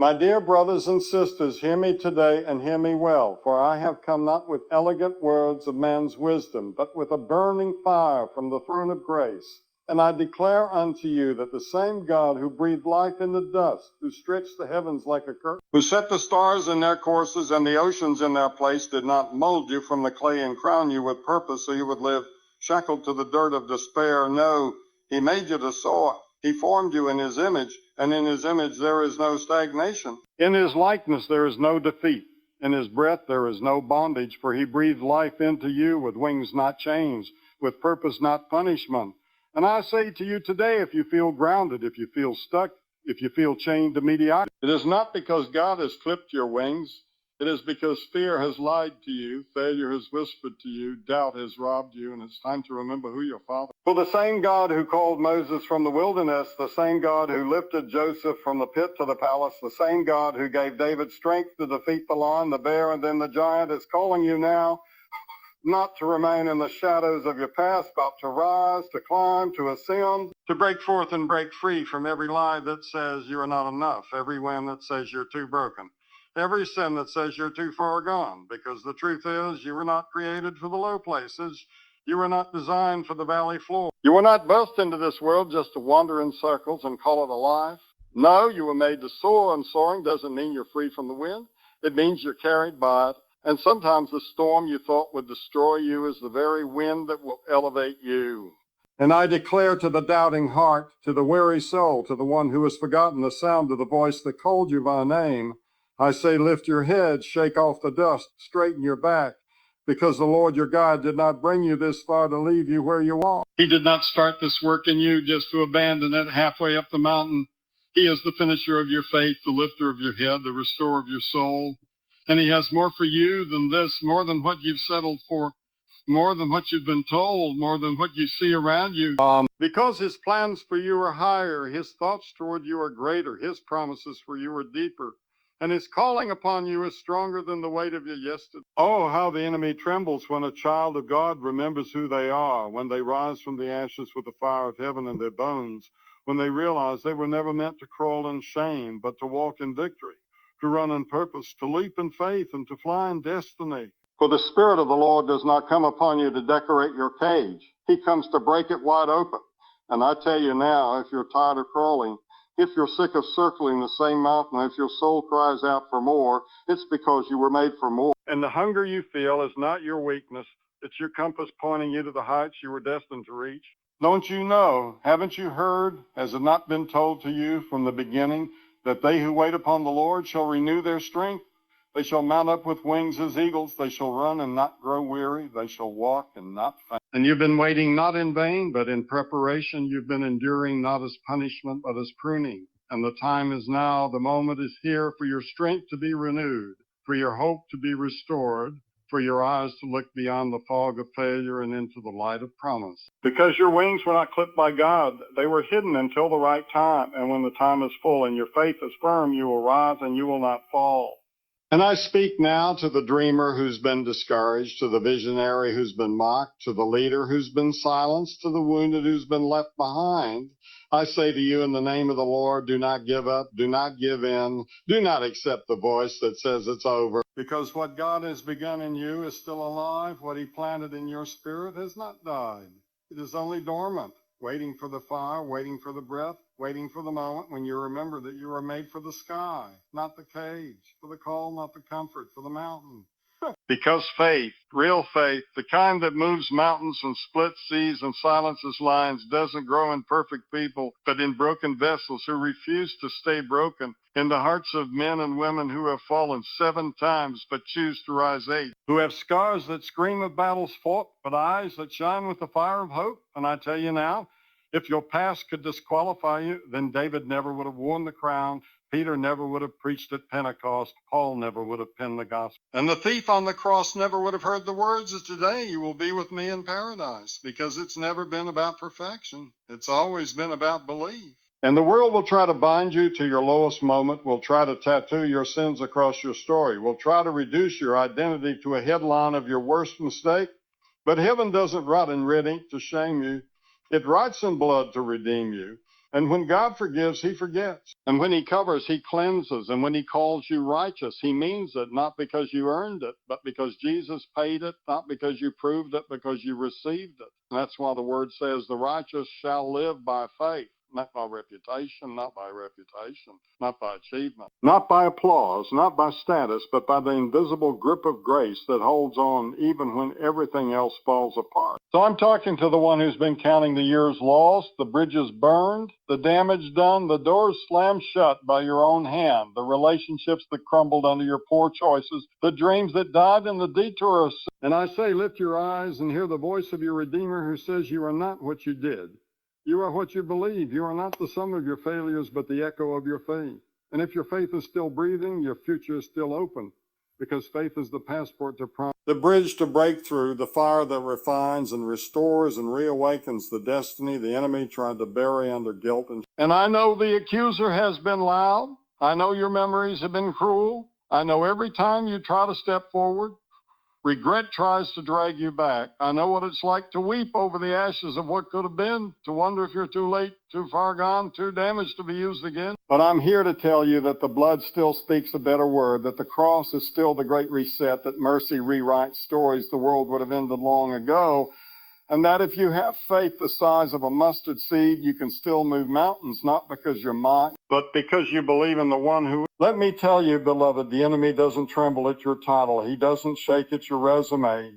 My dear brothers and sisters, hear me today and hear me well, for I have come not with elegant words of man's wisdom, but with a burning fire from the throne of grace. And I declare unto you that the same God who breathed life in the dust, who stretched the heavens like a curtain, who set the stars in their courses and the oceans in their place, did not mold you from the clay and crown you with purpose so you would live shackled to the dirt of despair. No, he made you to soar. He formed you in his image, and in his image there is no stagnation. In his likeness there is no defeat. In his breath there is no bondage, for he breathed life into you with wings not chains, with purpose not punishment. And I say to you today, if you feel grounded, if you feel stuck, if you feel chained to mediocrity, it is not because God has clipped your wings. It is because fear has lied to you, failure has whispered to you, doubt has robbed you, and it's time to remember who your father is. For the same God who called Moses from the wilderness, the same God who lifted Joseph from the pit to the palace, the same God who gave David strength to defeat the lion, the bear, and then the giant is calling you now not to remain in the shadows of your past, but to rise, to climb, to ascend, to break forth and break free from every lie that says you are not enough, every whim that says you're too broken, every sin that says you're too far gone, because the truth is you were not created for the low places. You were not designed for the valley floor. You were not birthed into this world just to wander in circles and call it a life. No, you were made to soar, and soaring doesn't mean you're free from the wind. It means you're carried by it. And sometimes the storm you thought would destroy you is the very wind that will elevate you. And I declare to the doubting heart, to the weary soul, to the one who has forgotten the sound of the voice that called you by name, I say, lift your head, shake off the dust, straighten your back, because the Lord your God did not bring you this far to leave you where you are. He did not start this work in you just to abandon it halfway up the mountain. He is the finisher of your faith, the lifter of your head, the restorer of your soul. And he has more for you than this, more than what you've settled for, more than what you've been told, more than what you see around you. Because his plans for you are higher, his thoughts toward you are greater, his promises for you are deeper, and his calling upon you is stronger than the weight of your yesterday. Oh, how the enemy trembles when a child of God remembers who they are, when they rise from the ashes with the fire of heaven in their bones, when they realize they were never meant to crawl in shame, but to walk in victory, to run in purpose, to leap in faith, and to fly in destiny. For the Spirit of the Lord does not come upon you to decorate your cage. He comes to break it wide open. And I tell you now, if you're tired of crawling, if you're sick of circling the same mountain, if your soul cries out for more, it's because you were made for more. And the hunger you feel is not your weakness. It's your compass pointing you to the heights you were destined to reach. Don't you know, haven't you heard, has it not been told to you from the beginning, that they who wait upon the Lord shall renew their strength? They shall mount up with wings as eagles. They shall run and not grow weary. They shall walk and not faint. And you've been waiting not in vain, but in preparation. You've been enduring not as punishment, but as pruning. And the time is now. The moment is here for your strength to be renewed, for your hope to be restored, for your eyes to look beyond the fog of failure and into the light of promise. Because your wings were not clipped by God, they were hidden until the right time. And when the time is full and your faith is firm, you will rise and you will not fall. And I speak now to the dreamer who's been discouraged, to the visionary who's been mocked, to the leader who's been silenced, to the wounded who's been left behind. I say to you in the name of the Lord, do not give up, do not give in, do not accept the voice that says it's over. Because what God has begun in you is still alive. What he planted in your spirit has not died. It is only dormant, waiting for the fire, waiting for the breath, waiting for the moment when you remember that you are made for the sky, not the cage, for the call, not the comfort, for the mountain. Because faith, real faith, the kind that moves mountains and splits seas and silences lions, doesn't grow in perfect people, but in broken vessels who refuse to stay broken, in the hearts of men and women who have fallen 7 times but choose to rise 8, who have scars that scream of battles fought, but eyes that shine with the fire of hope. And I tell you now, if your past could disqualify you, then David never would have worn the crown. Peter never would have preached at Pentecost. Paul never would have penned the gospel. And the thief on the cross never would have heard the words of today, you will be with me in paradise, because it's never been about perfection. It's always been about belief. And the world will try to bind you to your lowest moment, will try to tattoo your sins across your story, will try to reduce your identity to a headline of your worst mistake. But heaven doesn't write in red ink to shame you. It writes in blood to redeem you. And when God forgives, he forgets. And when he covers, he cleanses. And when he calls you righteous, he means it, not because you earned it, but because Jesus paid it, not because you proved it, because you received it. And that's why the word says the righteous shall live by faith. Not by reputation, not by reputation, not by achievement, not by applause, not by status, but by the invisible grip of grace that holds on even when everything else falls apart. So I'm talking to the one who's been counting the years lost, the bridges burned, the damage done, the doors slammed shut by your own hand, the relationships that crumbled under your poor choices, the dreams that died in the detour of sin. And I say, lift your eyes and hear the voice of your Redeemer who says you are not what you did. You are what you believe. You are not the sum of your failures, but the echo of your faith. And if your faith is still breathing, your future is still open, because faith is the passport to promise, the bridge to breakthrough, the fire that refines and restores and reawakens the destiny the enemy tried to bury under guilt. And I know the accuser has been loud. I know your memories have been cruel. I know every time you try to step forward, regret tries to drag you back. I know what it's like to weep over the ashes of what could have been, to wonder if you're too late, too far gone, too damaged to be used again. But I'm here to tell you that the blood still speaks a better word, that the cross is still the great reset, that mercy rewrites stories the world would have ended long ago, and that if you have faith the size of a mustard seed, you can still move mountains, not because you're mocked, but because you believe in the one who... Let me tell you, beloved, the enemy doesn't tremble at your title. He doesn't shake at your resume.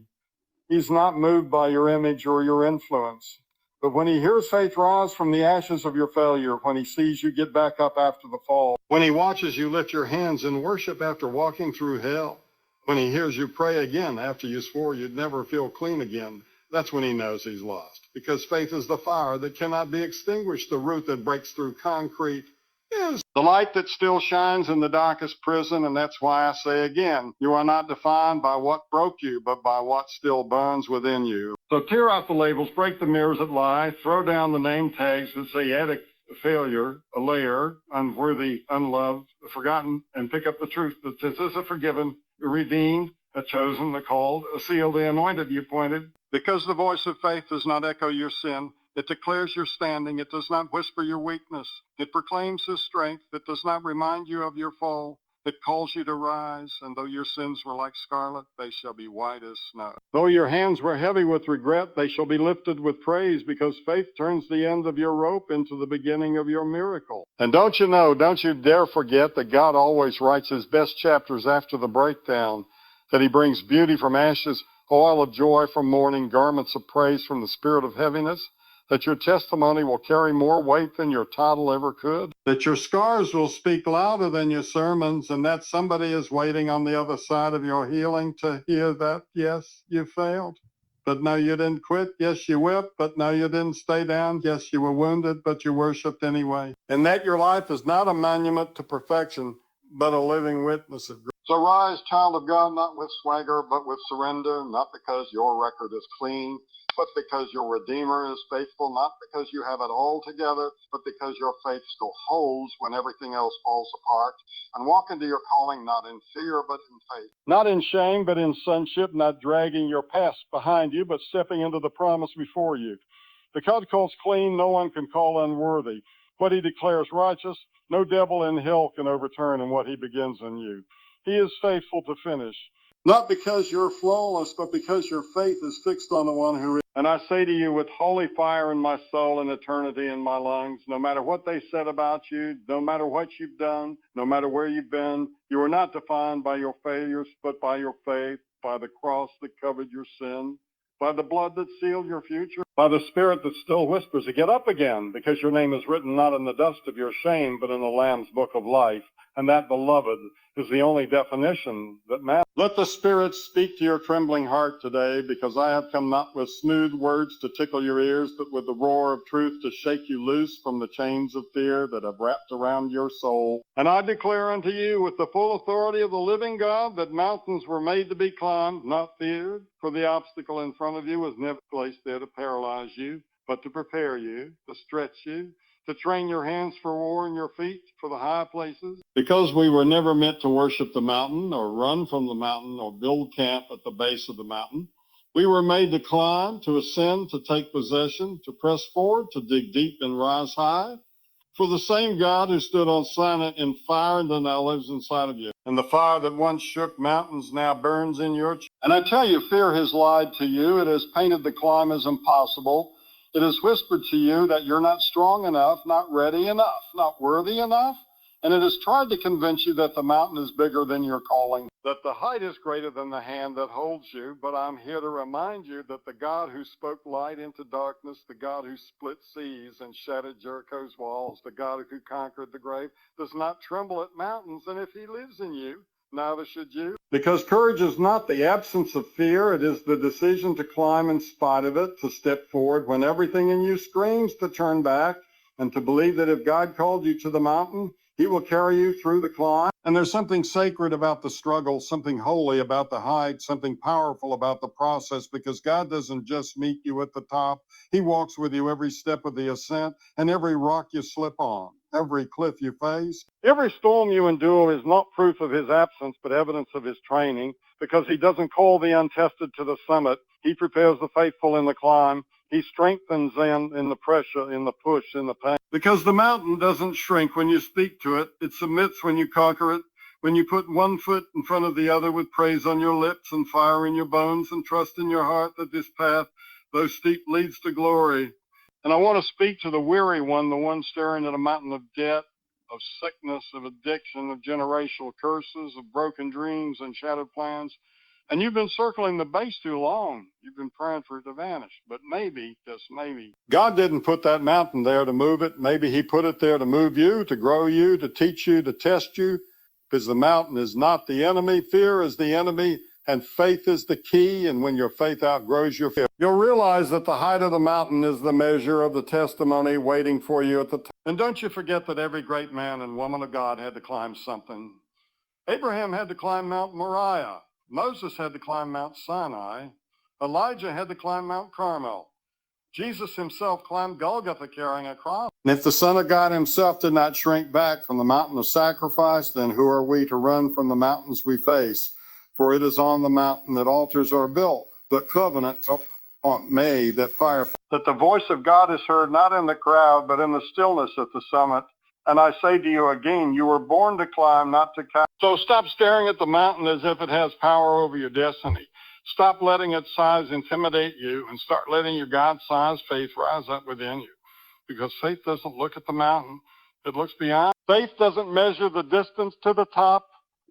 He's not moved by your image or your influence. But when he hears faith rise from the ashes of your failure, when he sees you get back up after the fall, when he watches you lift your hands in worship after walking through hell, when he hears you pray again after you swore you'd never feel clean again, that's when he knows he's lost. Because faith is the fire that cannot be extinguished, the root that breaks through concrete, is the light that still shines in the darkest prison. And that's why I say again, you are not defined by what broke you, but by what still burns within you. So tear out the labels, break the mirrors that lie, throw down the name tags that say addict, a failure, a layer, unworthy, unloved, forgotten, and pick up the truth that this is a forgiven, a redeemed, a chosen, a called, a sealed, the anointed, you pointed. Because the voice of faith does not echo your sin, it declares your standing. It does not whisper your weakness. It proclaims his strength. It does not remind you of your fall. It calls you to rise, and though your sins were like scarlet, they shall be white as snow. Though your hands were heavy with regret, they shall be lifted with praise, because faith turns the end of your rope into the beginning of your miracle. And don't you dare forget that God always writes his best chapters after the breakdown, that he brings beauty from ashes, oil of joy from mourning, garments of praise from the spirit of heaviness, that your testimony will carry more weight than your title ever could, that your scars will speak louder than your sermons, and that somebody is waiting on the other side of your healing to hear that, yes, you failed, but no, you didn't quit. Yes, you wept, but no, you didn't stay down. Yes, you were wounded, but you worshiped anyway. And that your life is not a monument to perfection, but a living witness of grace. So rise, child of God, not with swagger, but with surrender, not because your record is clean, but because your Redeemer is faithful, not because you have it all together, but because your faith still holds when everything else falls apart. And walk into your calling not in fear, but in faith. Not in shame, but in sonship, not dragging your past behind you, but stepping into the promise before you. The God calls clean, no one can call unworthy. What he declares righteous, no devil in hell can overturn in what he begins in you. He is faithful to finish. Not because you're flawless, but because your faith is fixed on the one who is. And I say to you, with holy fire in my soul and eternity in my lungs, no matter what they said about you, no matter what you've done, no matter where you've been, you are not defined by your failures, but by your faith, by the cross that covered your sin, by the blood that sealed your future, by the spirit that still whispers to get up again, because your name is written not in the dust of your shame, but in the Lamb's book of life. And that, beloved, is the only definition that matters. Let the Spirit speak to your trembling heart today, because I have come not with smooth words to tickle your ears, but with the roar of truth to shake you loose from the chains of fear that have wrapped around your soul. And I declare unto you with the full authority of the living God that mountains were made to be climbed, not feared, for the obstacle in front of you was never placed there to paralyze you, but to prepare you, to stretch you, to train your hands for war and your feet for the high places. Because we were never meant to worship the mountain or run from the mountain or build camp at the base of the mountain. We were made to climb, to ascend, to take possession, to press forward, to dig deep and rise high. For the same God who stood on Sinai in fire now lives inside of you. And the fire that once shook mountains now burns in your chest. And I tell you, fear has lied to you. It has painted the climb as impossible. It has whispered to you that you're not strong enough, not ready enough, not worthy enough. And it has tried to convince you that the mountain is bigger than your calling, that the height is greater than the hand that holds you. But I'm here to remind you that the God who spoke light into darkness, the God who split seas and shattered Jericho's walls, the God who conquered the grave, does not tremble at mountains. And if he lives in you, neither should you. Because courage is not the absence of fear. It is the decision to climb in spite of it, to step forward when everything in you screams to turn back, and to believe that if God called you to the mountain, he will carry you through the climb. And there's something sacred about the struggle, something holy about the height, something powerful about the process, because God doesn't just meet you at the top. He walks with you every step of the ascent and every rock you slip on, every cliff you face. Every storm you endure is not proof of his absence, but evidence of his training, because he doesn't call the untested to the summit. He prepares the faithful in the climb. He strengthens them in the pressure, in the push, in the pain. Because the mountain doesn't shrink when you speak to it. It submits when you conquer it. When you put one foot in front of the other with praise on your lips and fire in your bones and trust in your heart that this path, though steep, leads to glory. And I want to speak to the weary one, the one staring at a mountain of debt, of sickness, of addiction, of generational curses, of broken dreams and shattered plans. And you've been circling the base too long. You've been praying for it to vanish. But maybe, just maybe, God didn't put that mountain there to move it. Maybe he put it there to move you, to grow you, to teach you, to test you. Because the mountain is not the enemy. Fear is the enemy, and faith is the key. And when your faith outgrows your fear, you'll realize that the height of the mountain is the measure of the testimony waiting for you at the top. And don't you forget that every great man and woman of God had to climb something. Abraham had to climb Mount Moriah. Moses had to climb Mount Sinai. Elijah had to climb Mount Carmel. Jesus himself climbed Golgotha carrying a cross. And if the Son of God himself did not shrink back from the mountain of sacrifice, then who are we to run from the mountains we face? For it is on the mountain that altars are built, that covenants are made, that fire. That the voice of God is heard not in the crowd, but in the stillness at the summit. And I say to you again, you were born to climb, not to climb. So stop staring at the mountain as if it has power over your destiny. Stop letting its size intimidate you and start letting your God-sized faith rise up within you. Because faith doesn't look at the mountain, it looks beyond. Faith doesn't measure the distance to the top,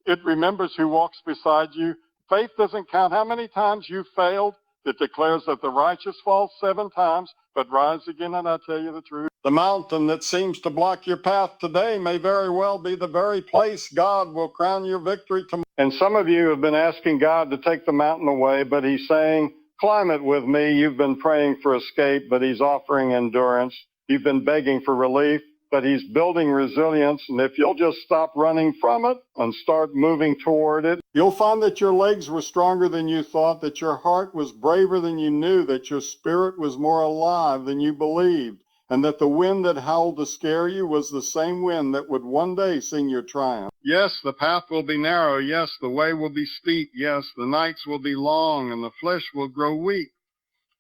it remembers who walks beside you. Faith doesn't count how many times you failed. It declares that the righteous fall 7 times, but rise again, and I tell you the truth. The mountain that seems to block your path today may very well be the very place God will crown your victory tomorrow. And some of you have been asking God to take the mountain away, but he's saying, climb it with me. You've been praying for escape, but he's offering endurance. You've been begging for relief, but he's building resilience. And if you'll just stop running from it and start moving toward it, you'll find that your legs were stronger than you thought, that your heart was braver than you knew, that your spirit was more alive than you believed, and that the wind that howled to scare you was the same wind that would one day sing your triumph. Yes, the path will be narrow. Yes, the way will be steep. Yes, the nights will be long, and the flesh will grow weak.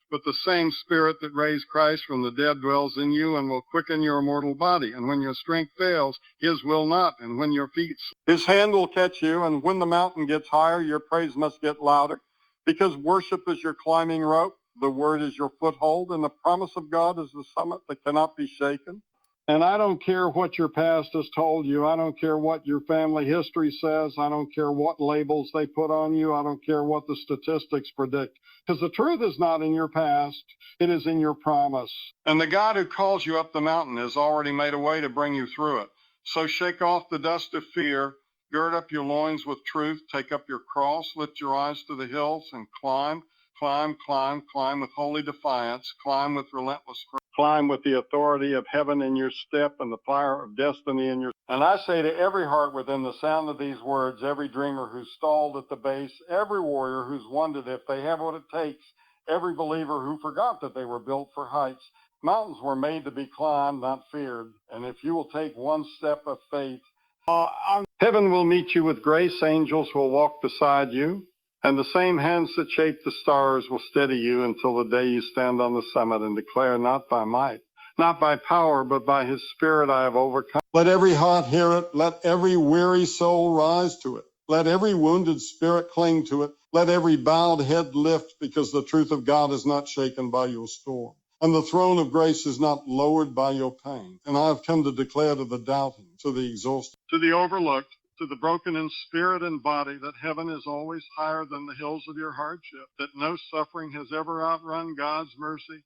But the same Spirit that raised Christ from the dead dwells in you and will quicken your mortal body. And when your strength fails, his will not. And when your feet, his hand will catch you. And when the mountain gets higher, your praise must get louder. Because worship is your climbing rope, the word is your foothold, and the promise of God is the summit that cannot be shaken. And I don't care what your past has told you. I don't care what your family history says. I don't care what labels they put on you. I don't care what the statistics predict. Because the truth is not in your past. It is in your promise. And the God who calls you up the mountain has already made a way to bring you through it. So shake off the dust of fear. Gird up your loins with truth. Take up your cross. Lift your eyes to the hills and climb, climb, climb, climb with holy defiance. Climb with relentless courage. Climb with the authority of heaven in your step and the fire of destiny in your... And I say to every heart within the sound of these words, every dreamer who's stalled at the base, every warrior who's wondered if they have what it takes, every believer who forgot that they were built for heights. Mountains were made to be climbed, not feared. And if you will take one step of faith, heaven will meet you with grace. Angels will walk beside you. And the same hands that shape the stars will steady you until the day you stand on the summit and declare, not by might, Not by power, but by his Spirit I have overcome. Let every heart hear it. Let every weary soul rise to it. Let every wounded spirit cling to it. Let every bowed head lift, because the truth of God is not shaken by your storm, and the throne of grace is not lowered by your pain. And I have come to declare to the doubting, to the exhausted, to the overlooked, to the broken in spirit and body, that heaven is always higher than the hills of your hardship, that no suffering has ever outrun God's mercy.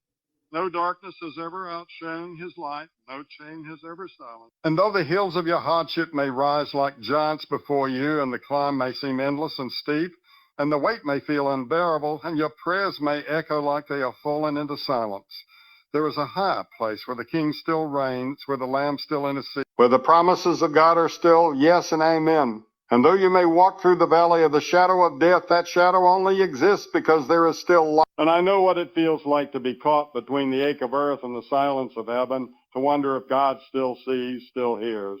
No darkness has ever outshone his light. No chain has ever silenced. And though the hills of your hardship may rise like giants before you, and the climb may seem endless and steep, and the weight may feel unbearable, and your prayers may echo like they are fallen into silence, there is a higher place where the King still reigns, where the Lamb still intercedes, where the promises of God are still yes and amen. And though you may walk through the valley of the shadow of death, that shadow only exists because there is still light. And I know what it feels like to be caught between the ache of earth and the silence of heaven, to wonder if God still sees, still hears,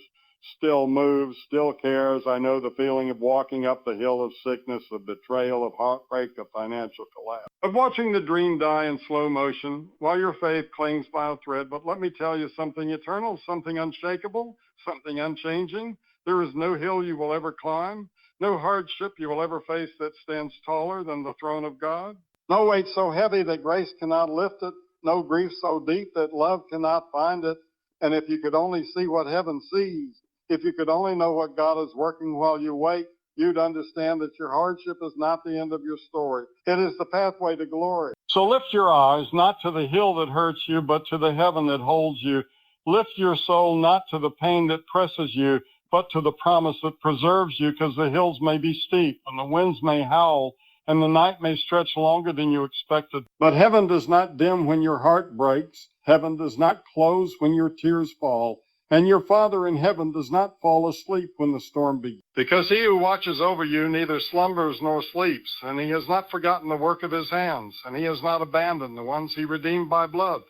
still moves, still cares. I know the feeling of walking up the hill of sickness, of betrayal, of heartbreak, of financial collapse, of watching the dream die in slow motion while your faith clings by a thread. But let me tell you something eternal, something unshakable, something unchanging. There is no hill you will ever climb, no hardship you will ever face that stands taller than the throne of God. No weight so heavy that grace cannot lift it, no grief so deep that love cannot find it. And if you could only see what heaven sees, if you could only know what God is working while you wait, you'd understand that your hardship is not the end of your story. It is the pathway to glory. So lift your eyes not to the hill that hurts you, but to the heaven that holds you. Lift your soul not to the pain that presses you, but to the promise that preserves you, because the hills may be steep and the winds may howl and the night may stretch longer than you expected. But heaven does not dim when your heart breaks. Heaven does not close when your tears fall. And your Father in heaven does not fall asleep when the storm begins. Because he who watches over you neither slumbers nor sleeps, and he has not forgotten the work of his hands, and he has not abandoned the ones he redeemed by blood.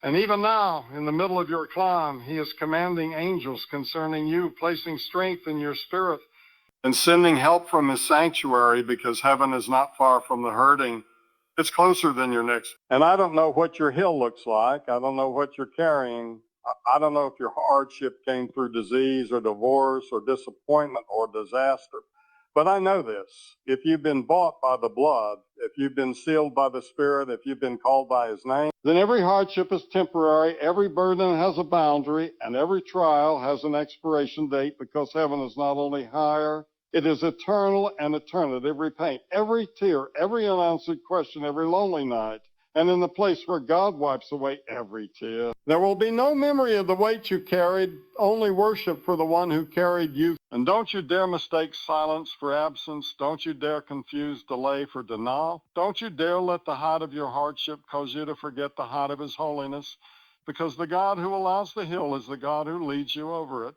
And even now, in the middle of your climb, he is commanding angels concerning you, placing strength in your spirit, and sending help from his sanctuary, because heaven is not far from the hurting. It's closer than your next. And I don't know what your hill looks like. I don't know what you're carrying. I don't know if your hardship came through disease or divorce or disappointment or disaster. But I know this. If you've been bought by the blood, if you've been sealed by the Spirit, if you've been called by his name, then every hardship is temporary, every burden has a boundary, and every trial has an expiration date, because heaven is not only higher, it is eternal and eternity. Every pain, every tear, every unanswered question, every lonely night, and in the place where God wipes away every tear. There will be no memory of the weight you carried, only worship for the one who carried you. And don't you dare mistake silence for absence. Don't you dare confuse delay for denial. Don't you dare let the height of your hardship cause you to forget the height of his holiness, because the God who allows the hill is the God who leads you over it.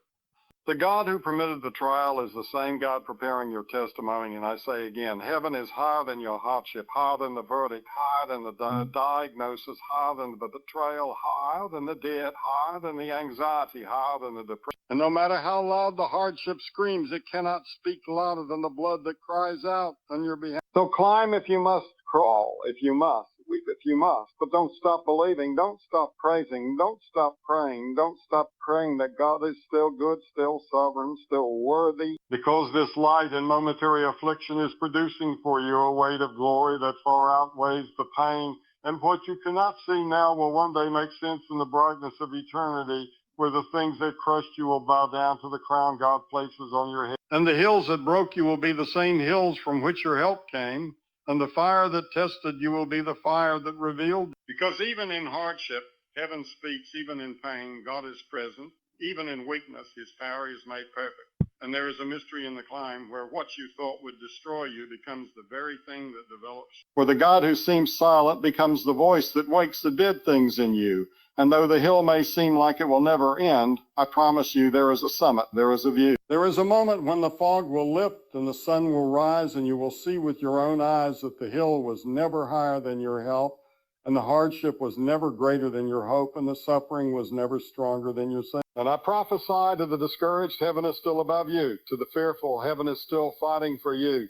The God who permitted the trial is the same God preparing your testimony. And I say again, heaven is higher than your hardship, higher than the verdict, higher than the diagnosis, higher than the betrayal, higher than the debt, higher than the anxiety, higher than the depression. And no matter how loud the hardship screams, it cannot speak louder than the blood that cries out on your behalf. So climb if you must, crawl if you must, weep if you must, but don't stop believing, don't stop praising, don't stop praying, don't stop praying that God is still good, still sovereign, still worthy, because this light and momentary affliction is producing for you a weight of glory that far outweighs the pain, and what you cannot see now will one day make sense in the brightness of eternity, where the things that crushed you will bow down to the crown God places on your head. And the hills that broke you will be the same hills from which your help came, and the fire that tested you will be the fire that revealed. Because even in hardship, heaven speaks. Even in pain, God is present. Even in weakness, his power is made perfect. And there is a mystery in the climb where what you thought would destroy you becomes the very thing that develops. Where the God who seems silent becomes the voice that wakes the dead things in you. And though the hill may seem like it will never end, I promise you there is a summit, there is a view. There is a moment when the fog will lift and the sun will rise, and you will see with your own eyes that the hill was never higher than your help, and the hardship was never greater than your hope, and the suffering was never stronger than your sin. And I prophesy to the discouraged, heaven is still above you. To the fearful, heaven is still fighting for you.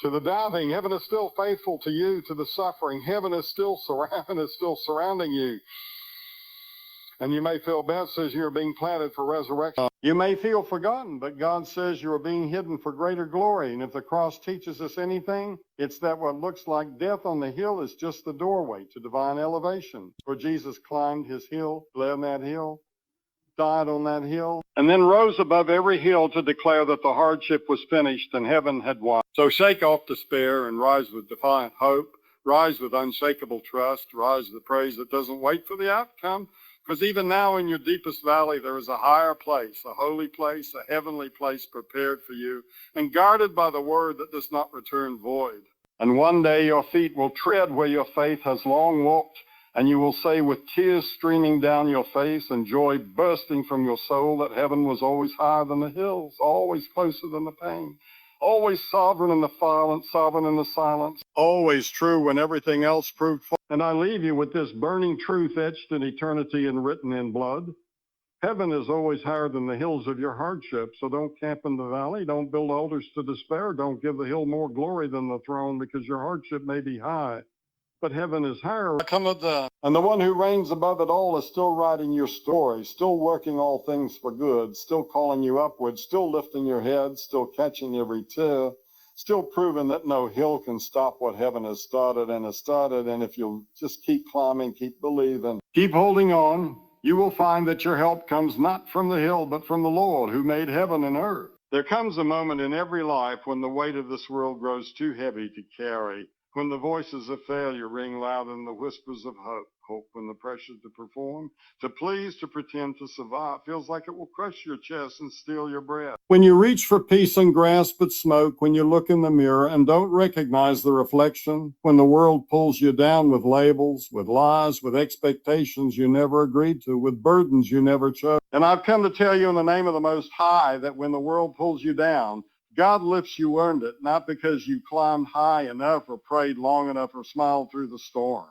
To the doubting, heaven is still faithful to you. To the suffering, heaven is still surrounding you. And you may feel bad, says you're being planted for resurrection. You may feel forgotten, but God says you are being hidden for greater glory. And if the cross teaches us anything, it's that what looks like death on the hill is just the doorway to divine elevation. For Jesus climbed his hill, led on that hill, died on that hill, and then rose above every hill to declare that the hardship was finished and heaven had won. So shake off despair and rise with defiant hope, rise with unshakable trust, rise with praise that doesn't wait for the outcome. Because even now in your deepest valley, there is a higher place, a holy place, a heavenly place prepared for you and guarded by the word that does not return void. And one day your feet will tread where your faith has long walked, and you will say with tears streaming down your face and joy bursting from your soul that heaven was always higher than the hills, always closer than the pain, always sovereign in the violence, sovereign in the silence, always true when everything else proved false. And I leave you with this burning truth etched in eternity and written in blood. Heaven is always higher than the hills of your hardship, so don't camp in the valley, don't build altars to despair, don't give the hill more glory than the throne, because your hardship may be high, but heaven is higher. And the one who reigns above it all is still writing your story, still working all things for good, still calling you upward, still lifting your head, still catching every tear, still proving that no hill can stop what heaven has started. And if you'll just keep climbing, keep believing, keep holding on, you will find that your help comes not from the hill, but from the Lord who made heaven and earth. There comes a moment in every life when the weight of this world grows too heavy to carry, when the voices of failure ring louder than the whispers of hope. Hope when the pressure to perform, to please, to pretend, to survive feels like it will crush your chest and steal your breath. When you reach for peace and grasp at smoke, when you look in the mirror and don't recognize the reflection, when the world pulls you down with labels, with lies, with expectations you never agreed to, with burdens you never chose. And I've come to tell you in the name of the Most High that when the world pulls you down, God lifts you earned it, not because you climbed high enough or prayed long enough or smiled through the storm,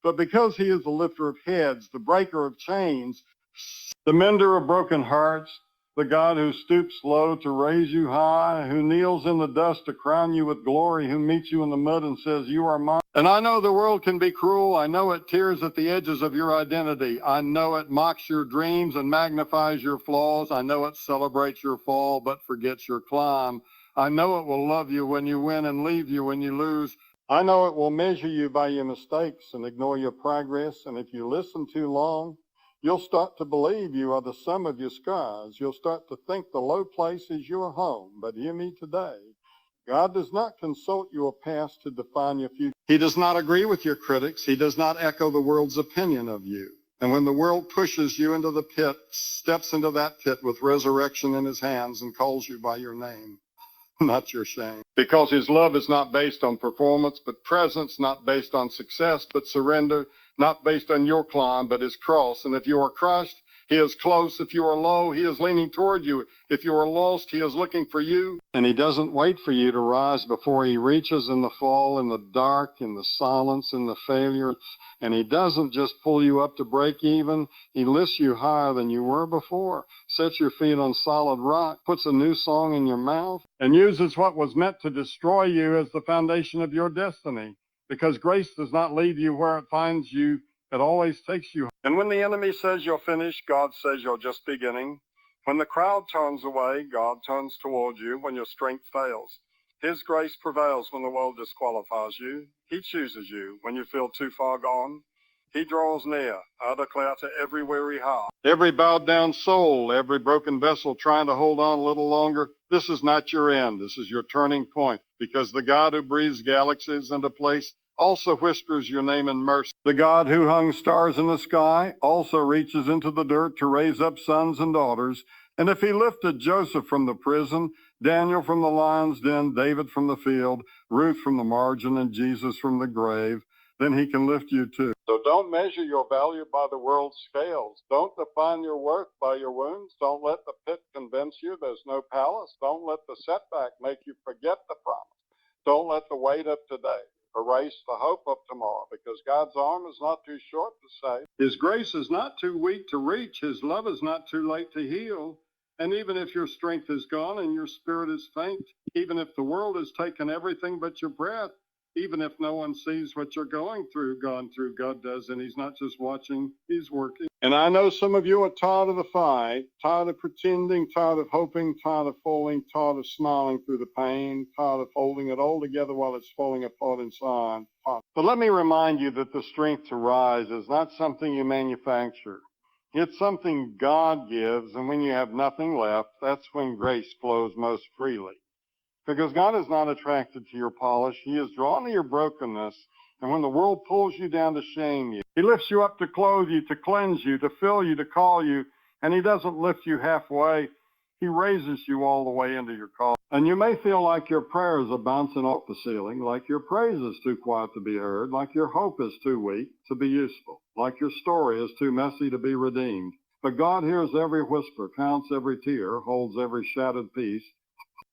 but because he is the lifter of heads, the breaker of chains, the mender of broken hearts, the God who stoops low to raise you high, who kneels in the dust to crown you with glory, who meets you in the mud and says, you are mine. And I know the world can be cruel. I know it tears at the edges of your identity. I know it mocks your dreams and magnifies your flaws. I know it celebrates your fall but forgets your climb. I know it will love you when you win and leave you when you lose. I know it will measure you by your mistakes and ignore your progress. And if you listen too long, you'll start to believe you are the sum of your scars. You'll start to think the low place is your home. But hear me today. God does not consult your past to define your future. He does not agree with your critics. He does not echo the world's opinion of you. And when the world pushes you into the pit, steps into that pit with resurrection in his hands and calls you by your name, not your shame. Because his love is not based on performance, but presence, not based on success, but surrender, not based on your climb, but his cross. And if you are crushed, he is close. If you are low, he is leaning toward you. If you are lost, he is looking for you. And he doesn't wait for you to rise before he reaches in the fall, in the dark, in the silence, in the failure. And he doesn't just pull you up to break even. He lifts you higher than you were before, sets your feet on solid rock, puts a new song in your mouth, and uses what was meant to destroy you as the foundation of your destiny. Because grace does not leave you where it finds you. It always takes you. And when the enemy says you're finished, God says you're just beginning. When the crowd turns away, God turns toward you. When your strength fails, his grace prevails. When the world disqualifies you, he chooses you. When you feel too far gone, he draws near. I declare to every weary heart, every bowed down soul, every broken vessel trying to hold on a little longer, this is not your end. This is your turning point. Because the God who breathes galaxies into place also whispers your name in mercy. The God who hung stars in the sky also reaches into the dirt to raise up sons and daughters. And if he lifted Joseph from the prison, Daniel from the lion's den, David from the field, Ruth from the margin, and Jesus from the grave, then he can lift you too. So don't measure your value by the world's scales. Don't define your worth by your wounds. Don't let the pit convince you there's no palace. Don't let the setback make you forget the promise. Don't let the weight of today erase the hope of tomorrow, because God's arm is not too short to save. His grace is not too weak to reach. His love is not too late to heal. And even if your strength is gone and your spirit is faint, even if the world has taken everything but your breath, Even if no one sees what you're gone through, God does, and he's not just watching, he's working. And I know some of you are tired of the fight, tired of pretending, tired of hoping, tired of falling, tired of smiling through the pain, tired of holding it all together while it's falling apart inside. But let me remind you that the strength to rise is not something you manufacture. It's something God gives, and when you have nothing left, that's when grace flows most freely. Because God is not attracted to your polish. He is drawn to your brokenness. And when the world pulls you down to shame you, he lifts you up to clothe you, to cleanse you, to fill you, to call you. And he doesn't lift you halfway. He raises you all the way into your call. And you may feel like your prayers are bouncing off the ceiling, like your praise is too quiet to be heard, like your hope is too weak to be useful, like your story is too messy to be redeemed. But God hears every whisper, counts every tear, holds every shattered piece.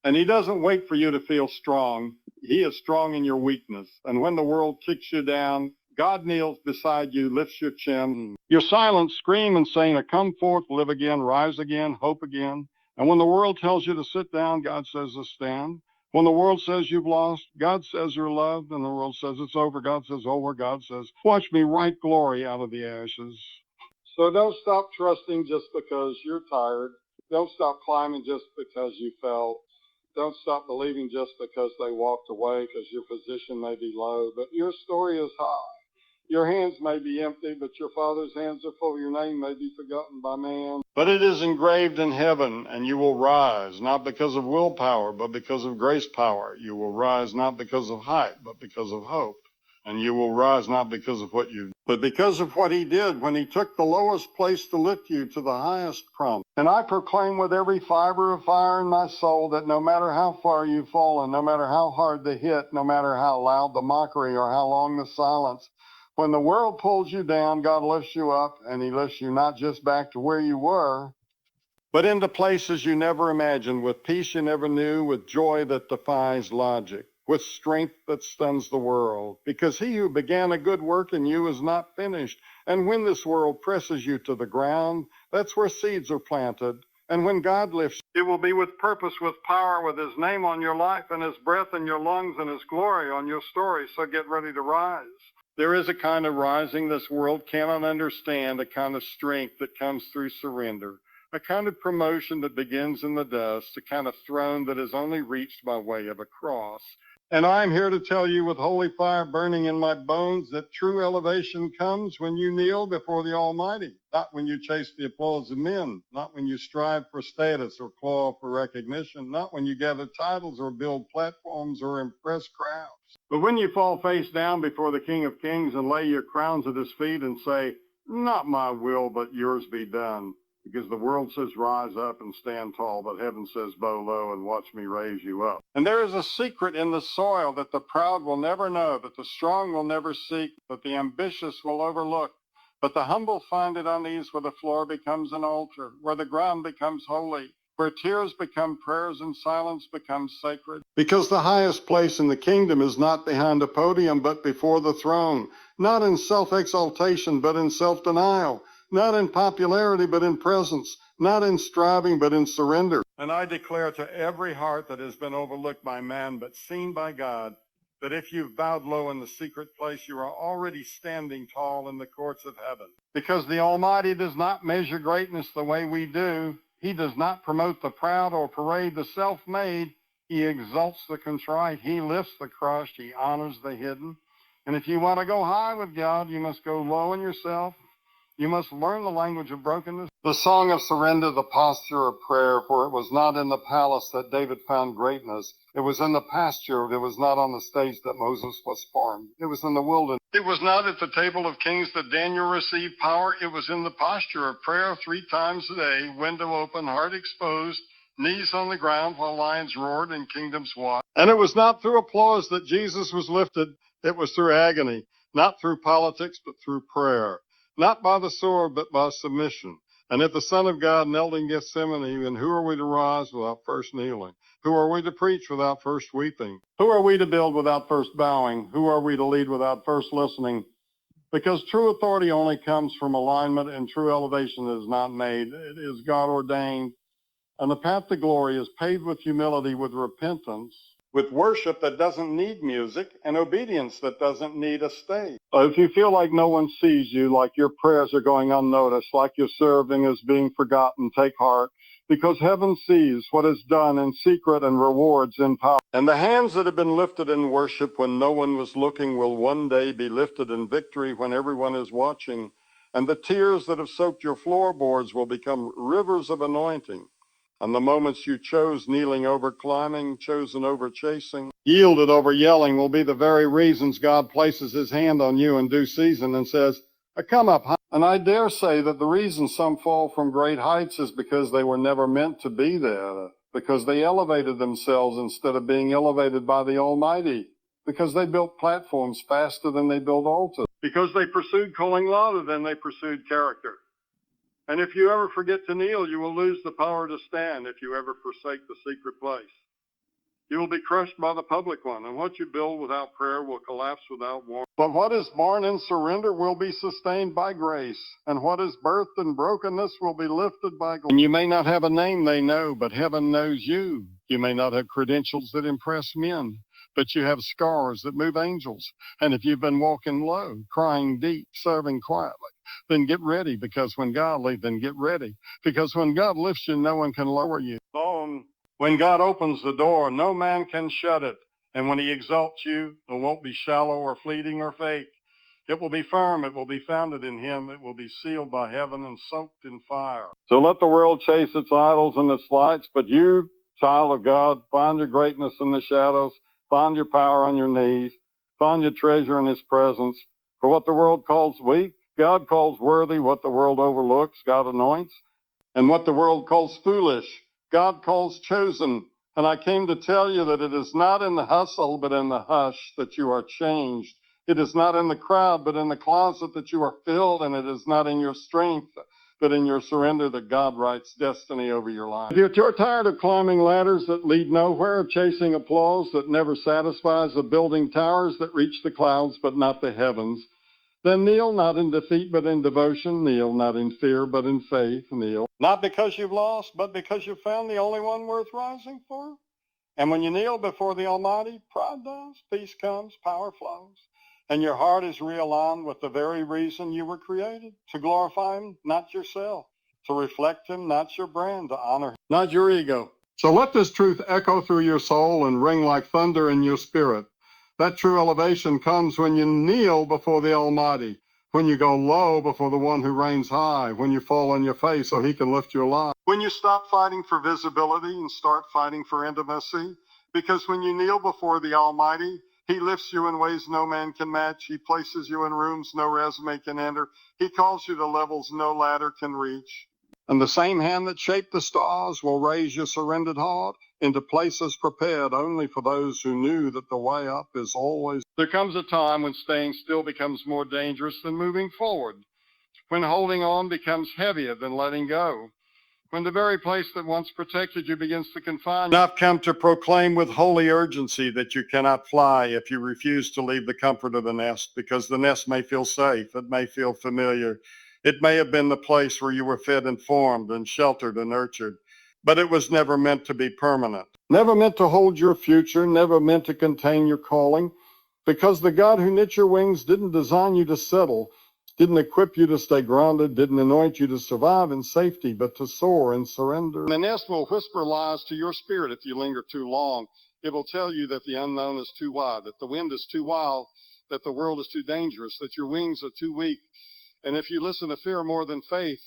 And he doesn't wait for you to feel strong. He is strong in your weakness. And when the world kicks you down, God kneels beside you, lifts your chin. Your silent scream and saying, come forth, live again, rise again, hope again. And when the world tells you to sit down, God says to stand. When the world says you've lost, God says you're loved. And the world says it's over, God says over. God says, watch me write glory out of the ashes. So don't stop trusting just because you're tired. Don't stop climbing just because you fell. Don't stop believing just because they walked away, because your position may be low, but your story is high. Your hands may be empty, but your Father's hands are full. Your name may be forgotten by man, but it is engraved in heaven, and you will rise, not because of willpower, but because of grace power. You will rise not because of height, but because of hope. And you will rise not because of what you, but because of what he did when he took the lowest place to lift you to the highest promise. And I proclaim with every fiber of fire in my soul that no matter how far you've fallen, no matter how hard the hit, no matter how loud the mockery or how long the silence, when the world pulls you down, God lifts you up, and he lifts you not just back to where you were, but into places you never imagined, with peace you never knew, with joy that defies logic, with strength that stuns the world. Because he who began a good work in you is not finished. And when this world presses you to the ground, that's where seeds are planted. And when God lifts, it will be with purpose, with power, with his name on your life and his breath in your lungs and his glory on your story. So get ready to rise. There is a kind of rising this world cannot understand, a kind of strength that comes through surrender. A kind of promotion that begins in the dust, a kind of throne that is only reached by way of a cross. And I'm here to tell you with holy fire burning in my bones that true elevation comes when you kneel before the Almighty, not when you chase the applause of men, not when you strive for status or claw for recognition, not when you gather titles or build platforms or impress crowds. But when you fall face down before the King of Kings and lay your crowns at his feet and say, not my will, but yours be done. Because the world says rise up and stand tall, but heaven says bow low and watch me raise you up. And there is a secret in the soil that the proud will never know, that the strong will never seek, that the ambitious will overlook. But the humble find it unease where the floor becomes an altar, where the ground becomes holy, where tears become prayers and silence becomes sacred. Because the highest place in the kingdom is not behind a podium, but before the throne, not in self-exaltation, but in self-denial. Not in popularity, but in presence. Not in striving, but in surrender. And I declare to every heart that has been overlooked by man, but seen by God, that if you've bowed low in the secret place, you are already standing tall in the courts of heaven. Because the Almighty does not measure greatness the way we do. He does not promote the proud or parade the self-made. He exalts the contrite. He lifts the crushed. He honors the hidden. And if you want to go high with God, you must go low in yourself. You must learn the language of brokenness. The song of surrender, the posture of prayer, for it was not in the palace that David found greatness. It was in the pasture. It was not on the stage that Moses was formed. It was in the wilderness. It was not at the table of kings that Daniel received power. It was in the posture of prayer 3 times a day, window open, heart exposed, knees on the ground while lions roared and kingdoms watched. And it was not through applause that Jesus was lifted. It was through agony, not through politics, but through prayer. Not by the sword, but by submission. And if the Son of God knelt in Gethsemane, then who are we to rise without first kneeling? Who are we to preach without first weeping? Who are we to build without first bowing? Who are we to lead without first listening? Because true authority only comes from alignment, and true elevation is not made. It is God ordained. And the path to glory is paved with humility, with repentance, with worship that doesn't need music and obedience that doesn't need a stage. So if you feel like no one sees you, like your prayers are going unnoticed, like your serving is being forgotten, take heart, because heaven sees what is done in secret and rewards in power. And the hands that have been lifted in worship when no one was looking will one day be lifted in victory when everyone is watching. And the tears that have soaked your floorboards will become rivers of anointing. And the moments you chose kneeling over climbing, chosen over chasing, yielded over yelling will be the very reasons God places his hand on you in due season and says, come up high. And I dare say that the reason some fall from great heights is because they were never meant to be there, because they elevated themselves instead of being elevated by the Almighty, because they built platforms faster than they built altars, because they pursued calling louder than they pursued character. And if you ever forget to kneel, you will lose the power to stand if you ever forsake the secret place. You will be crushed by the public one, and what you build without prayer will collapse without warning. But what is born in surrender will be sustained by grace, and what is birthed in brokenness will be lifted by glory. And you may not have a name they know, but heaven knows you. You may not have credentials that impress men, but you have scars that move angels. And if you've been walking low, crying deep, serving quietly, then get ready, because when God leaves, then get ready. Because when God lifts you, no one can lower you. When God opens the door, no man can shut it. And when he exalts you, it won't be shallow or fleeting or fake. It will be firm. It will be founded in him. It will be sealed by heaven and soaked in fire. So let the world chase its idols and its lights, but you, child of God, find your greatness in the shadows. Find your power on your knees. Find your treasure in his presence. For what the world calls weak, God calls worthy. What the world overlooks, God anoints. And what the world calls foolish, God calls chosen. And I came to tell you that it is not in the hustle, but in the hush that you are changed. It is not in the crowd, but in the closet that you are filled. And it is not in your strength, but in your surrender that God writes destiny over your life. If you're tired of climbing ladders that lead nowhere, of chasing applause that never satisfies, of building towers that reach the clouds but not the heavens, then kneel not in defeat, but in devotion. Kneel not in fear, but in faith. Kneel. Not because you've lost, but because you've found the only one worth rising for. And when you kneel before the Almighty, pride dies, peace comes, power flows. And your heart is realigned with the very reason you were created, to glorify him, not yourself, to reflect him, not your brand, to honor him, not your ego. So let this truth echo through your soul and ring like thunder in your spirit. That true elevation comes when you kneel before the Almighty, when you go low before the one who reigns high, when you fall on your face so he can lift you alive. When you stop fighting for visibility and start fighting for intimacy, because when you kneel before the Almighty, he lifts you in ways no man can match. He places you in rooms no resume can enter. He calls you to levels no ladder can reach. And the same hand that shaped the stars will raise your surrendered heart into places prepared only for those who knew that the way up is always. There comes a time when staying still becomes more dangerous than moving forward, when holding on becomes heavier than letting go, when the very place that once protected you begins to confine you. I've come to proclaim with holy urgency that you cannot fly if you refuse to leave the comfort of the nest, because the nest may feel safe, it may feel familiar. It may have been the place where you were fed and formed and sheltered and nurtured, but it was never meant to be permanent. Never meant to hold your future, never meant to contain your calling, because the God who knit your wings didn't design you to settle, didn't equip you to stay grounded, didn't anoint you to survive in safety, but to soar and surrender. The nest will whisper lies to your spirit if you linger too long. It will tell you that the unknown is too wide, that the wind is too wild, that the world is too dangerous, that your wings are too weak. And if you listen to fear more than faith,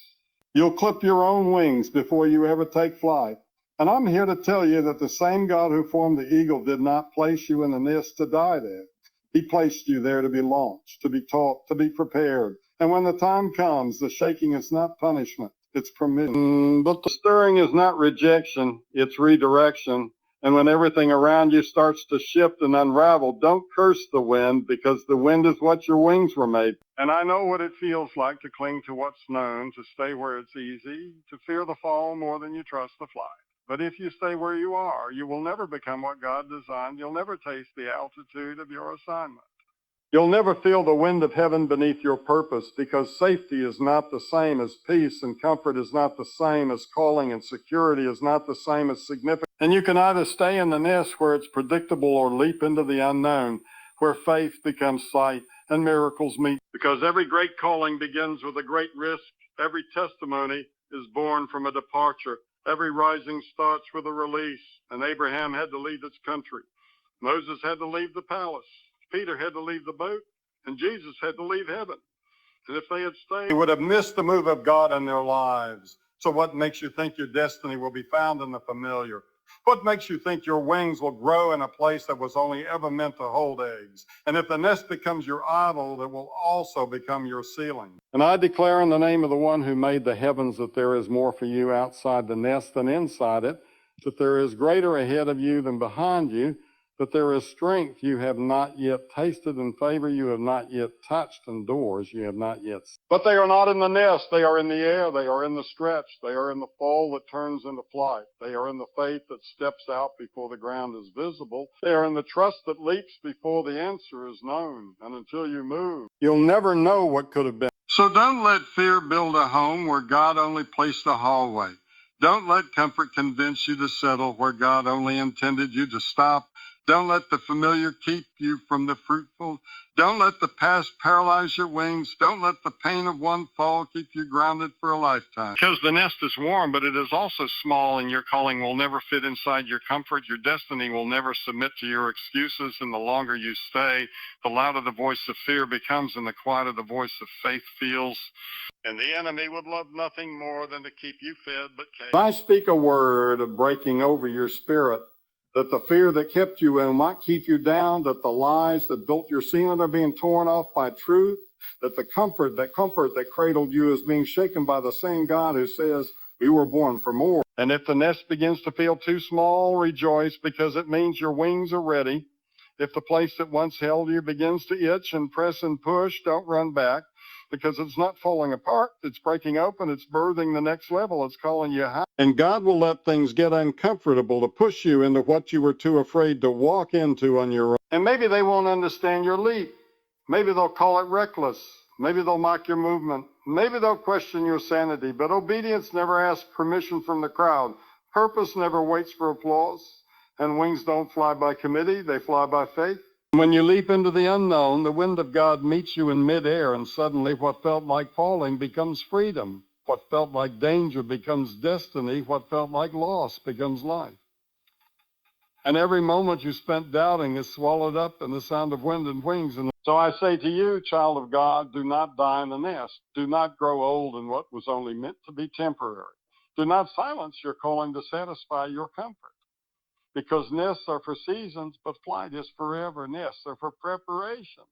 you'll clip your own wings before you ever take flight. And I'm here to tell you that the same God who formed the eagle did not place you in the nest to die there. He placed you there to be launched, to be taught, to be prepared. And when the time comes, the shaking is not punishment, it's permission. But the stirring is not rejection, it's redirection. And when everything around you starts to shift and unravel, don't curse the wind, because the wind is what your wings were made. And I know what it feels like to cling to what's known, to stay where it's easy, to fear the fall more than you trust the flight. But if you stay where you are, you will never become what God designed. You'll never taste the altitude of your assignment. You'll never feel the wind of heaven beneath your purpose, because safety is not the same as peace, and comfort is not the same as calling, and security is not the same as significance. And you can either stay in the nest where it's predictable or leap into the unknown, where faith becomes sight and miracles meet. Because every great calling begins with a great risk. Every testimony is born from a departure. Every rising starts with a release. And Abraham had to leave its country. Moses had to leave the palace. Peter had to leave the boat, and Jesus had to leave heaven. And if they had stayed, they would have missed the move of God in their lives. So what makes you think your destiny will be found in the familiar? What makes you think your wings will grow in a place that was only ever meant to hold eggs? And if the nest becomes your idol, it will also become your ceiling. And I declare in the name of the one who made the heavens that there is more for you outside the nest than inside it, that there is greater ahead of you than behind you, that there is strength you have not yet tasted, and favor you have not yet touched, and doors you have not yet seen. But they are not in the nest. They are in the air. They are in the stretch. They are in the fall that turns into flight. They are in the faith that steps out before the ground is visible. They are in the trust that leaps before the answer is known. And until you move, you'll never know what could have been. So don't let fear build a home where God only placed a hallway. Don't let comfort convince you to settle where God only intended you to stop. Don't let the familiar keep you from the fruitful. Don't let the past paralyze your wings. Don't let the pain of one fall keep you grounded for a lifetime. Because the nest is warm, but it is also small, and your calling will never fit inside your comfort. Your destiny will never submit to your excuses, and the longer you stay, the louder the voice of fear becomes, and the quieter the voice of faith feels. And the enemy would love nothing more than to keep you fed but caged. I speak a word of breaking over your spirit, that the fear that kept you in might keep you down, that the lies that built your ceiling are being torn off by truth, that the comfort that cradled you is being shaken by the same God who says, we were born for more. And if the nest begins to feel too small, rejoice, because it means your wings are ready. If the place that once held you begins to itch and press and push, don't run back, because it's not falling apart. It's breaking open. It's birthing the next level. It's calling you high. And God will let things get uncomfortable to push you into what you were too afraid to walk into on your own. And maybe they won't understand your leap. Maybe they'll call it reckless. Maybe they'll mock your movement. Maybe they'll question your sanity. But obedience never asks permission from the crowd. Purpose never waits for applause. And wings don't fly by committee. They fly by faith. When you leap into the unknown, the wind of God meets you in midair, and suddenly what felt like falling becomes freedom. What felt like danger becomes destiny. What felt like loss becomes life. And every moment you spent doubting is swallowed up in the sound of wind and wings. And so I say to you, child of God, do not die in the nest. Do not grow old in what was only meant to be temporary. Do not silence your calling to satisfy your comfort. Because nests are for seasons, but flight is forever. Nests are for preparation,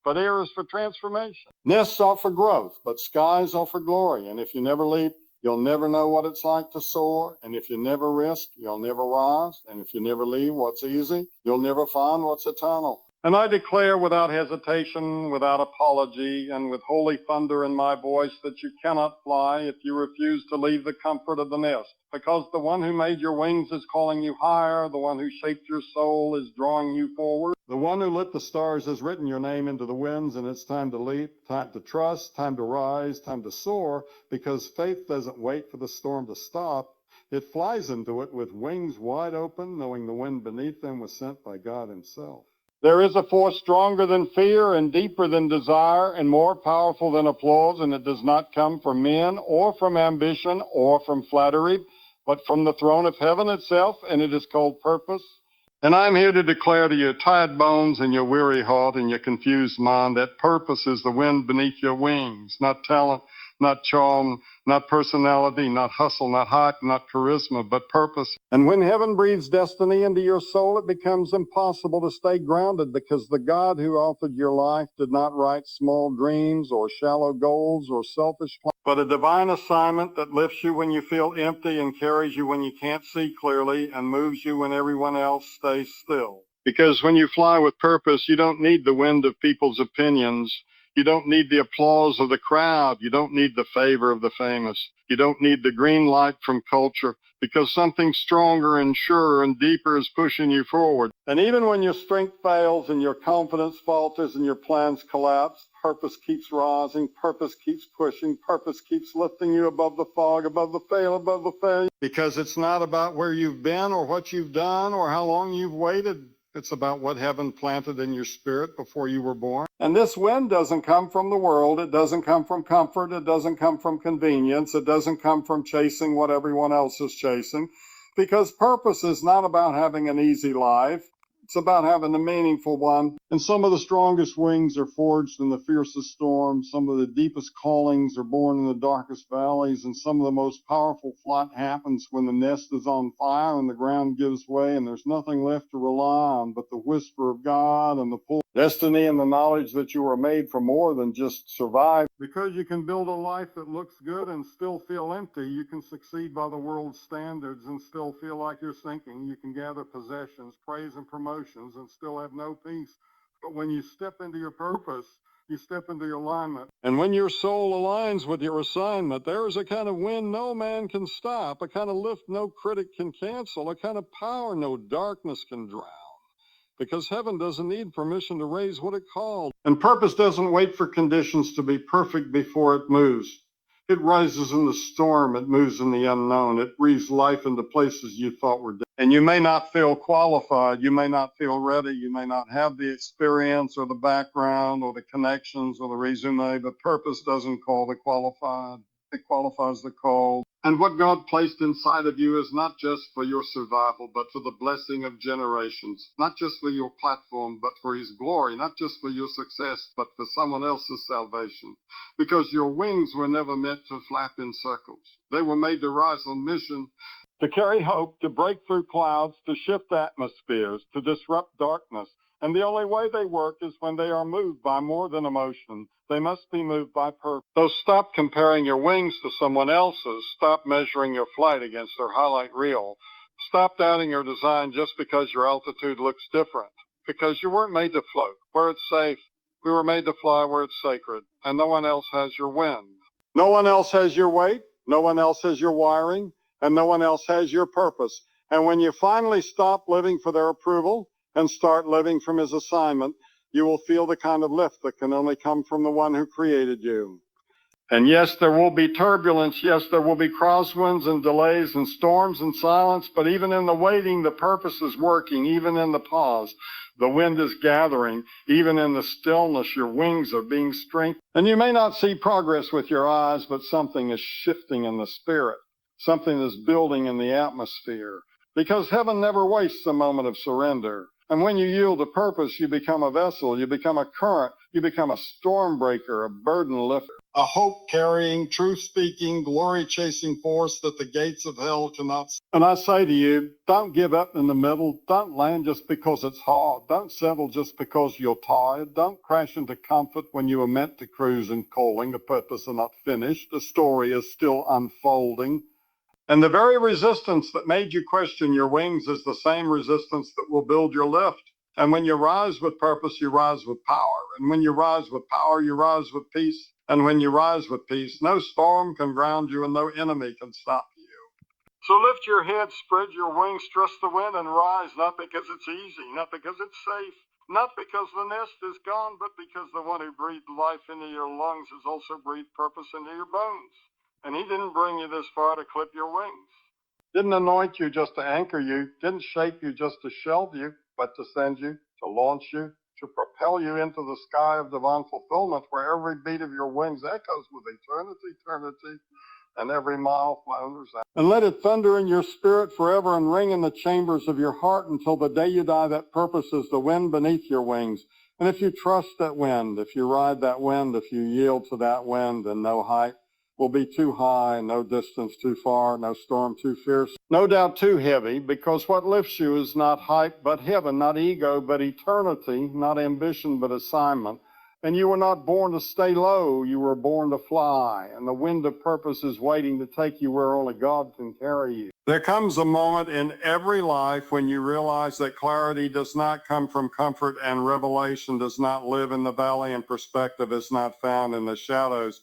but air is for transformation. Nests are for growth, but skies are for glory. And if you never leap, you'll never know what it's like to soar. And if you never risk, you'll never rise. And if you never leave what's easy, you'll never find what's eternal. And I declare without hesitation, without apology, and with holy thunder in my voice that you cannot fly if you refuse to leave the comfort of the nest. Because the one who made your wings is calling you higher. The one who shaped your soul is drawing you forward. The one who lit the stars has written your name into the winds, and it's time to leap, time to trust, time to rise, time to soar, because faith doesn't wait for the storm to stop. It flies into it with wings wide open, knowing the wind beneath them was sent by God himself. There is a force stronger than fear and deeper than desire and more powerful than applause, and it does not come from men or from ambition or from flattery, but from the throne of heaven itself, and it is called purpose. And I'm here to declare to your tired bones and your weary heart and your confused mind that purpose is the wind beneath your wings, not talent, not charm, not personality, not hustle, not hype, not charisma, but purpose. And when heaven breathes destiny into your soul, it becomes impossible to stay grounded, because the God who authored your life did not write small dreams or shallow goals or selfish plans, but a divine assignment that lifts you when you feel empty and carries you when you can't see clearly and moves you when everyone else stays still. Because when you fly with purpose, you don't need the wind of people's opinions. You don't need the applause of the crowd. You don't need the favor of the famous. You don't need the green light from culture because something stronger and surer and deeper is pushing you forward. And even when your strength fails and your confidence falters and your plans collapse, purpose keeps rising, purpose keeps pushing, purpose keeps lifting you above the fog, above the failure. Because it's not about where you've been or what you've done or how long you've waited. It's about what heaven planted in your spirit before you were born. And this wind doesn't come from the world. It doesn't come from comfort. It doesn't come from convenience. It doesn't come from chasing what everyone else is chasing. Because purpose is not about having an easy life. It's about having a meaningful one. And some of the strongest wings are forged in the fiercest storms. Some of the deepest callings are born in the darkest valleys. And some of the most powerful flight happens when the nest is on fire and the ground gives way and there's nothing left to rely on but the whisper of God and the pull. Destiny and the knowledge that you are made for more than just survive. Because you can build a life that looks good and still feel empty. You can succeed by the world's standards and still feel like you're sinking. You can gather possessions, praise, and promotions and still have no peace. But when you step into your purpose, you step into your alignment. And when your soul aligns with your assignment, there is a kind of wind no man can stop, a kind of lift no critic can cancel, a kind of power no darkness can drown. Because heaven doesn't need permission to raise what it called. And purpose doesn't wait for conditions to be perfect before it moves. It rises in the storm. It moves in the unknown. It breathes life into places you thought were dead. And you may not feel qualified. You may not feel ready. You may not have the experience or the background or the connections or the resume, but purpose doesn't call the qualified. It qualifies the called. And what God placed inside of you is not just for your survival, but for the blessing of generations. Not just for your platform, but for His glory. Not just for your success, but for someone else's salvation. Because your wings were never meant to flap in circles. They were made to rise on mission, to carry hope, to break through clouds, to shift atmospheres, to disrupt darkness. And the only way they work is when they are moved by more than emotion. They must be moved by purpose. So stop comparing your wings to someone else's. Stop measuring your flight against their highlight reel. Stop doubting your design just because your altitude looks different. Because you weren't made to float where it's safe. We were made to fly where it's sacred. And no one else has your wind. No one else has your weight. No one else has your wiring. And no one else has your purpose. And when you finally stop living for their approval and start living from His assignment, you will feel the kind of lift that can only come from the one who created you. And yes, there will be turbulence. Yes, there will be crosswinds and delays and storms and silence. But even in the waiting, the purpose is working. Even in the pause, the wind is gathering. Even in the stillness, your wings are being strengthened. And you may not see progress with your eyes, but something is shifting in the spirit. Something is building in the atmosphere. Because heaven never wastes a moment of surrender. And when you yield to purpose, you become a vessel, you become a current, you become a storm breaker, a burden lifter, a hope-carrying, truth-speaking, glory-chasing force that the gates of hell cannot. And I say to you, don't give up in the middle. Don't land just because it's hard. Don't settle just because you're tired. Don't crash into comfort when you were meant to cruise in calling. The purpose is not finished. The story is still unfolding. And the very resistance that made you question your wings is the same resistance that will build your lift. And when you rise with purpose, you rise with power. And when you rise with power, you rise with peace. And when you rise with peace, no storm can ground you and no enemy can stop you. So lift your head, spread your wings, trust the wind, and rise, not because it's easy, not because it's safe, not because the nest is gone, but because the one who breathed life into your lungs has also breathed purpose into your bones. And He didn't bring you this far to clip your wings. Didn't anoint you just to anchor you. Didn't shape you just to shelve you, but to send you, to launch you, to propel you into the sky of divine fulfillment where every beat of your wings echoes with eternity, and every mile flounders out. And let it thunder in your spirit forever and ring in the chambers of your heart until the day you die. That purpose is the wind beneath your wings. And if you trust that wind, if you ride that wind, if you yield to that wind, then no height will be too high, no distance too far, no storm too fierce, no doubt too heavy, because what lifts you is not height but heaven, not ego but eternity, not ambition but assignment. And you were not born to stay low, you were born to fly, and the wind of purpose is waiting to take you where only God can carry you. There comes a moment in every life when you realize that clarity does not come from comfort and revelation does not live in the valley and perspective is not found in the shadows,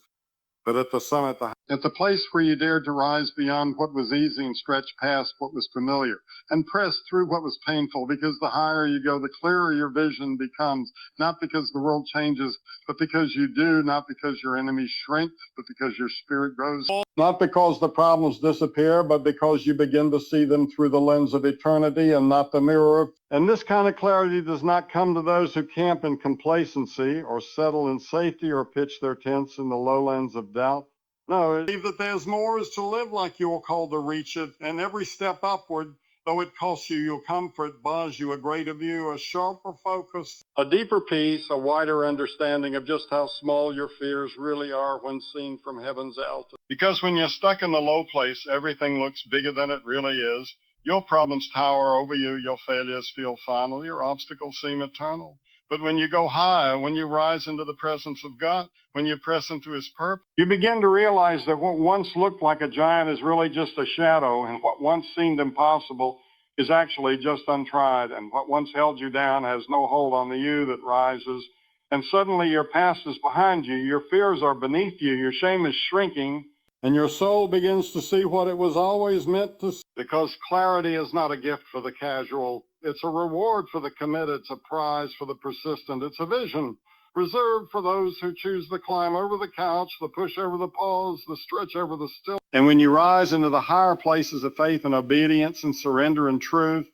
but at the summit. At the place where you dared to rise beyond what was easy and stretch past what was familiar and press through what was painful, because the higher you go, the clearer your vision becomes, not because the world changes, but because you do, not because your enemies shrink, but because your spirit grows. Not because the problems disappear, but because you begin to see them through the lens of eternity and not the mirror. And this kind of clarity does not come to those who camp in complacency or settle in safety or pitch their tents in the lowlands of doubt. No, believe that there's more is to live like you're called to reach it, and every step upward, though it costs you your comfort, buys you a greater view, a sharper focus, a deeper peace, a wider understanding of just how small your fears really are when seen from heaven's altitude. Because when you're stuck in the low place, everything looks bigger than it really is. Your problems tower over you, your failures feel final, your obstacles seem eternal. But when you go higher, when you rise into the presence of God, when you press into his purpose, you begin to realize that what once looked like a giant is really just a shadow, and what once seemed impossible is actually just untried, and what once held you down has no hold on the you that rises. And suddenly your past is behind you, your fears are beneath you, your shame is shrinking, and your soul begins to see what it was always meant to see. Because clarity is not a gift for the casual. It's a reward for the committed. It's a prize for the persistent. It's a vision reserved for those who choose the climb over the couch, the push over the pause, the stretch over the still. And when you rise into the higher places of faith and obedience and surrender and truth,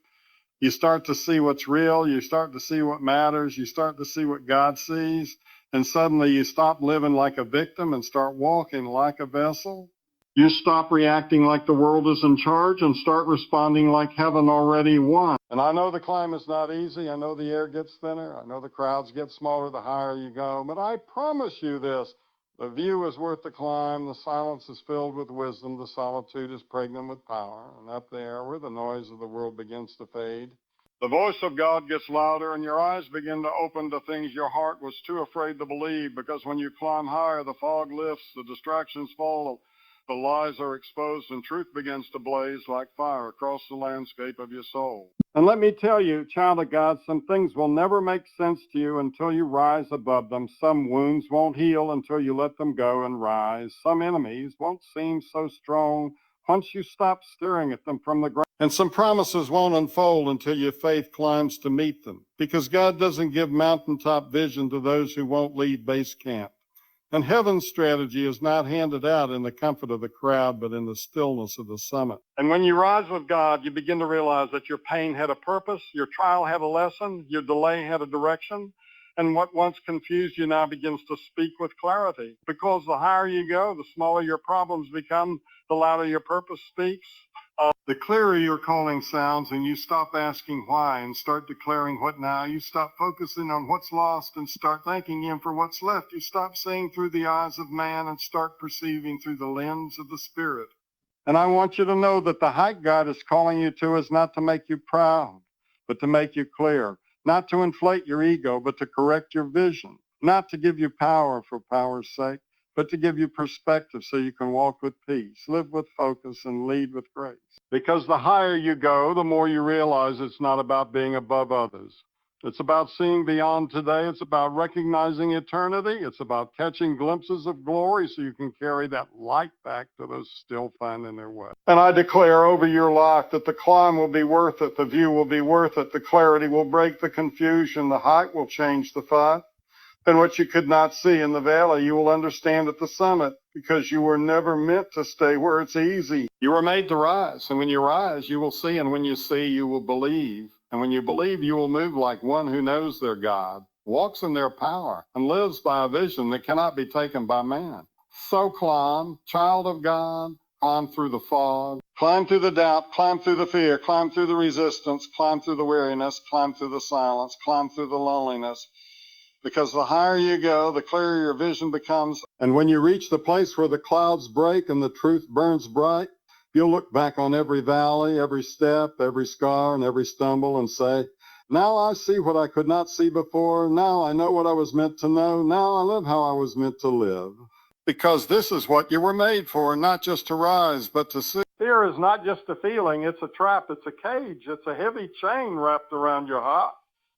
you start to see what's real. You start to see what matters. You start to see what God sees. And suddenly you stop living like a victim and start walking like a vessel. You stop reacting like the world is in charge and start responding like heaven already won. And I know the climb is not easy. I know the air gets thinner. I know the crowds get smaller the higher you go. But I promise you this, the view is worth the climb. The silence is filled with wisdom. The solitude is pregnant with power. And up there, where the noise of the world begins to fade, the voice of God gets louder and your eyes begin to open to things your heart was too afraid to believe, because when you climb higher, the fog lifts, the distractions fall, the lies are exposed, and truth begins to blaze like fire across the landscape of your soul. And let me tell you, child of God, some things will never make sense to you until you rise above them. Some wounds won't heal until you let them go and rise. Some enemies won't seem so strong once you stop staring at them from the ground. And some promises won't unfold until your faith climbs to meet them, because God doesn't give mountaintop vision to those who won't leave base camp. And heaven's strategy is not handed out in the comfort of the crowd, but in the stillness of the summit. And when you rise with God, you begin to realize that your pain had a purpose, your trial had a lesson, your delay had a direction, and what once confused you now begins to speak with clarity. Because the higher you go, the smaller your problems become, the louder your purpose speaks. The clearer your calling sounds, and you stop asking why and start declaring what now. You stop focusing on what's lost and start thanking him for what's left. You stop seeing through the eyes of man and start perceiving through the lens of the Spirit. And I want you to know that the height God is calling you to is not to make you proud, but to make you clear. Not to inflate your ego, but to correct your vision. Not to give you power for power's sake, but to give you perspective so you can walk with peace, live with focus, and lead with grace. Because the higher you go, the more you realize it's not about being above others. It's about seeing beyond today. It's about recognizing eternity. It's about catching glimpses of glory so you can carry that light back to those still finding their way. And I declare over your life that the climb will be worth it. The view will be worth it. The clarity will break the confusion. The height will change the fight. And what you could not see in the valley, you will understand at the summit, because you were never meant to stay where it's easy. You were made to rise, and when you rise, you will see, and when you see, you will believe. And when you believe, you will move like one who knows their God, walks in their power, and lives by a vision that cannot be taken by man. So climb, child of God, climb through the fog, climb through the doubt, climb through the fear, climb through the resistance, climb through the weariness, climb through the silence, climb through the loneliness. Because the higher you go, the clearer your vision becomes. And when you reach the place where the clouds break and the truth burns bright, you'll look back on every valley, every step, every scar, and every stumble and say, now I see what I could not see before. Now I know what I was meant to know. Now I live how I was meant to live. Because this is what you were made for, not just to rise, but to see. Fear is not just a feeling. It's a trap. It's a cage. It's a heavy chain wrapped around your heart.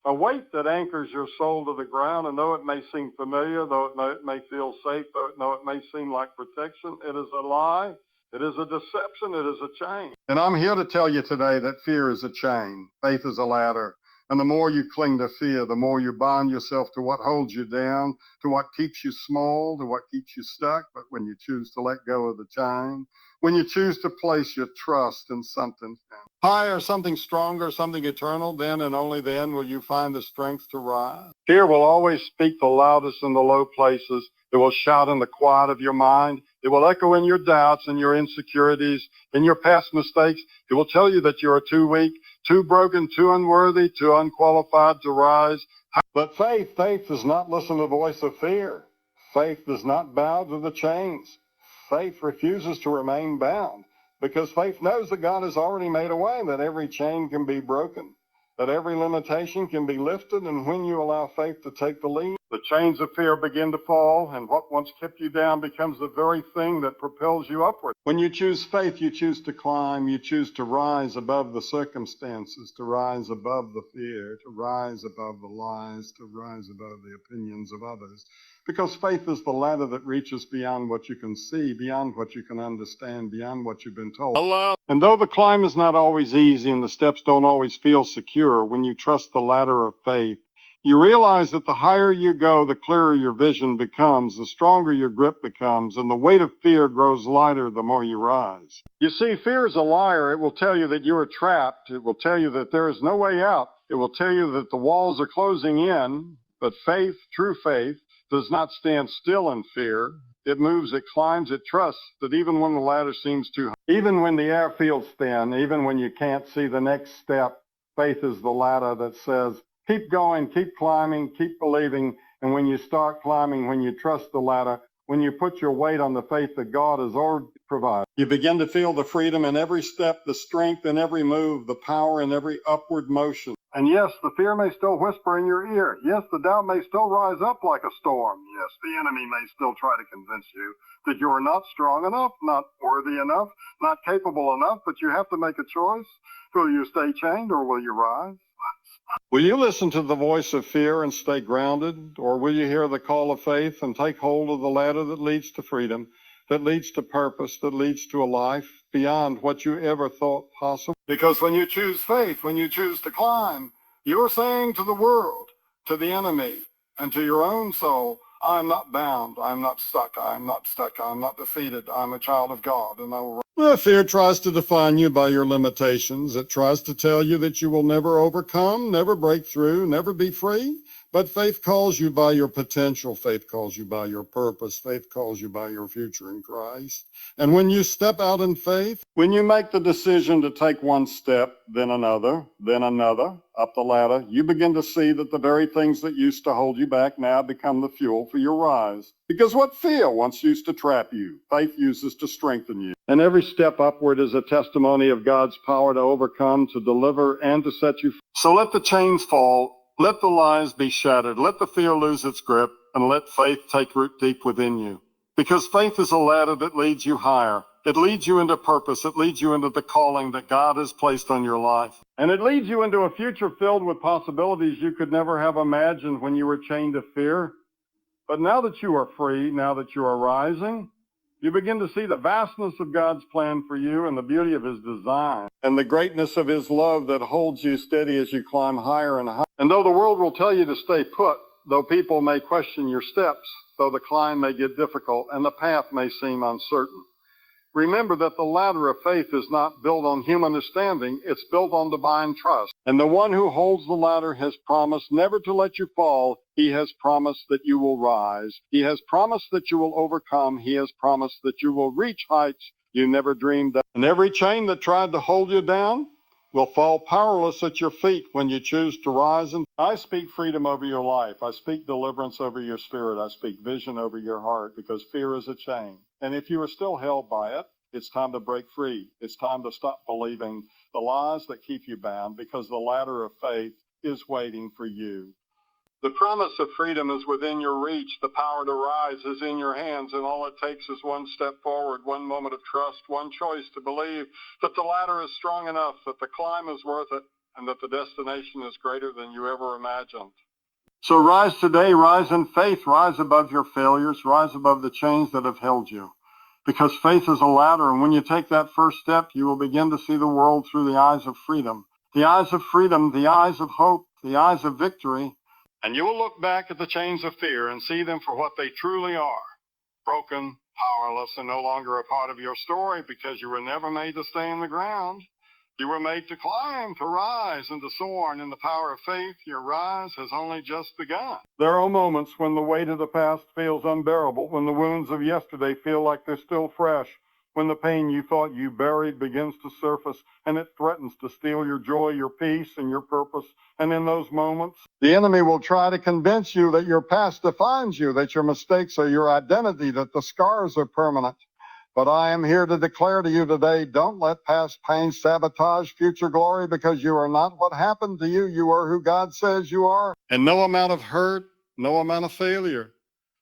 a weight that anchors your soul to the ground. And though it may seem familiar, though it may feel safe, though it may seem like protection, it is a lie. It is a deception. It is a chain. And I'm here to tell you today that fear is a chain. Faith is a ladder. And the more you cling to fear, the more you bind yourself to what holds you down, to what keeps you small, to what keeps you stuck. But when you choose to let go of the chain, when you choose to place your trust in something higher, something stronger, something eternal, then and only then will you find the strength to rise. Fear will always speak the loudest in the low places. It will shout in the quiet of your mind. It will echo in your doubts and your insecurities, in your past mistakes. It will tell you that you are too weak, too broken, too unworthy, too unqualified to rise. But faith does not listen to the voice of fear. Faith does not bow to the chains. Faith refuses to remain bound because faith knows that God has already made a way, that every chain can be broken, that every limitation can be lifted, and when you allow faith to take the lead, the chains of fear begin to fall, and what once kept you down becomes the very thing that propels you upward. When you choose faith, you choose to climb, you choose to rise above the circumstances, to rise above the fear, to rise above the lies, to rise above the opinions of others. Because faith is the ladder that reaches beyond what you can see, beyond what you can understand, beyond what you've been told. Allah. And though the climb is not always easy and the steps don't always feel secure, when you trust the ladder of faith, you realize that the higher you go, the clearer your vision becomes, the stronger your grip becomes, and the weight of fear grows lighter the more you rise. You see, fear is a liar. It will tell you that you are trapped. It will tell you that there is no way out. It will tell you that the walls are closing in. But faith, true faith, does not stand still in fear. It moves, it climbs, it trusts that even when the ladder seems too high, even when the air feels thin, even when you can't see the next step, faith is the ladder that says, keep going, keep climbing, keep believing. And when you start climbing, when you trust the ladder, when you put your weight on the faith that God has already provided, you begin to feel the freedom in every step, the strength in every move, the power in every upward motion. And yes, the fear may still whisper in your ear. Yes, the doubt may still rise up like a storm. Yes, the enemy may still try to convince you that you are not strong enough, not worthy enough, not capable enough, but you have to make a choice. Will you stay chained or will you rise? Will you listen to the voice of fear and stay grounded, or will you hear the call of faith and take hold of the ladder that leads to freedom, that leads to purpose, that leads to a life beyond what you ever thought possible? Because when you choose faith, when you choose to climb, you're saying to the world, to the enemy, and to your own soul, I'm not bound, I'm not stuck, I'm not defeated, I'm a child of God, and I will. Well, fear tries to define you by your limitations. It tries to tell you that you will never overcome, never break through, never be free. But faith calls you by your potential. Faith calls you by your purpose. Faith calls you by your future in Christ. And when you step out in faith, when you make the decision to take one step, then another, up the ladder, you begin to see that the very things that used to hold you back now become the fuel for your rise. Because what fear once used to trap you, faith uses to strengthen you. And every step upward is a testimony of God's power to overcome, to deliver, and to set you free. So let the chains fall. Let the lies be shattered. Let the fear lose its grip, and let faith take root deep within you. Because faith is a ladder that leads you higher. It leads you into purpose. It leads you into the calling that God has placed on your life. And it leads you into a future filled with possibilities you could never have imagined when you were chained to fear. But now that you are free, now that you are rising, you begin to see the vastness of God's plan for you and the beauty of his design and the greatness of his love that holds you steady as you climb higher and higher. And though the world will tell you to stay put, though people may question your steps, though the climb may get difficult and the path may seem uncertain, remember that the ladder of faith is not built on human understanding, it's built on divine trust. And the one who holds the ladder has promised never to let you fall. He has promised that you will rise. He has promised that you will overcome. He has promised that you will reach heights you never dreamed of. And every chain that tried to hold you down will fall powerless at your feet when you choose to rise. And I speak freedom over your life. I speak deliverance over your spirit. I speak vision over your heart, because fear is a chain. And if you are still held by it, it's time to break free. It's time to stop believing the lies that keep you bound, because the ladder of faith is waiting for you. The promise of freedom is within your reach. The power to rise is in your hands, and all it takes is one step forward, one moment of trust, one choice to believe that the ladder is strong enough, that the climb is worth it, and that the destination is greater than you ever imagined. So rise today, rise in faith, rise above your failures, rise above the chains that have held you. Because faith is a ladder, and when you take that first step, you will begin to see the world through the eyes of freedom. The eyes of freedom, the eyes of hope, the eyes of victory. And you will look back at the chains of fear and see them for what they truly are. Broken, powerless, and no longer a part of your story, because you were never made to stay in the ground. You were made to climb, to rise, and to soar, and in the power of faith, your rise has only just begun. There are moments when the weight of the past feels unbearable, when the wounds of yesterday feel like they're still fresh, when the pain you thought you buried begins to surface, and it threatens to steal your joy, your peace, and your purpose. And in those moments, the enemy will try to convince you that your past defines you, that your mistakes are your identity, that the scars are permanent. But I am here to declare to you today, don't let past pain sabotage future glory, because you are not what happened to you. You are who God says you are. And no amount of hurt, no amount of failure,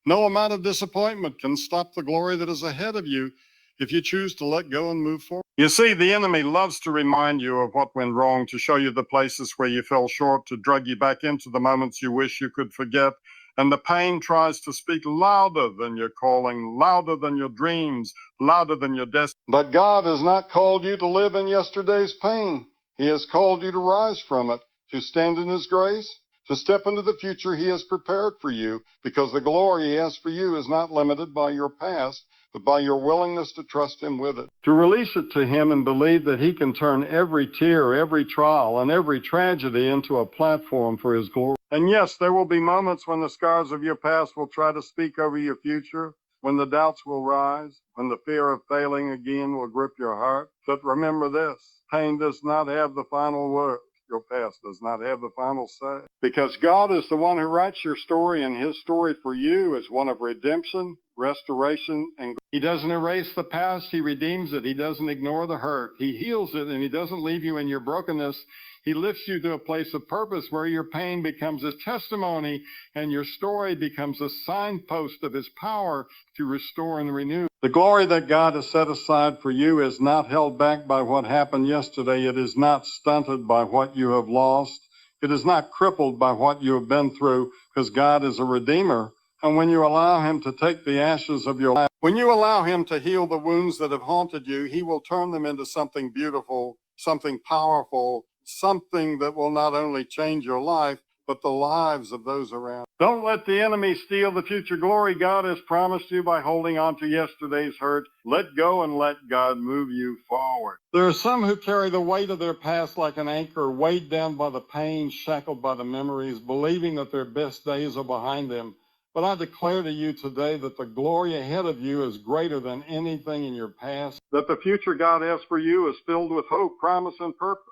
no amount of disappointment can stop the glory that is ahead of you if you choose to let go and move forward. You see, the enemy loves to remind you of what went wrong, to show you the places where you fell short, to drag you back into the moments you wish you could forget. And the pain tries to speak louder than your calling, louder than your dreams, louder than your destiny. But God has not called you to live in yesterday's pain. He has called you to rise from it, to stand in His grace, to step into the future He has prepared for you, because the glory He has for you is not limited by your past, but by your willingness to trust Him with it. To release it to Him and believe that He can turn every tear, every trial, and every tragedy into a platform for His glory. And yes, there will be moments when the scars of your past will try to speak over your future, when the doubts will rise, when the fear of failing again will grip your heart. But remember this, pain does not have the final word. Your past does not have the final say. Because God is the one who writes your story, and His story for you is one of redemption, restoration, and He doesn't erase the past, He redeems it. He doesn't ignore the hurt. He heals it, and He doesn't leave you in your brokenness. He lifts you to a place of purpose where your pain becomes a testimony and your story becomes a signpost of His power to restore and renew. The glory that God has set aside for you is not held back by what happened yesterday. It is not stunted by what you have lost. It is not crippled by what you have been through, because God is a redeemer. And when you allow Him to take the ashes of your life, when you allow Him to heal the wounds that have haunted you, He will turn them into something beautiful, something powerful, something that will not only change your life, but the lives of those around. Don't let the enemy steal the future glory God has promised you by holding on to yesterday's hurt. Let go and let God move you forward. There are some who carry the weight of their past like an anchor, weighed down by the pain, shackled by the memories, believing that their best days are behind them. But I declare to you today that the glory ahead of you is greater than anything in your past, that the future God has for you is filled with hope, promise, and purpose.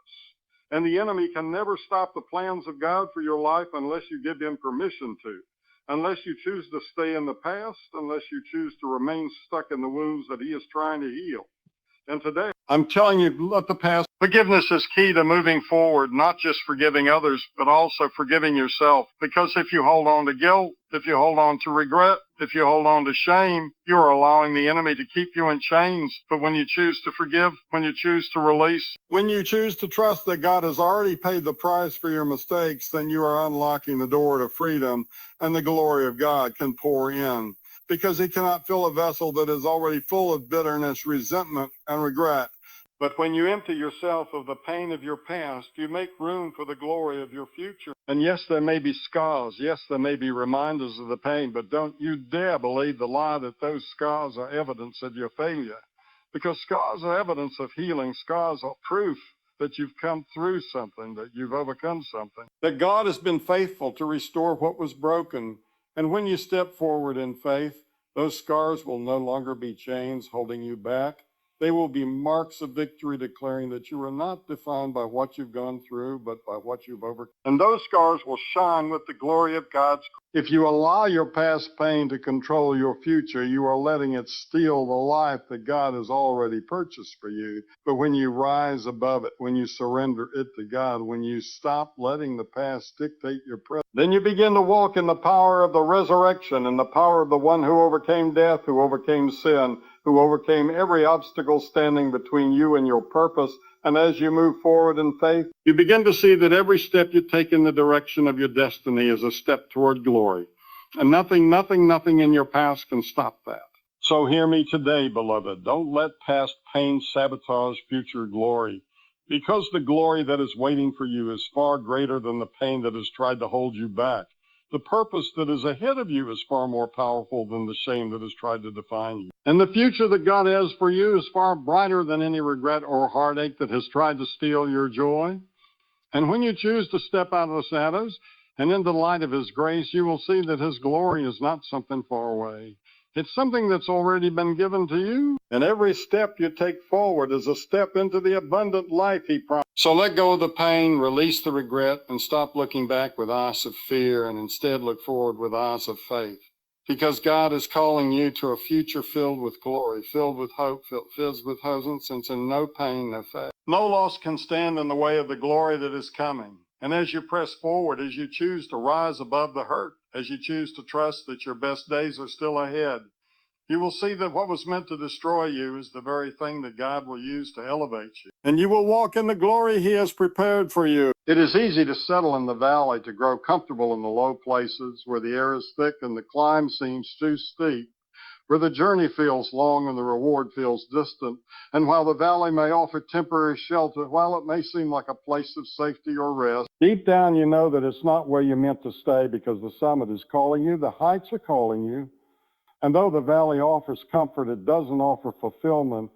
And the enemy can never stop the plans of God for your life unless you give him permission to, unless you choose to stay in the past, unless you choose to remain stuck in the wounds that he is trying to heal. And today, I'm telling you, let the past. Forgiveness is key to moving forward, not just forgiving others, but also forgiving yourself. Because if you hold on to guilt, if you hold on to regret, if you hold on to shame, you are allowing the enemy to keep you in chains. But when you choose to forgive, when you choose to release, when you choose to trust that God has already paid the price for your mistakes, then you are unlocking the door to freedom, and the glory of God can pour in. Because he cannot fill a vessel that is already full of bitterness, resentment, and regret. But when you empty yourself of the pain of your past, you make room for the glory of your future. And yes, there may be scars. Yes, there may be reminders of the pain, but don't you dare believe the lie that those scars are evidence of your failure. Because scars are evidence of healing. Scars are proof that you've come through something, that you've overcome something, that God has been faithful to restore what was broken. And when you step forward in faith, those scars will no longer be chains holding you back. They will be marks of victory, declaring that you are not defined by what you've gone through, but by what you've overcome. And those scars will shine with the glory of God's. If you allow your past pain to control your future, you are letting it steal the life that God has already purchased for you. But when you rise above it, when you surrender it to God, when you stop letting the past dictate your present, then you begin to walk in the power of the resurrection and the power of the one who overcame death, who overcame sin, who overcame every obstacle standing between you and your purpose, And as you move forward in faith, you begin to see that every step you take in the direction of your destiny is a step toward glory. And nothing in your past can stop that. So hear me today, beloved. Don't let past pain sabotage future glory, because the glory that is waiting for you is far greater than the pain that has tried to hold you back. The purpose that is ahead of you is far more powerful than the shame that has tried to define you. And the future that God has for you is far brighter than any regret or heartache that has tried to steal your joy. And when you choose to step out of the shadows and into the light of His grace, you will see that His glory is not something far away. It's something that's already been given to you. And every step you take forward is a step into the abundant life He promised. So let go of the pain, release the regret, and stop looking back with eyes of fear, and instead look forward with eyes of faith. Because God is calling you to a future filled with glory, filled with hope, filled with hopelessness, and no pain, no faith. No loss can stand in the way of the glory that is coming. And as you press forward, as you choose to rise above the hurt, as you choose to trust that your best days are still ahead, you will see that what was meant to destroy you is the very thing that God will use to elevate you. And you will walk in the glory He has prepared for you. It is easy to settle in the valley, to grow comfortable in the low places where the air is thick and the climb seems too steep, where the journey feels long and the reward feels distant. And while the valley may offer temporary shelter, while it may seem like a place of safety or rest, deep down you know that it's not where you're meant to stay, because the summit is calling you, the heights are calling you. And though the valley offers comfort, it doesn't offer fulfillment.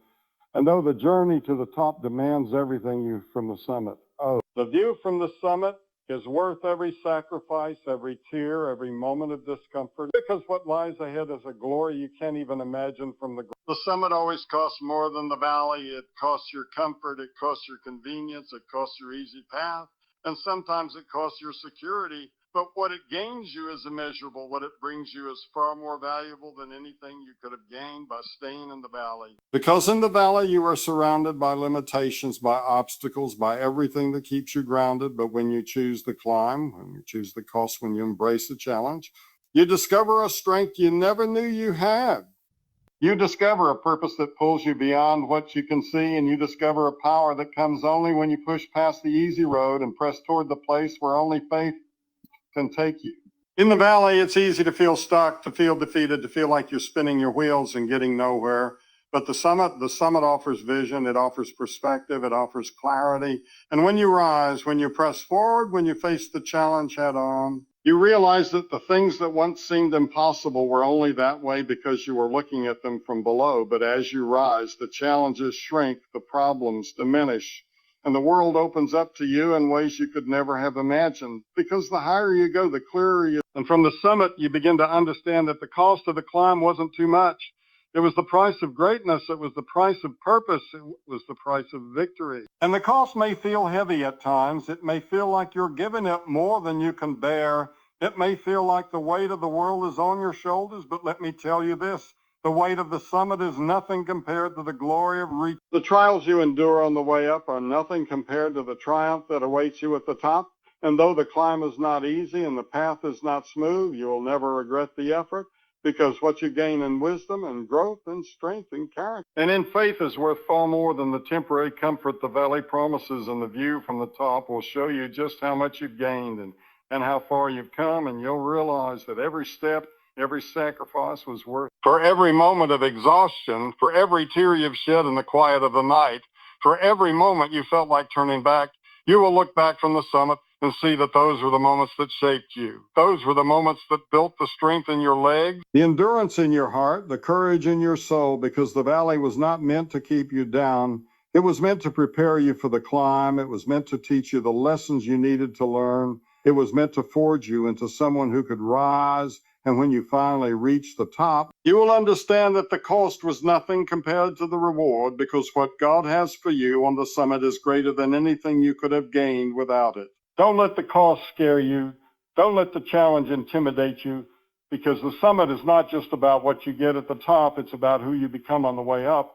And though the journey to the top demands everything you from the summit. Oh, the view from the summit is worth every sacrifice, every tear, every moment of discomfort, because what lies ahead is a glory you can't even imagine from the ground. The summit always costs more than the valley. It costs your comfort, it costs your convenience, it costs your easy path, and sometimes it costs your security. But what it gains you is immeasurable. What it brings you is far more valuable than anything you could have gained by staying in the valley. Because in the valley, you are surrounded by limitations, by obstacles, by everything that keeps you grounded. But when you choose the climb, when you choose the cost, when you embrace the challenge, you discover a strength you never knew you had. You discover a purpose that pulls you beyond what you can see, and you discover a power that comes only when you push past the easy road and press toward the place where only faith can take you. In the valley, it's easy to feel stuck, to feel defeated, to feel like you're spinning your wheels and getting nowhere. But the summit offers vision, it offers perspective, it offers clarity. And when you rise, when you press forward, when you face the challenge head on, you realize that the things that once seemed impossible were only that way because you were looking at them from below. But as you rise, the challenges shrink, the problems diminish, and the world opens up to you in ways you could never have imagined. Because the higher you go, the clearer you. And from the summit, you begin to understand that the cost of the climb wasn't too much. It was the price of greatness. It was the price of purpose. It was the price of victory. And the cost may feel heavy at times. It may feel like you're giving up more than you can bear. It may feel like the weight of the world is on your shoulders. But let me tell you this. The weight of the summit is nothing compared to the glory of reach. The trials you endure on the way up are nothing compared to the triumph that awaits you at the top. And though the climb is not easy and the path is not smooth, you will never regret the effort, because what you gain in wisdom and growth and strength and character and in faith is worth far more than the temporary comfort the valley promises, and the view from the top will show you just how much you've gained and how far you've come, and you'll realize that every step, every sacrifice was worth it. For every moment of exhaustion, for every tear you've shed in the quiet of the night, for every moment you felt like turning back, you will look back from the summit and see that those were the moments that shaped you. Those were the moments that built the strength in your legs, the endurance in your heart, the courage in your soul, because the valley was not meant to keep you down. It was meant to prepare you for the climb. It was meant to teach you the lessons you needed to learn. It was meant to forge you into someone who could rise. And when you finally reach the top, you will understand that the cost was nothing compared to the reward, because what God has for you on the summit is greater than anything you could have gained without it. Don't let the cost scare you. Don't let the challenge intimidate you, because the summit is not just about what you get at the top. It's about who you become on the way up.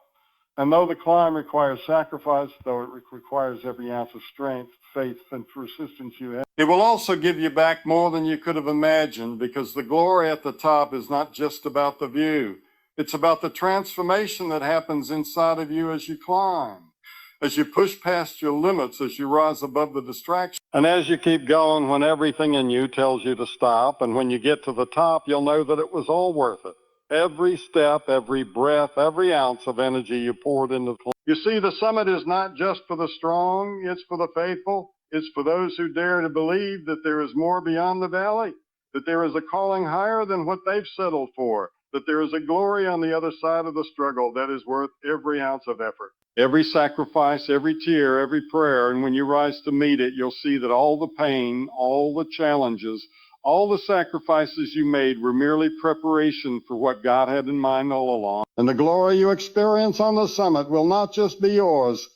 And though the climb requires sacrifice, though it requires every ounce of strength, faith, and persistence you have, it will also give you back more than you could have imagined, because the glory at the top is not just about the view. It's about the transformation that happens inside of you as you climb. as you push past your limits, as you rise above the distraction. And as you keep going, when everything in you tells you to stop, and when you get to the top, you'll know that it was all worth it. Every step, every breath, every ounce of energy you poured into the climb. You see, the summit is not just for the strong, it's for the faithful. It's for those who dare to believe that there is more beyond the valley, that there is a calling higher than what they've settled for, that there is a glory on the other side of the struggle that is worth every ounce of effort. Every sacrifice, every tear, every prayer, and when you rise to meet it, you'll see that all the pain, all the challenges, all the sacrifices you made were merely preparation for what God had in mind all along. And the glory you experience on the summit will not just be yours.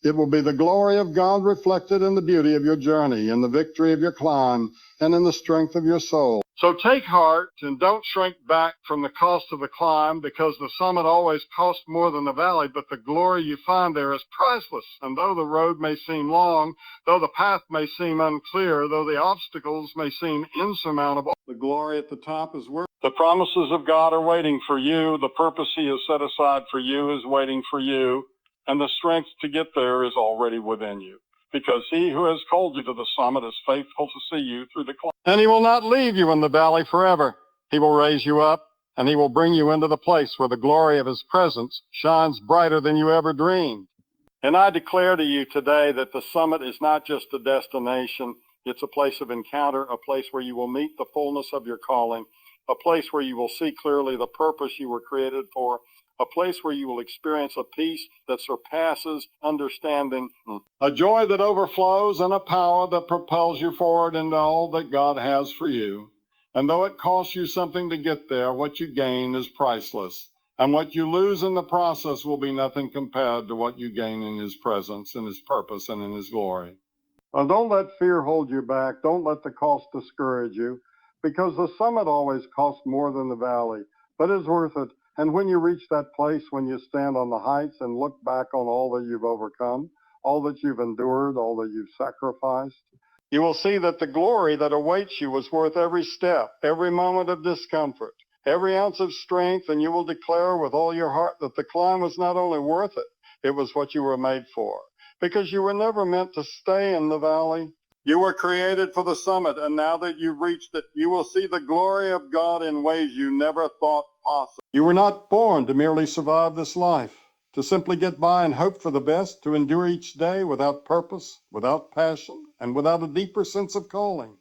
It will be the glory of God reflected in the beauty of your journey, in the victory of your climb, and in the strength of your soul. So take heart and don't shrink back from the cost of the climb, because the summit always costs more than the valley, but the glory you find there is priceless. And though the road may seem long, though the path may seem unclear, though the obstacles may seem insurmountable, the glory at the top is worth it. The promises of God are waiting for you. The purpose He has set aside for you is waiting for you. And the strength to get there is already within you, because He who has called you to the summit is faithful to see you through the climb. And He will not leave you in the valley forever. He will raise you up, and He will bring you into the place where the glory of His presence shines brighter than you ever dreamed. And I declare to you today that the summit is not just a destination. It's a place of encounter, a place where you will meet the fullness of your calling, a place where you will see clearly the purpose you were created for, a place where you will experience a peace that surpasses understanding, a joy that overflows, and a power that propels you forward into all that God has for you. And though it costs you something to get there, what you gain is priceless. And what you lose in the process will be nothing compared to what you gain in His presence, in His purpose, and in His glory. Well, don't let fear hold you back. Don't let the cost discourage you, because the summit always costs more than the valley, but it's worth it. And when you reach that place, when you stand on the heights and look back on all that you've overcome, all that you've endured, all that you've sacrificed, you will see that the glory that awaits you was worth every step, every moment of discomfort, every ounce of strength, and you will declare with all your heart that the climb was not only worth it, it was what you were made for. Because you were never meant to stay in the valley. You were created for the summit, and now that you've reached it, you will see the glory of God in ways you never thought possible. You were not born to merely survive this life, to simply get by and hope for the best, to endure each day without purpose, without passion, and without a deeper sense of calling.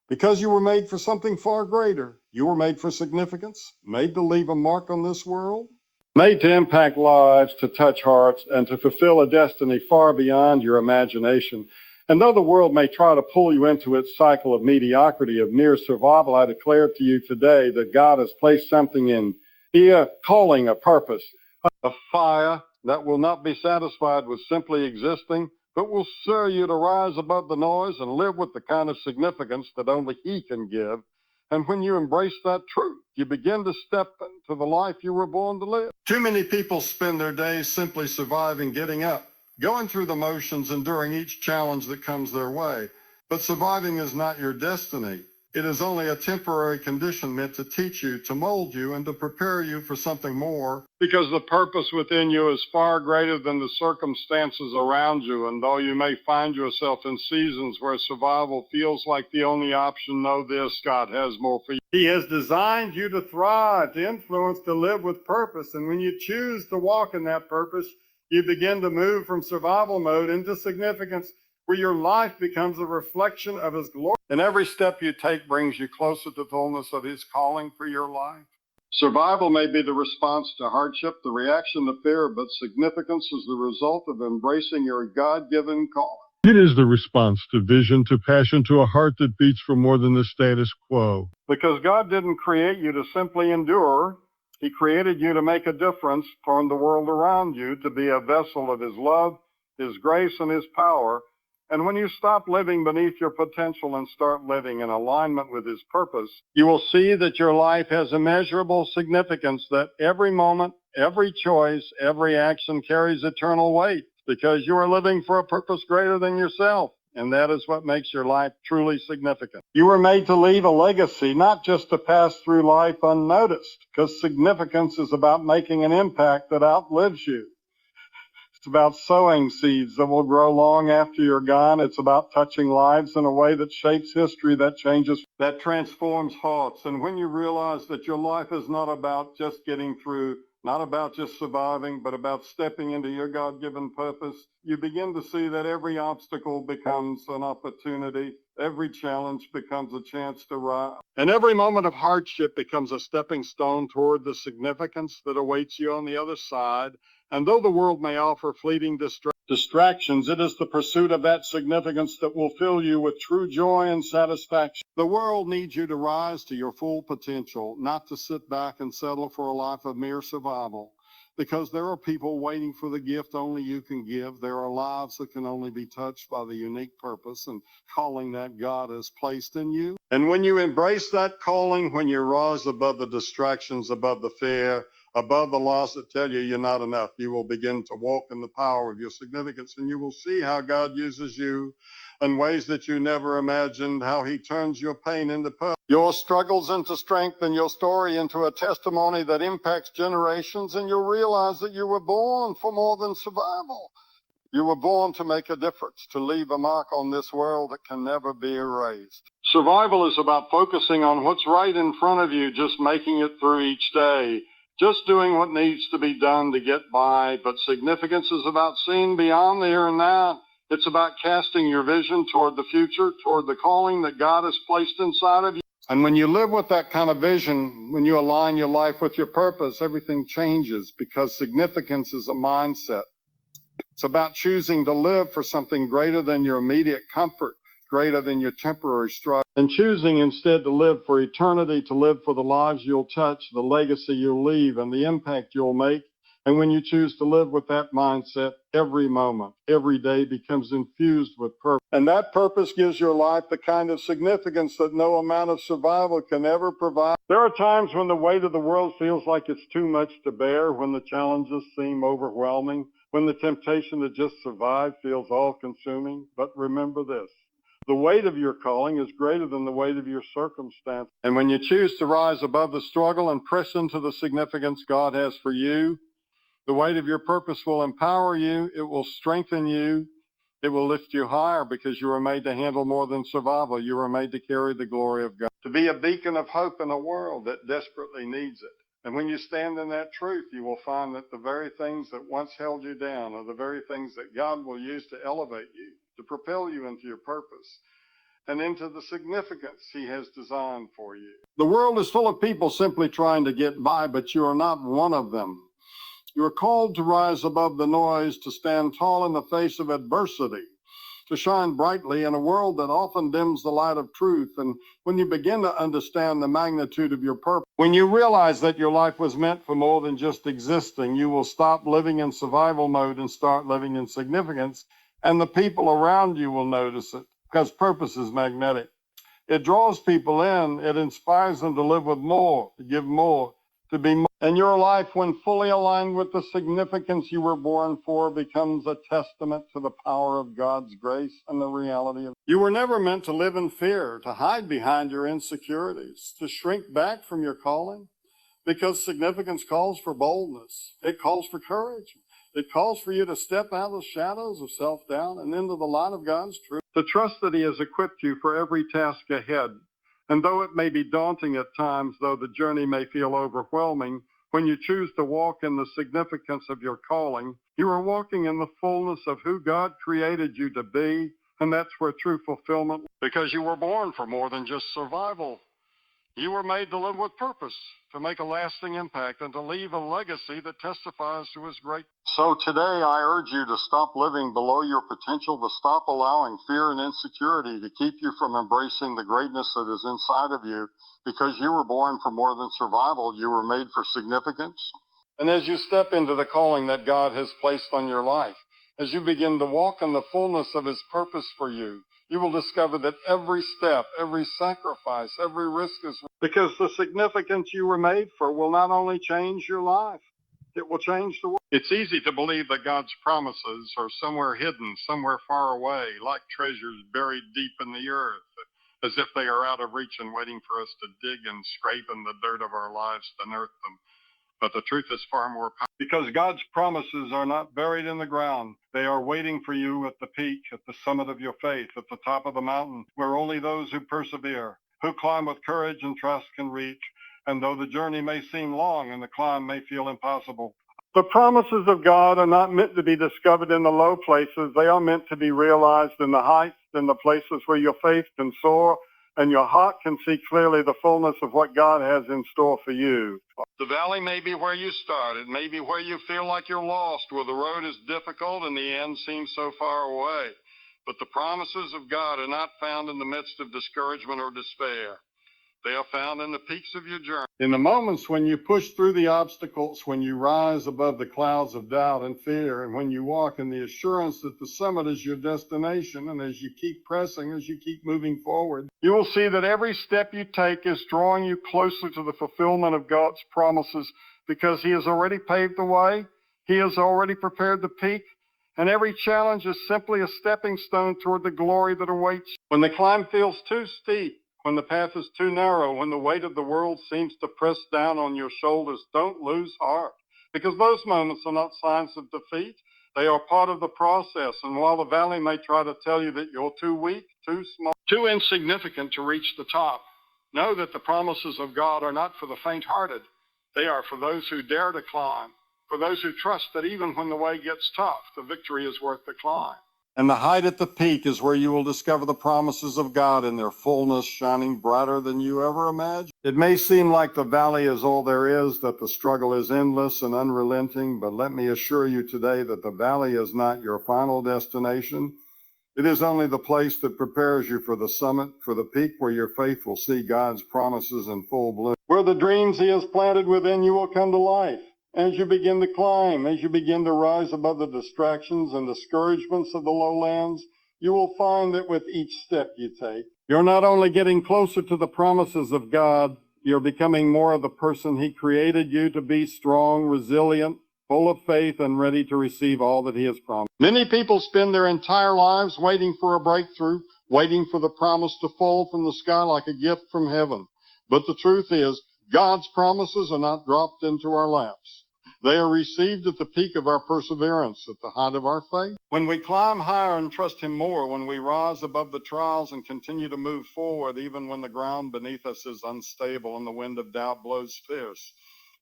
Because you were made for something far greater. You were made for significance, made to leave a mark on this world, made to impact lives, to touch hearts, and to fulfill a destiny far beyond your imagination. And though the world may try to pull you into its cycle of mediocrity, of mere survival, I declare to you today that God has placed something in you, a calling, a purpose, a fire that will not be satisfied with simply existing, but will stir you to rise above the noise and live with the kind of significance that only He can give. And when you embrace that truth, you begin to step into the life you were born to live. Too many people spend their days simply surviving, getting up, going through the motions, enduring each challenge that comes their way. But surviving is not your destiny. It is only a temporary condition meant to teach you, to mold you, and to prepare you for something more. Because the purpose within you is far greater than the circumstances around you. And though you may find yourself in seasons where survival feels like the only option, know this: God has more for you. He has designed you to thrive, to influence, to live with purpose. And when you choose to walk in that purpose, you begin to move from survival mode into significance, where your life becomes a reflection of His glory. And every step you take brings you closer to the fullness of His calling for your life. Survival may be the response to hardship, the reaction to fear, but significance is the result of embracing your God-given calling. It is the response to vision, to passion, to a heart that beats for more than the status quo. Because God didn't create you to simply endure. He created you to make a difference from the world around you, to be a vessel of His love, His grace, and His power. And when you stop living beneath your potential and start living in alignment with His purpose, you will see that your life has immeasurable significance, that every moment, every choice, every action carries eternal weight, because you are living for a purpose greater than yourself. And that is what makes your life truly significant. You were made to leave a legacy, not just to pass through life unnoticed, because significance is about making an impact that outlives you. It's about sowing seeds that will grow long after you're gone. It's about touching lives in a way that shapes history, that changes, that transforms hearts. And when you realize that your life is not about just getting through, not about just surviving, but about stepping into your God-given purpose, you begin to see that every obstacle becomes an opportunity. Every challenge becomes a chance to rise. And every moment of hardship becomes a stepping stone toward the significance that awaits you on the other side. And though the world may offer fleeting distractions, it is the pursuit of that significance that will fill you with true joy and satisfaction. The world needs you to rise to your full potential, not to sit back and settle for a life of mere survival. Because there are people waiting for the gift only you can give. There are lives that can only be touched by the unique purpose and calling that God has placed in you. And when you embrace that calling, when you rise above the distractions, above the fear, above the laws that tell you you're not enough, you will begin to walk in the power of your significance, and you will see how God uses you in ways that you never imagined, how he turns your pain into purpose, your struggles into strength, and your story into a testimony that impacts generations, and you'll realize that you were born for more than survival. You were born to make a difference, to leave a mark on this world that can never be erased. Survival is about focusing on what's right in front of you, just making it through each day, just doing what needs to be done to get by. But significance is about seeing beyond the here and now. It's about casting your vision toward the future, toward the calling that God has placed inside of you. And when you live with that kind of vision, when you align your life with your purpose, everything changes, because significance is a mindset. It's about choosing to live for something greater than your immediate comfort, greater than your temporary struggle, and choosing instead to live for eternity, to live for the lives you'll touch, the legacy you'll leave, and the impact you'll make. And when you choose to live with that mindset, every moment, every day becomes infused with purpose. And that purpose gives your life the kind of significance that no amount of survival can ever provide. There are times when the weight of the world feels like it's too much to bear, when the challenges seem overwhelming, when the temptation to just survive feels all-consuming. But remember this: the weight of your calling is greater than the weight of your circumstance. And when you choose to rise above the struggle and press into the significance God has for you, the weight of your purpose will empower you. It will strengthen you. It will lift you higher, because you were made to handle more than survival. You were made to carry the glory of God, to be a beacon of hope in a world that desperately needs it. And when you stand in that truth, you will find that the very things that once held you down are the very things that God will use to elevate you, to propel you into your purpose and into the significance he has designed for you. The world is full of people simply trying to get by, but you are not one of them. You are called to rise above the noise, to stand tall in the face of adversity, to shine brightly in a world that often dims the light of truth. And when you begin to understand the magnitude of your purpose, when you realize that your life was meant for more than just existing, you will stop living in survival mode and start living in significance. And the people around you will notice it, because purpose is magnetic. It draws people in. It inspires them to live with more, to give more, to be more. And your life, when fully aligned with the significance you were born for, becomes a testament to the power of God's grace and the reality of. You were never meant to live in fear, to hide behind your insecurities, to shrink back from your calling, because significance calls for boldness. It calls for courage. It calls for you to step out of the shadows of self-doubt and into the light of God's truth, to trust that he has equipped you for every task ahead. And though it may be daunting at times, though the journey may feel overwhelming, when you choose to walk in the significance of your calling, you are walking in the fullness of who God created you to be, and that's where true fulfillment, because you were born for more than just survival. You were made to live with purpose, to make a lasting impact, and to leave a legacy that testifies to his greatness. So today I urge you to stop living below your potential, to stop allowing fear and insecurity to keep you from embracing the greatness that is inside of you, because you were born for more than survival. You were made for significance. And as you step into the calling that God has placed on your life, as you begin to walk in the fullness of his purpose for you, you will discover that every step, every sacrifice, every risk is because the significance you were made for will not only change your life, it will change the world. It's easy to believe that God's promises are somewhere hidden, somewhere far away, like treasures buried deep in the earth, as if they are out of reach and waiting for us to dig and scrape in the dirt of our lives to unearth them. But the truth is far more powerful. Because God's promises are not buried in the ground. They are waiting for you at the peak, at the summit of your faith, at the top of the mountain, where only those who persevere, who climb with courage and trust can reach. And though the journey may seem long and the climb may feel impossible, the promises of God are not meant to be discovered in the low places. They are meant to be realized in the heights, in the places where your faith can soar and your heart can see clearly the fullness of what God has in store for you. The valley may be where you start. It may be where you feel like you're lost, where the road is difficult and the end seems so far away. But the promises of God are not found in the midst of discouragement or despair. They are found in the peaks of your journey. In the moments when you push through the obstacles, when you rise above the clouds of doubt and fear, and when you walk in the assurance that the summit is your destination, and as you keep pressing, as you keep moving forward, you will see that every step you take is drawing you closer to the fulfillment of God's promises, because He has already paved the way, He has already prepared the peak, and every challenge is simply a stepping stone toward the glory that awaits. When the climb feels too steep, when the path is too narrow, when the weight of the world seems to press down on your shoulders, don't lose heart, because those moments are not signs of defeat. They are part of the process, and while the valley may try to tell you that you're too weak, too small, too insignificant to reach the top, know that the promises of God are not for the faint-hearted. They are for those who dare to climb, for those who trust that even when the way gets tough, the victory is worth the climb. And the height at the peak is where you will discover the promises of God in their fullness, shining brighter than you ever imagined. It may seem like the valley is all there is, that the struggle is endless and unrelenting, but let me assure you today that the valley is not your final destination. It is only the place that prepares you for the summit, for the peak where your faith will see God's promises in full bloom, where the dreams He has planted within you will come to life. As you begin to climb, as you begin to rise above the distractions and discouragements of the lowlands, you will find that with each step you take, you're not only getting closer to the promises of God, you're becoming more of the person He created you to be: strong, resilient, full of faith, and ready to receive all that He has promised. Many people spend their entire lives waiting for a breakthrough, waiting for the promise to fall from the sky like a gift from heaven. But the truth is, God's promises are not dropped into our laps. They are received at the peak of our perseverance, at the height of our faith. When we climb higher and trust Him more, when we rise above the trials and continue to move forward, even when the ground beneath us is unstable and the wind of doubt blows fierce,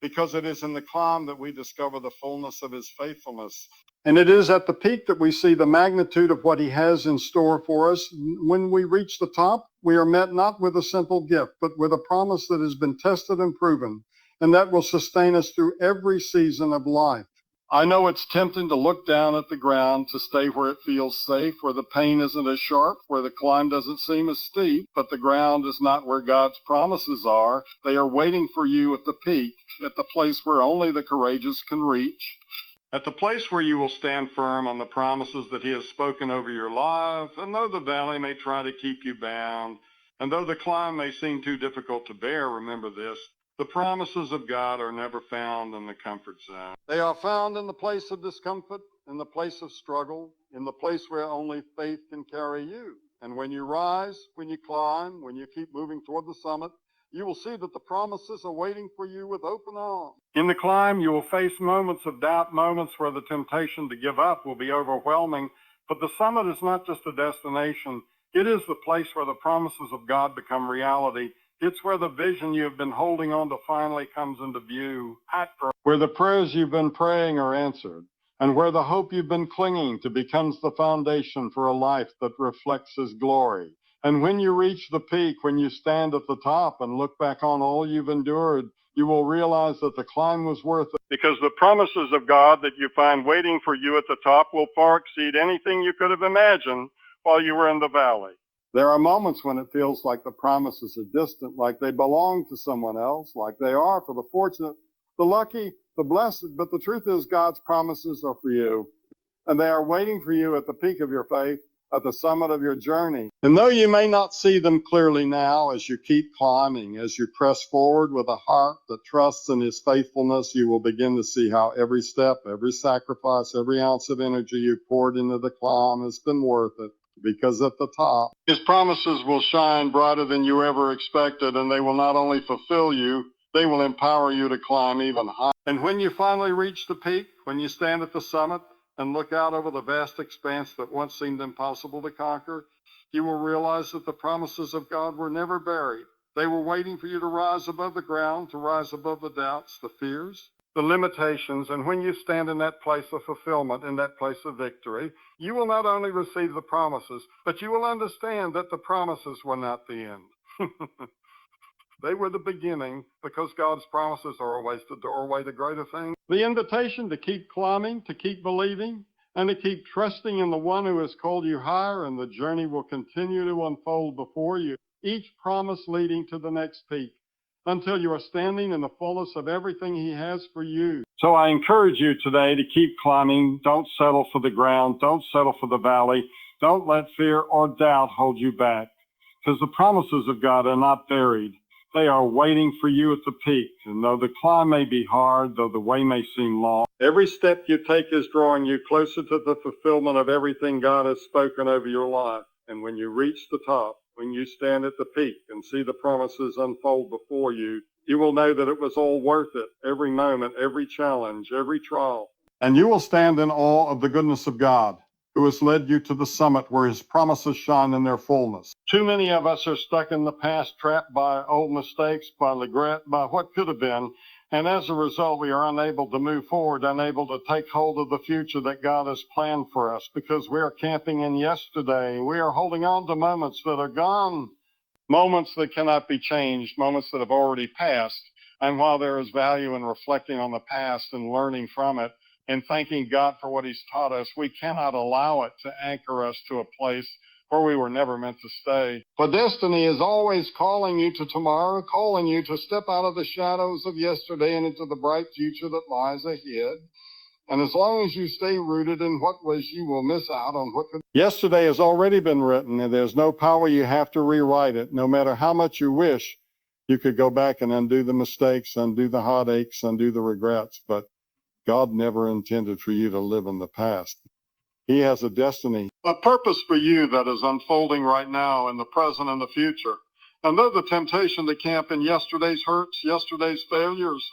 because it is in the climb that we discover the fullness of His faithfulness. And it is at the peak that we see the magnitude of what He has in store for us. When we reach the top, we are met not with a simple gift, but with a promise that has been tested and proven, and that will sustain us through every season of life. I know it's tempting to look down at the ground, to stay where it feels safe, where the pain isn't as sharp, where the climb doesn't seem as steep, but the ground is not where God's promises are. They are waiting for you at the peak, at the place where only the courageous can reach. At the place where you will stand firm on the promises that He has spoken over your life, and though the valley may try to keep you bound, and though the climb may seem too difficult to bear, remember this: the promises of God are never found in the comfort zone. They are found in the place of discomfort, in the place of struggle, in the place where only faith can carry you. And when you rise, when you climb, when you keep moving toward the summit, you will see that the promises are waiting for you with open arms. In the climb, you will face moments of doubt, moments where the temptation to give up will be overwhelming. But the summit is not just a destination. It is the place where the promises of God become reality. It's where the vision you have been holding on to finally comes into view. Where the prayers you've been praying are answered, and where the hope you've been clinging to becomes the foundation for a life that reflects His glory. And when you reach the peak, when you stand at the top and look back on all you've endured, you will realize that the climb was worth it, because the promises of God that you find waiting for you at the top will far exceed anything you could have imagined while you were in the valley. There are moments when it feels like the promises are distant, like they belong to someone else, like they are for the fortunate, the lucky, the blessed. But the truth is, God's promises are for you, and they are waiting for you at the peak of your faith, at the summit of your journey. And though you may not see them clearly now, as you keep climbing, as you press forward with a heart that trusts in His faithfulness, you will begin to see how every step, every sacrifice, every ounce of energy you poured into the climb has been worth it. Because at the top, His promises will shine brighter than you ever expected, and they will not only fulfill you, They will empower you to climb even higher. And when you finally reach the peak, when you stand at the summit and look out over the vast expanse that once seemed impossible to conquer, you will realize that the promises of God were never buried. They were waiting for you to rise above the ground, to rise above the doubts, the fears, the limitations. And when you stand in that place of fulfillment, in that place of victory, you will not only receive the promises, but you will understand that the promises were not the end. They were the beginning, because God's promises are always the doorway to greater things. The invitation to keep climbing, to keep believing, and to keep trusting in the one who has called you higher, and the journey will continue to unfold before you, each promise leading to the next peak, until you are standing in the fullness of everything he has for you. So I encourage you today to keep climbing. Don't settle for the ground. Don't settle for the valley. Don't let fear or doubt hold you back, because the promises of God are not buried. They are waiting for you at the peak. And though the climb may be hard, though the way may seem long, every step you take is drawing you closer to the fulfillment of everything God has spoken over your life. And when you reach the top, when you stand at the peak and see the promises unfold before you, you will know that it was all worth it. Every moment, every challenge, every trial. And you will stand in awe of the goodness of God, who has led you to the summit where his promises shine in their fullness. Too many of us are stuck in the past, trapped by old mistakes, by regret, by what could have been. And as a result, we are unable to move forward, unable to take hold of the future that God has planned for us, because we are camping in yesterday. We are holding on to moments that are gone, moments that cannot be changed, moments that have already passed. And while there is value in reflecting on the past and learning from it, and thanking God for what he's taught us, we cannot allow it to anchor us to a place where we were never meant to stay. For destiny is always calling you to tomorrow, calling you to step out of the shadows of yesterday and into the bright future that lies ahead. And as long as you stay rooted in what was, you will miss out on what could. Yesterday has already been written, and there's no power you have to rewrite it. No matter how much you wish, you could go back and undo the mistakes, undo the heartaches, undo the regrets, but God never intended for you to live in the past. He has a destiny, a purpose for you that is unfolding right now in the present and the future. And though the temptation to camp in yesterday's hurts, yesterday's failures,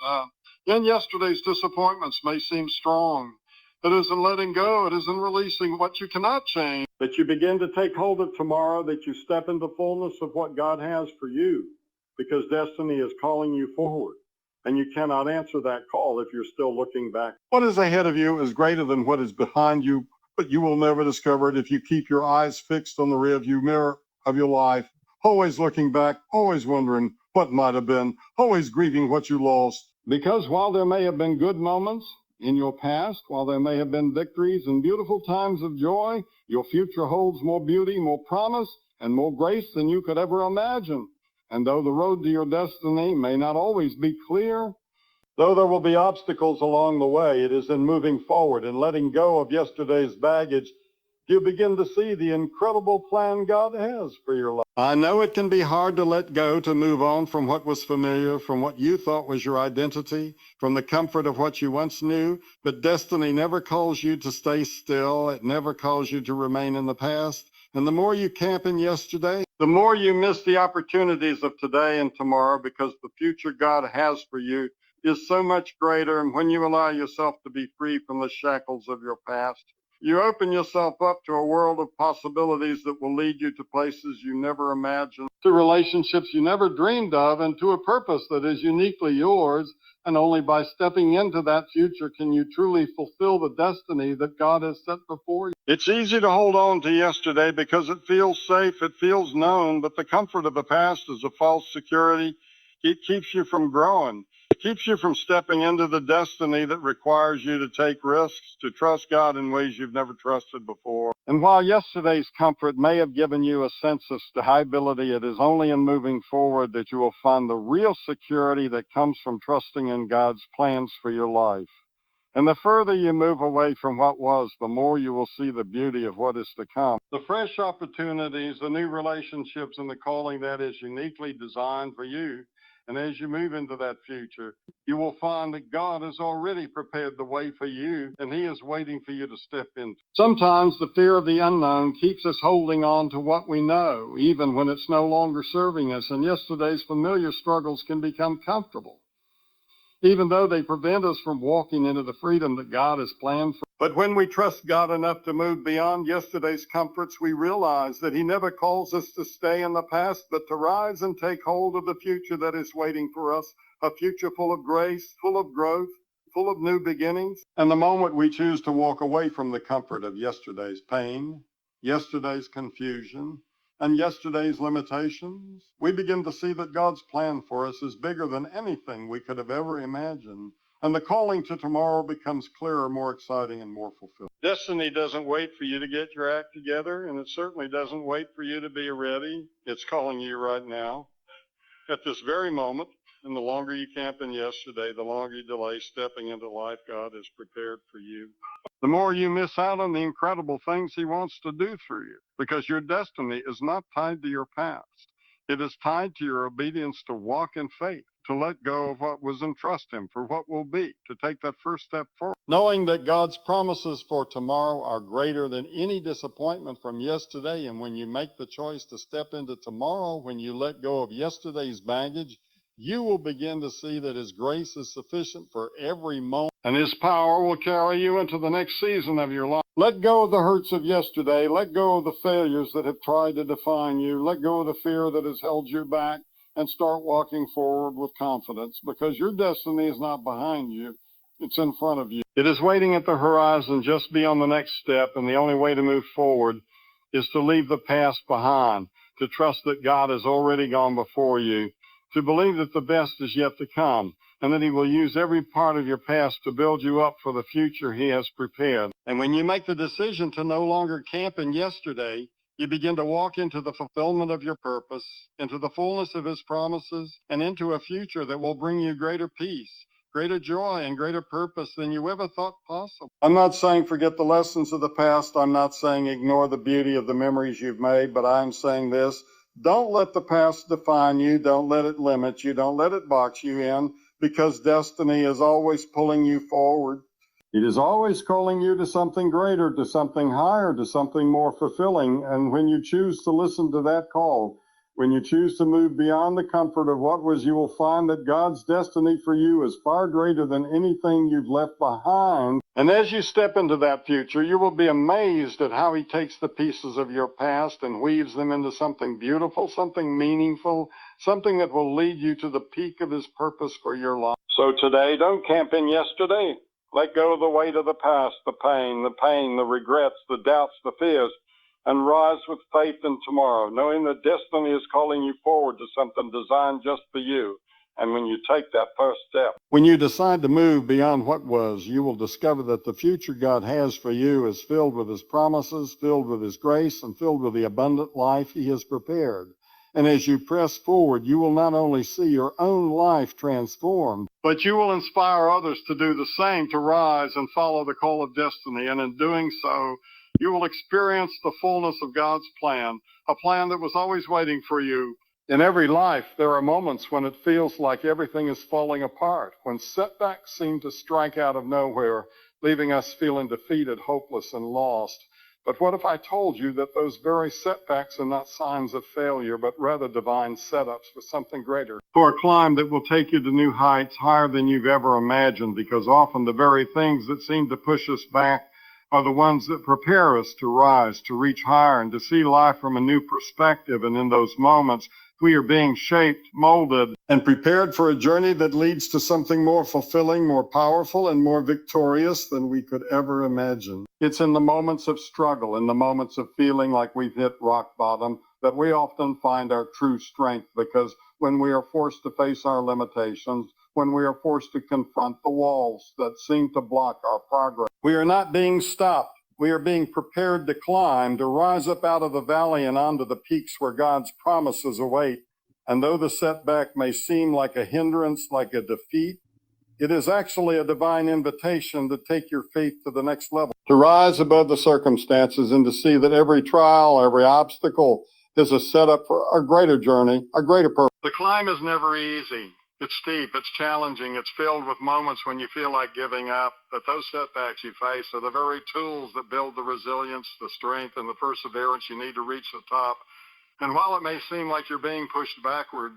and yesterday's disappointments may seem strong, it isn't letting go, it isn't releasing what you cannot change, that you begin to take hold of tomorrow, that you step into fullness of what God has for you, because destiny is calling you forward. And you cannot answer that call if you're still looking back. What is ahead of you is greater than what is behind you, but you will never discover it if you keep your eyes fixed on the rearview mirror of your life, always looking back, always wondering what might have been, always grieving what you lost. Because while there may have been good moments in your past, while there may have been victories and beautiful times of joy, your future holds more beauty, more promise, and more grace than you could ever imagine. And though the road to your destiny may not always be clear, though there will be obstacles along the way, it is in moving forward and letting go of yesterday's baggage you begin to see the incredible plan God has for your life. I know it can be hard to let go, to move on from what was familiar, from what you thought was your identity, from the comfort of what you once knew, but destiny never calls you to stay still. It never calls you to remain in the past. And the more you camp in yesterday, the more you miss the opportunities of today and tomorrow, because the future God has for you is so much greater. And when you allow yourself to be free from the shackles of your past, you open yourself up to a world of possibilities that will lead you to places you never imagined, to relationships you never dreamed of, and to a purpose that is uniquely yours. And only by stepping into that future can you truly fulfill the destiny that God has set before you. It's easy to hold on to yesterday because it feels safe, it feels known, but the comfort of the past is a false security. It keeps you from growing. It keeps you from stepping into the destiny that requires you to take risks, to trust God in ways you've never trusted before. And while yesterday's comfort may have given you a sense of stability, it is only in moving forward that you will find the real security that comes from trusting in God's plans for your life. And the further you move away from what was, the more you will see the beauty of what is to come. The fresh opportunities, the new relationships, and the calling that is uniquely designed for you. And as you move into that future, you will find that God has already prepared the way for you, and he is waiting for you to step into. Sometimes the fear of the unknown keeps us holding on to what we know, even when it's no longer serving us, and yesterday's familiar struggles can become comfortable. even though they prevent us from walking into the freedom that God has planned for. But when we trust God enough to move beyond yesterday's comforts, we realize that He never calls us to stay in the past, but to rise and take hold of the future that is waiting for us, a future full of grace, full of growth, full of new beginnings. And the moment we choose to walk away from the comfort of yesterday's pain, yesterday's confusion, and yesterday's limitations, we begin to see that God's plan for us is bigger than anything we could have ever imagined. And the calling to tomorrow becomes clearer, more exciting, and more fulfilling. Destiny doesn't wait for you to get your act together, and it certainly doesn't wait for you to be ready. It's calling you right now, at this very moment. And the longer you camp in yesterday, the longer you delay stepping into life God has prepared for you, the more you miss out on the incredible things He wants to do through you, because your destiny is not tied to your past. It is tied to your obedience to walk in faith, to let go of what was and trust Him for what will be, to take that first step forward. Knowing that God's promises for tomorrow are greater than any disappointment from yesterday, and when you make the choice to step into tomorrow, when you let go of yesterday's baggage, you will begin to see that His grace is sufficient for every moment, and His power will carry you into the next season of your life. Let go of the hurts of yesterday. Let go of the failures that have tried to define you. Let go of the fear that has held you back, and start walking forward with confidence, because your destiny is not behind you. It's in front of you. It is waiting at the horizon just beyond the next step, and the only way to move forward is to leave the past behind, to trust that God has already gone before you, to believe that the best is yet to come, and that He will use every part of your past to build you up for the future He has prepared. And when you make the decision to no longer camp in yesterday, you begin to walk into the fulfillment of your purpose, into the fullness of His promises, and into a future that will bring you greater peace, greater joy, and greater purpose than you ever thought possible. I'm not saying forget the lessons of the past. I'm not saying ignore the beauty of the memories you've made, but I'm saying this: don't let the past define you. Don't let it limit you. Don't let it box you in, because destiny is always pulling you forward. It is always calling you to something greater, to something higher, to something more fulfilling. And when you choose to listen to that call, when you choose to move beyond the comfort of what was, you will find that God's destiny for you is far greater than anything you've left behind. And as you step into that future, you will be amazed at how He takes the pieces of your past and weaves them into something beautiful, something meaningful, something that will lead you to the peak of His purpose for your life. So today, don't camp in yesterday. Let go of the weight of the past, the pain, the regrets, the doubts, the fears, and rise with faith in tomorrow, knowing that destiny is calling you forward to something designed just for you. And when you take that first step, when you decide to move beyond what was, you will discover that the future God has for you is filled with His promises, filled with His grace, and filled with the abundant life He has prepared. And as you press forward, you will not only see your own life transformed, but you will inspire others to do the same, to rise and follow the call of destiny. And in doing so, you will experience the fullness of God's plan, a plan that was always waiting for you. In every life, there are moments when it feels like everything is falling apart, when setbacks seem to strike out of nowhere, leaving us feeling defeated, hopeless, and lost. But what if I told you that those very setbacks are not signs of failure, but rather divine setups for something greater, for a climb that will take you to new heights higher than you've ever imagined? Because often the very things that seem to push us back are the ones that prepare us to rise, to reach higher, and to see life from a new perspective. And in those moments, we are being shaped, molded, and prepared for a journey that leads to something more fulfilling, more powerful, and more victorious than we could ever imagine. It's in the moments of struggle, in the moments of feeling like we've hit rock bottom, that we often find our true strength, because when we are forced to face our limitations, when we are forced to confront the walls that seem to block our progress, we are not being stopped. We are being prepared to climb, to rise up out of the valley and onto the peaks where God's promises await. And though the setback may seem like a hindrance, like a defeat, it is actually a divine invitation to take your faith to the next level, to rise above the circumstances and to see that every trial, every obstacle is a setup for a greater journey, a greater purpose. The climb is never easy. It's steep, it's challenging, it's filled with moments when you feel like giving up, but those setbacks you face are the very tools that build the resilience, the strength, and the perseverance you need to reach the top. And while it may seem like you're being pushed backward,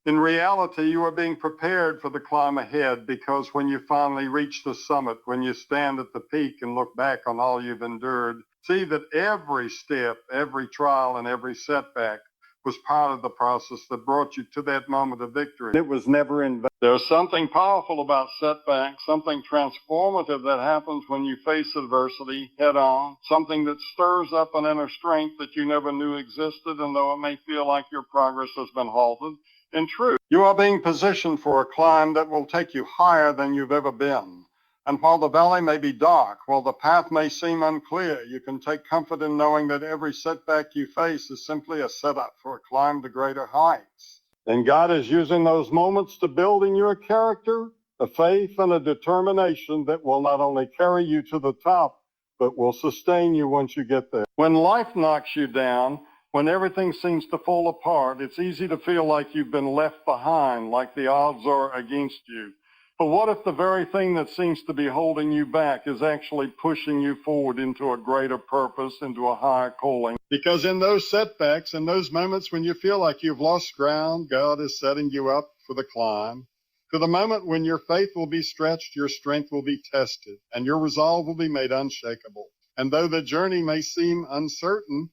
in reality, you are being prepared for the climb ahead, because when you finally reach the summit, when you stand at the peak and look back on all you've endured, see that every step, every trial, and every setback was part of the process that brought you to that moment of victory. It was never in vain. There's something powerful about setbacks, something transformative that happens when you face adversity head on, something that stirs up an inner strength that you never knew existed, and though it may feel like your progress has been halted, in truth, you are being positioned for a climb that will take you higher than you've ever been. And while the valley may be dark, while the path may seem unclear, you can take comfort in knowing that every setback you face is simply a setup for a climb to greater heights. And God is using those moments to build in you a character, a faith, and a determination that will not only carry you to the top, but will sustain you once you get there. When life knocks you down, when everything seems to fall apart, it's easy to feel like you've been left behind, like the odds are against you. But what if the very thing that seems to be holding you back is actually pushing you forward into a greater purpose, into a higher calling? Because in those setbacks, in those moments when you feel like you've lost ground, God is setting you up for the climb, to the moment when your faith will be stretched, your strength will be tested, and your resolve will be made unshakable. And though the journey may seem uncertain,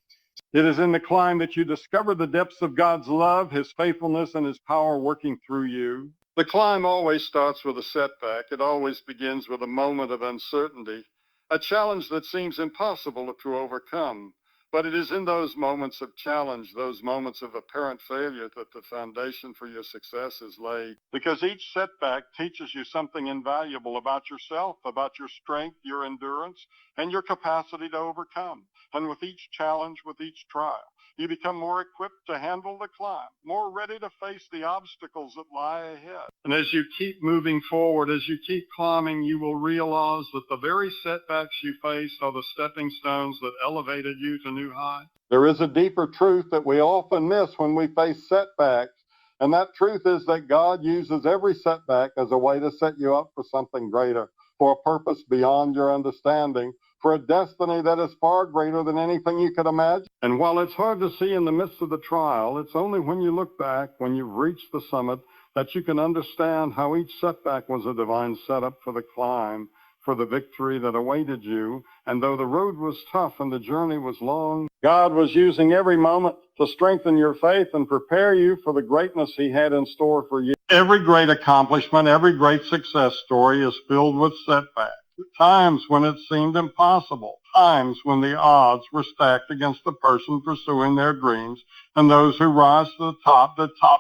it is in the climb that you discover the depths of God's love, His faithfulness, and His power working through you. The climb always starts with a setback. It always begins with a moment of uncertainty, a challenge that seems impossible to overcome. But it is in those moments of challenge, those moments of apparent failure, that the foundation for your success is laid. Because each setback teaches you something invaluable about yourself, about your strength, your endurance, and your capacity to overcome. And with each challenge, with each trial, you become more equipped to handle the climb, more ready to face the obstacles that lie ahead. And as you keep moving forward, as you keep climbing, you will realize that the very setbacks you faced are the stepping stones that elevated you to new heights. There is a deeper truth that we often miss when we face setbacks, and that truth is that God uses every setback as a way to set you up for something greater, for a purpose beyond your understanding, for a destiny that is far greater than anything you could imagine. And while it's hard to see in the midst of the trial, it's only when you look back, when you've reached the summit, that you can understand how each setback was a divine setup for the climb, for the victory that awaited you. And though the road was tough and the journey was long, God was using every moment to strengthen your faith and prepare you for the greatness He had in store for you. Every great accomplishment, every great success story is filled with setbacks. Times when it seemed impossible, times when the odds were stacked against the person pursuing their dreams, and those who rise to the top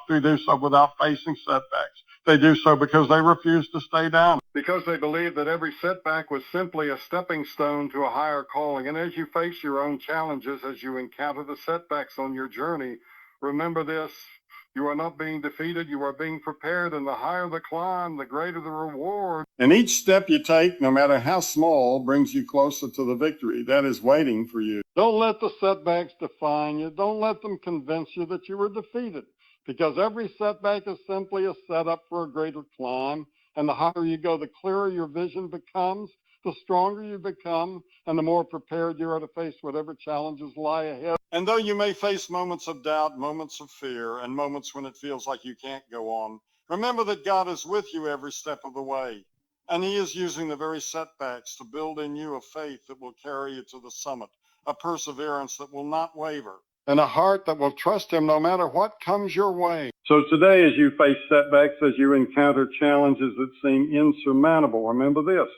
who do so without facing setbacks. They do so because they refuse to stay down, because they believe that every setback was simply a stepping stone to a higher calling. And as you face your own challenges, as you encounter the setbacks on your journey, remember this: you are not being defeated, you are being prepared, and the higher the climb, the greater the reward. And each step you take, no matter how small, brings you closer to the victory that is waiting for you. Don't let the setbacks define you. Don't let them convince you that you were defeated, because every setback is simply a setup for a greater climb. And the higher you go, the clearer your vision becomes, the stronger you become, and the more prepared you are to face whatever challenges lie ahead. And though you may face moments of doubt, moments of fear, and moments when it feels like you can't go on, remember that God is with you every step of the way. And He is using the very setbacks to build in you a faith that will carry you to the summit, a perseverance that will not waver, and a heart that will trust Him no matter what comes your way. So today, as you face setbacks, as you encounter challenges that seem insurmountable, remember this: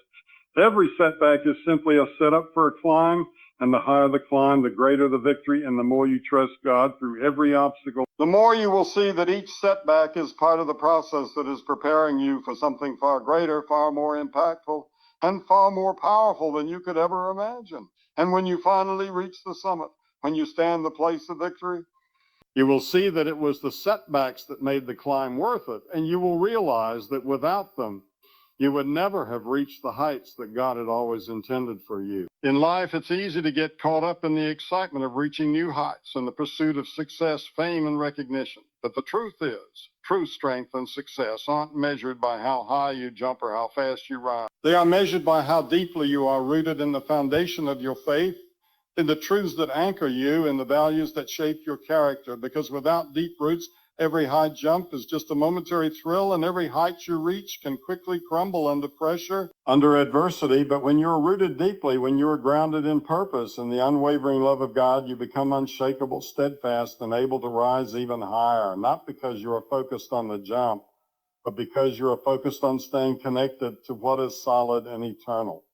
every setback is simply a setup for a climb, and the higher the climb, the greater the victory, and the more you trust God through every obstacle, the more you will see that each setback is part of the process that is preparing you for something far greater, far more impactful, and far more powerful than you could ever imagine. And when you finally reach the summit, when you stand the place of victory, you will see that it was the setbacks that made the climb worth it, and you will realize that without them, you would never have reached the heights that God had always intended for you. In life, it's easy to get caught up in the excitement of reaching new heights and the pursuit of success, fame, and recognition. But the truth is, true strength and success aren't measured by how high you jump or how fast you ride. They are measured by how deeply you are rooted in the foundation of your faith, in the truths that anchor you and the values that shape your character, because without deep roots, every high jump is just a momentary thrill, and every height you reach can quickly crumble under pressure, under adversity. But when you're rooted deeply, when you're grounded in purpose and the unwavering love of God, you become unshakable, steadfast, and able to rise even higher, not because you are focused on the jump, but because you are focused on staying connected to what is solid and eternal.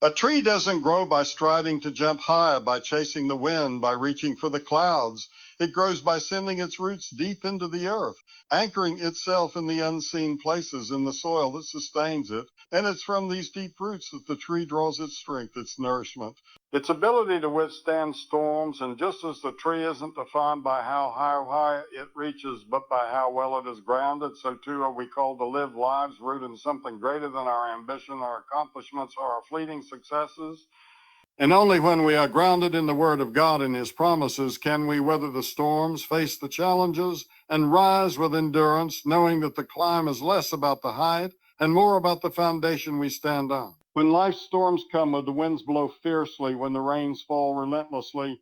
A tree doesn't grow by striving to jump higher, by chasing the wind, by reaching for the clouds. It grows by sending its roots deep into the earth, anchoring itself in the unseen places in the soil that sustains it. And it's from these deep roots that the tree draws its strength, its nourishment, its ability to withstand storms. And just as the tree isn't defined by how high it reaches, but by how well it is grounded, so too are we called to live lives rooted in something greater than our ambition, our accomplishments, or our fleeting successes. And only when we are grounded in the Word of God and His promises can we weather the storms, face the challenges, and rise with endurance, knowing that the climb is less about the height and more about the foundation we stand on. When life's storms come, when the winds blow fiercely, when the rains fall relentlessly,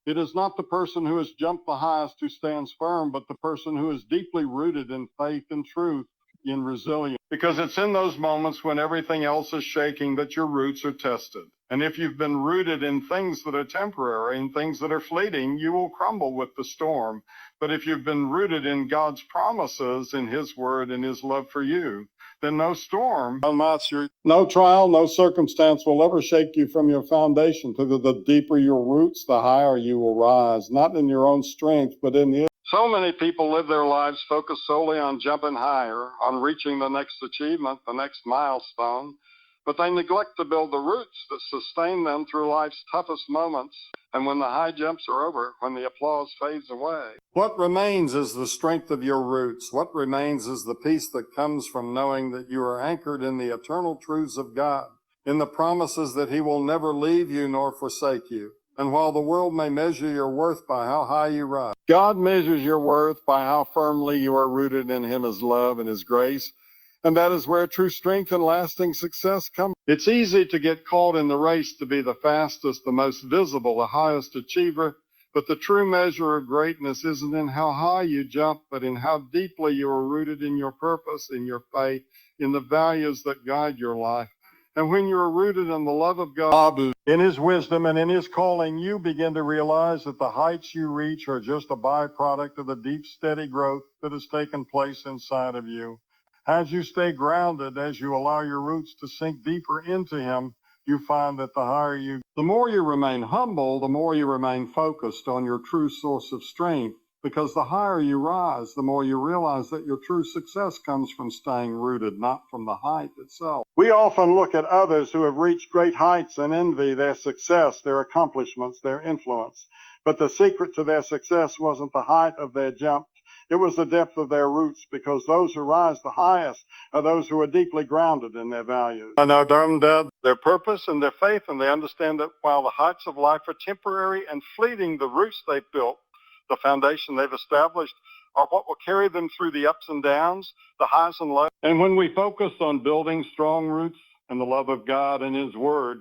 it is not the person who has jumped the highest who stands firm, but the person who is deeply rooted in faith and truth, in resilience. Because it's in those moments when everything else is shaking that your roots are tested. And if you've been rooted in things that are temporary and things that are fleeting, you will crumble with the storm. But if you've been rooted in God's promises, in His word, and His love for you, then no storm, no trial, no circumstance will ever shake you from your foundation. Because the deeper your roots, the higher you will rise, not in your own strength, but in the. So many people live their lives focused solely on jumping higher, on reaching the next achievement, the next milestone, but they neglect to build the roots that sustain them through life's toughest moments. And when the high jumps are over, when the applause fades away, what remains is the strength of your roots. What remains is the peace that comes from knowing that you are anchored in the eternal truths of God, in the promises that He will never leave you nor forsake you. And while the world may measure your worth by how high you rise, God measures your worth by how firmly you are rooted in His love and His grace. And that is where true strength and lasting success come. It's easy to get caught in the race to be the fastest, the most visible, the highest achiever. But the true measure of greatness isn't in how high you jump, but in how deeply you are rooted in your purpose, in your faith, in the values that guide your life. And when you are rooted in the love of God, in His wisdom and in His calling, you begin to realize that the heights you reach are just a byproduct of the deep, steady growth that has taken place inside of you. As you stay grounded, as you allow your roots to sink deeper into Him, you find that the more you remain humble, the more you remain focused on your true source of strength. Because the higher you rise, the more you realize that your true success comes from staying rooted, not from the height itself. We often look at others who have reached great heights and envy their success, their accomplishments, their influence. But the secret to their success wasn't the height of their jump. It was the depth of their roots, because those who rise the highest are those who are deeply grounded in their values, and their purpose and their faith, and they understand that while the heights of life are temporary and fleeting, the roots they've built, the foundation they've established, are what will carry them through the ups and downs, the highs and lows. And when we focus on building strong roots and the love of God and His Word,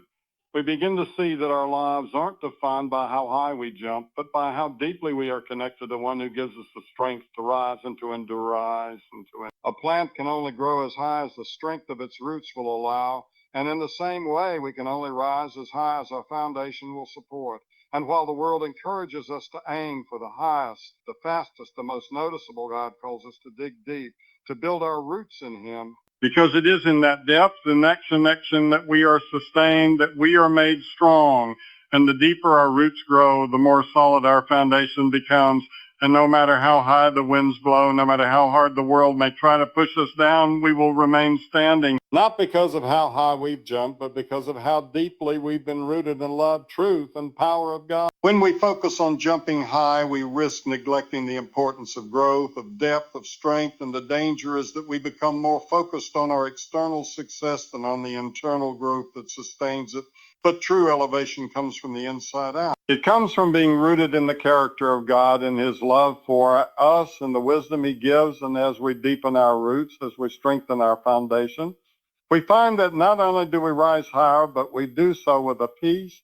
we begin to see that our lives aren't defined by how high we jump, but by how deeply we are connected to one who gives us the strength to rise and to endure. A plant can only grow as high as the strength of its roots will allow, and in the same way, we can only rise as high as our foundation will support. And while the world encourages us to aim for the highest, the fastest, the most noticeable, God calls us to dig deep, to build our roots in Him. Because it is in that depth, in that connection, that we are sustained, that we are made strong. And the deeper our roots grow, the more solid our foundation becomes. And no matter how high the winds blow, no matter how hard the world may try to push us down, we will remain standing. Not because of how high we've jumped, but because of how deeply we've been rooted in love, truth, and power of God. When we focus on jumping high, we risk neglecting the importance of growth, of depth, of strength, and the danger is that we become more focused on our external success than on the internal growth that sustains it. But true elevation comes from the inside out. It comes from being rooted in the character of God and His love for us and the wisdom He gives. And as we deepen our roots, as we strengthen our foundation, we find that not only do we rise higher, but we do so with a peace,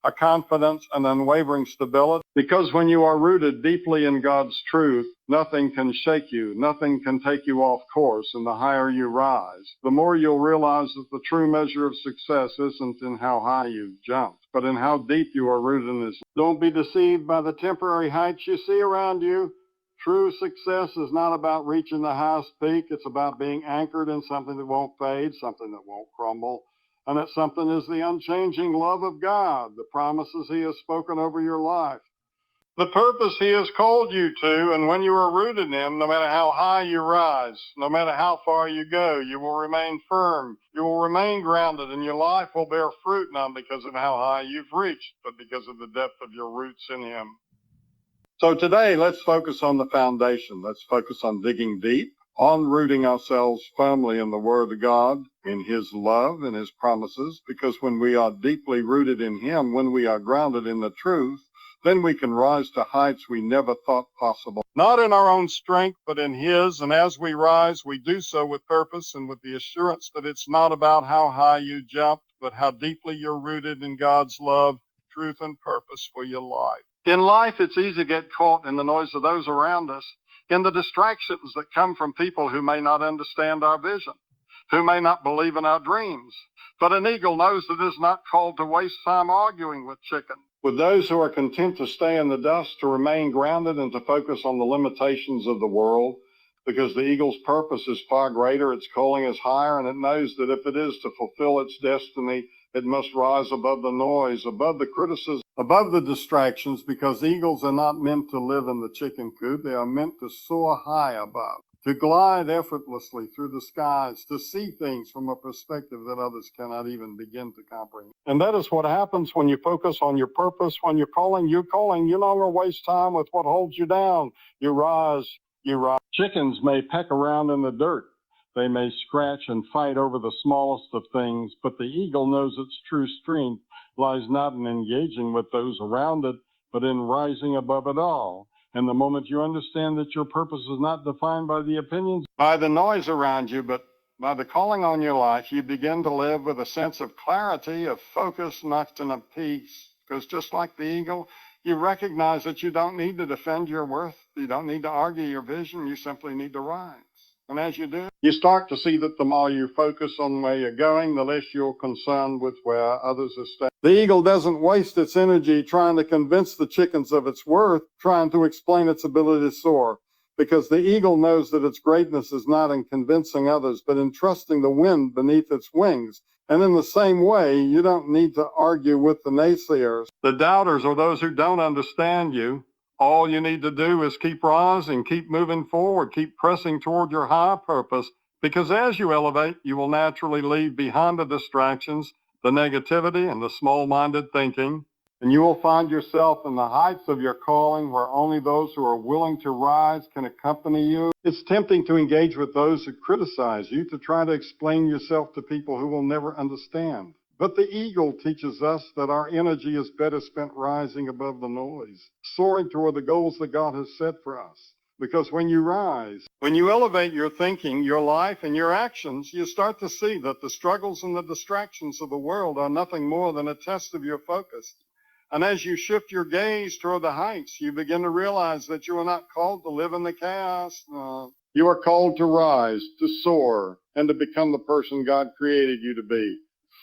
a confidence and unwavering stability. Because when you are rooted deeply in God's truth, nothing can shake you, nothing can take you off course, and the higher you rise, the more you'll realize that the true measure of success isn't in how high you've jumped, but in how deep you are rooted in His. Don't be deceived by the temporary heights you see around you. True success is not about reaching the highest peak. It's about being anchored in something that won't fade, something that won't crumble. And that something is the unchanging love of God, the promises He has spoken over your life, the purpose He has called you to. And when you are rooted in Him, no matter how high you rise, no matter how far you go, you will remain firm. You will remain grounded, and your life will bear fruit, not because of how high you've reached, but because of the depth of your roots in Him. So today, let's focus on the foundation. Let's focus on digging deep, on rooting ourselves firmly in the Word of God, in His love and His promises, because when we are deeply rooted in Him, when we are grounded in the truth, then we can rise to heights we never thought possible. Not in our own strength, but in His, and as we rise, we do so with purpose and with the assurance that it's not about how high you jumped, but how deeply you're rooted in God's love, truth, and purpose for your life. In life, it's easy to get caught in the noise of those around us, in the distractions that come from people who may not understand our vision, who may not believe in our dreams. But an eagle knows that it is not called to waste time arguing with chicken. With those who are content to stay in the dust, to remain grounded, and to focus on the limitations of the world, because the eagle's purpose is far greater, its calling is higher, and it knows that if it is to fulfill its destiny, it must rise above the noise, above the criticism, above the distractions, because eagles are not meant to live in the chicken coop. They are meant to soar high above, to glide effortlessly through the skies, to see things from a perspective that others cannot even begin to comprehend. And that is what happens when you focus on your purpose, when you're calling. You no longer waste time with what holds you down. You rise. Chickens may peck around in the dirt. They may scratch and fight over the smallest of things, but the eagle knows its true strength lies not in engaging with those around it, but in rising above it all. And the moment you understand that your purpose is not defined by the opinions, by the noise around you, but by the calling on your life, you begin to live with a sense of clarity, of focus, not in of peace. Because just like the eagle, you recognize that you don't need to defend your worth. You don't need to argue your vision. You simply need to rise. And as you do, you start to see that the more you focus on where you're going, the less you're concerned with where others are staying. The eagle doesn't waste its energy trying to convince the chickens of its worth, trying to explain its ability to soar, because the eagle knows that its greatness is not in convincing others, but in trusting the wind beneath its wings. And in the same way, you don't need to argue with the naysayers, the doubters, or those who don't understand you. All you need to do is keep rising, keep moving forward, keep pressing toward your high purpose, because as you elevate, you will naturally leave behind the distractions, the negativity, and the small-minded thinking, and you will find yourself in the heights of your calling where only those who are willing to rise can accompany you. It's tempting to engage with those who criticize you, to try to explain yourself to people who will never understand. But the eagle teaches us that our energy is better spent rising above the noise, soaring toward the goals that God has set for us. Because when you rise, when you elevate your thinking, your life, and your actions, you start to see that the struggles and the distractions of the world are nothing more than a test of your focus. And as you shift your gaze toward the heights, you begin to realize that you are not called to live in the chaos. No. You are called to rise, to soar, and to become the person God created you to be,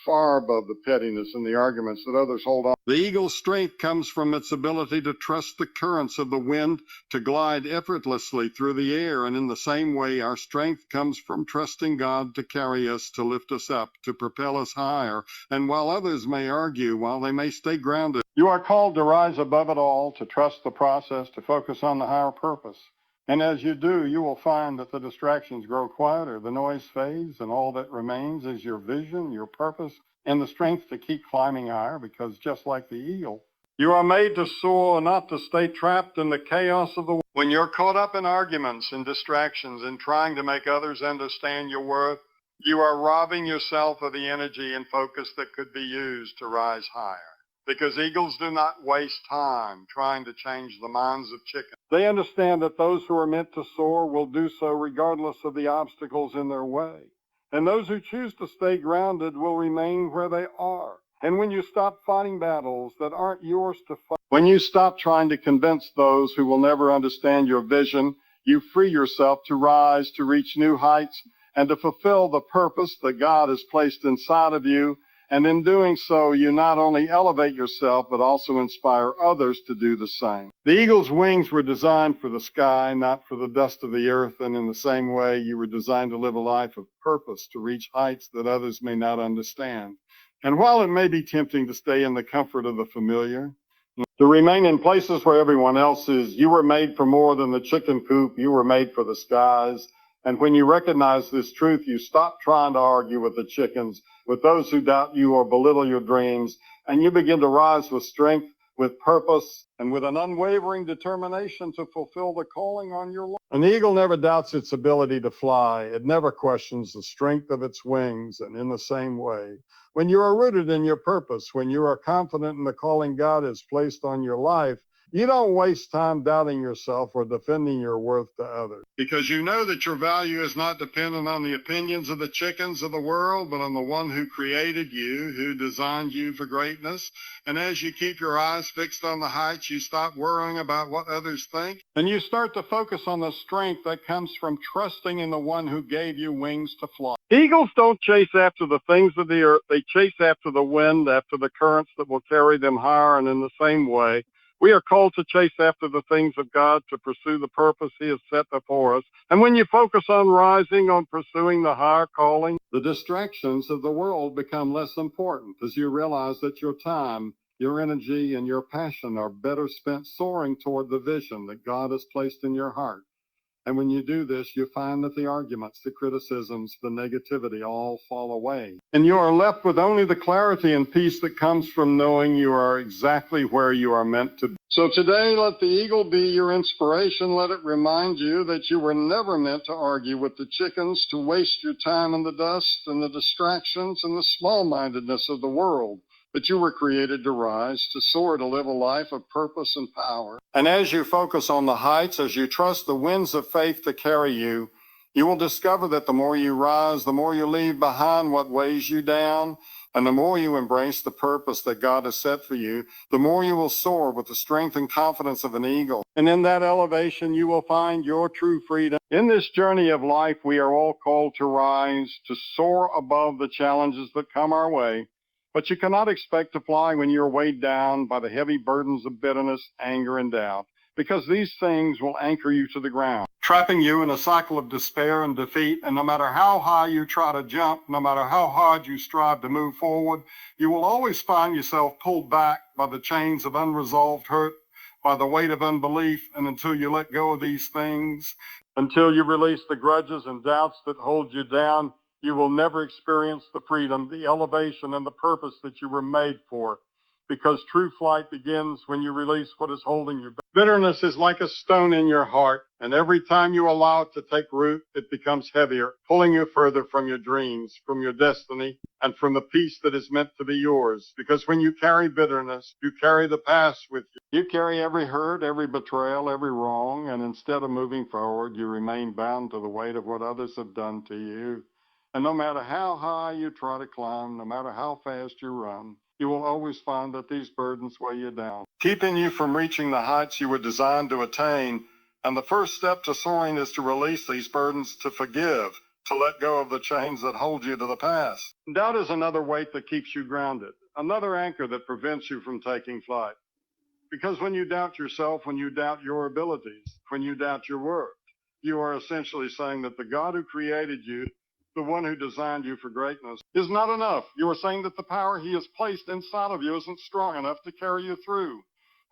far above the pettiness and the arguments that others hold on. The eagle's strength comes from its ability to trust the currents of the wind, to glide effortlessly through the air. And in the same way, our strength comes from trusting God to carry us, to lift us up, to propel us higher. And while others may argue, while they may stay grounded, you are called to rise above it all, to trust the process, to focus on the higher purpose. And as you do, you will find that the distractions grow quieter, the noise fades, and all that remains is your vision, your purpose, and the strength to keep climbing higher, because just like the eagle, you are made to soar, not to stay trapped in the chaos of the world. When you're caught up in arguments and distractions and trying to make others understand your worth, you are robbing yourself of the energy and focus that could be used to rise higher. Because eagles do not waste time trying to change the minds of chickens. They understand that those who are meant to soar will do so regardless of the obstacles in their way. And those who choose to stay grounded will remain where they are. And when you stop fighting battles that aren't yours to fight, when you stop trying to convince those who will never understand your vision, you free yourself to rise, to reach new heights, and to fulfill the purpose that God has placed inside of you. And in doing so, you not only elevate yourself, but also inspire others to do the same. The eagle's wings were designed for the sky, not for the dust of the earth. And in the same way, you were designed to live a life of purpose, to reach heights that others may not understand. And while it may be tempting to stay in the comfort of the familiar, to remain in places where everyone else is, you were made for more than the chicken coop. You were made for the skies. And when you recognize this truth, you stop trying to argue with the chickens, with those who doubt you or belittle your dreams, and you begin to rise with strength, with purpose, and with an unwavering determination to fulfill the calling on your life. An eagle never doubts its ability to fly. It never questions the strength of its wings. And in the same way, when you are rooted in your purpose, when you are confident in the calling God has placed on your life, you don't waste time doubting yourself or defending your worth to others. Because you know that your value is not dependent on the opinions of the chickens of the world, but on the one who created you, who designed you for greatness. And as you keep your eyes fixed on the heights, you stop worrying about what others think. And you start to focus on the strength that comes from trusting in the one who gave you wings to fly. Eagles don't chase after the things of the earth. They chase after the wind, after the currents that will carry them higher. And in the same way, we are called to chase after the things of God, to pursue the purpose He has set before us. And when you focus on rising, on pursuing the higher calling, the distractions of the world become less important as you realize that your time, your energy, and your passion are better spent soaring toward the vision that God has placed in your heart. And when you do this, you find that the arguments, the criticisms, the negativity all fall away. And you are left with only the clarity and peace that comes from knowing you are exactly where you are meant to be. So today, let the eagle be your inspiration. Let it remind you that you were never meant to argue with the chickens, to waste your time in the dust and the distractions and the small-mindedness of the world. But you were created to rise, to soar, to live a life of purpose and power. And as you focus on the heights, as you trust the winds of faith to carry you, you will discover that the more you rise, the more you leave behind what weighs you down, and the more you embrace the purpose that God has set for you, the more you will soar with the strength and confidence of an eagle. And in that elevation, you will find your true freedom. In this journey of life, we are all called to rise, to soar above the challenges that come our way. But you cannot expect to fly when you're weighed down by the heavy burdens of bitterness, anger, and doubt, because these things will anchor you to the ground, trapping you in a cycle of despair and defeat. And no matter how high you try to jump, no matter how hard you strive to move forward, you will always find yourself pulled back by the chains of unresolved hurt, by the weight of unbelief. And until you let go of these things, until you release the grudges and doubts that hold you down, you will never experience the freedom, the elevation, and the purpose that you were made for. Because true flight begins when you release what is holding you back. Bitterness is like a stone in your heart, and every time you allow it to take root, it becomes heavier, pulling you further from your dreams, from your destiny, and from the peace that is meant to be yours. Because when you carry bitterness, you carry the past with you. You carry every hurt, every betrayal, every wrong, and instead of moving forward, you remain bound to the weight of what others have done to you. And no matter how high you try to climb, no matter how fast you run, you will always find that these burdens weigh you down, keeping you from reaching the heights you were designed to attain. And the first step to soaring is to release these burdens, to forgive, to let go of the chains that hold you to the past. Doubt is another weight that keeps you grounded, another anchor that prevents you from taking flight. Because when you doubt yourself, when you doubt your abilities, when you doubt your worth, you are essentially saying that the God who created you, the one who designed you for greatness, is not enough. You are saying that the power He has placed inside of you isn't strong enough to carry you through.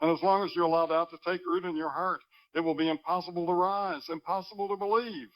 And as long as you allow doubt to take root in your heart, it will be impossible to rise, impossible to believe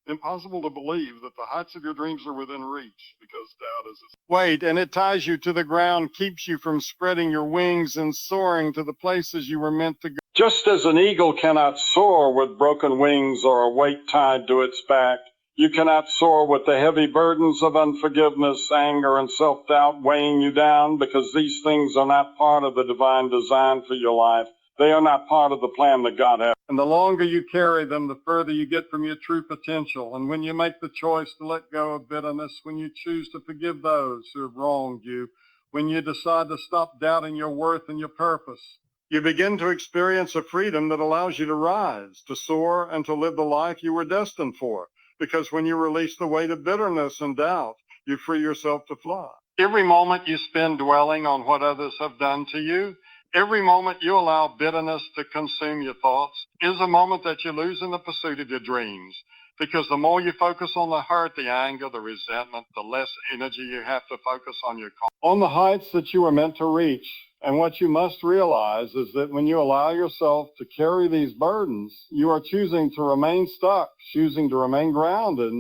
that the heights of your dreams are within reach, because doubt is a weight, and it ties you to the ground, keeps you from spreading your wings and soaring to the places you were meant to go. Just as an eagle cannot soar with broken wings or a weight tied to its back, you cannot soar with the heavy burdens of unforgiveness, anger, and self-doubt weighing you down, because these things are not part of the divine design for your life. They are not part of the plan that God has. And the longer you carry them, the further you get from your true potential. And when you make the choice to let go of bitterness, when you choose to forgive those who have wronged you, when you decide to stop doubting your worth and your purpose. You begin to experience a freedom that allows you to rise, to soar, and to live the life you were destined for. Because when you release the weight of bitterness and doubt, you free yourself to fly. Every moment you spend dwelling on what others have done to you, every moment you allow bitterness to consume your thoughts, is a moment that you lose in the pursuit of your dreams. Because the more you focus on the hurt, the anger, the resentment, the less energy you have to focus on the heights that you are meant to reach. And what you must realize is that when you allow yourself to carry these burdens, you are choosing to remain stuck, choosing to remain grounded.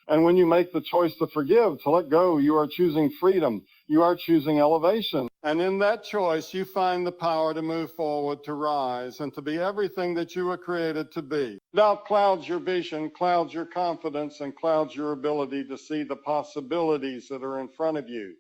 And when you make the choice to forgive, to let go, you are choosing freedom. You are choosing elevation. And in that choice, you find the power to move forward, to rise, and to be everything that you were created to be. Doubt clouds your vision, clouds your confidence, and clouds your ability to see the possibilities that are in front of you.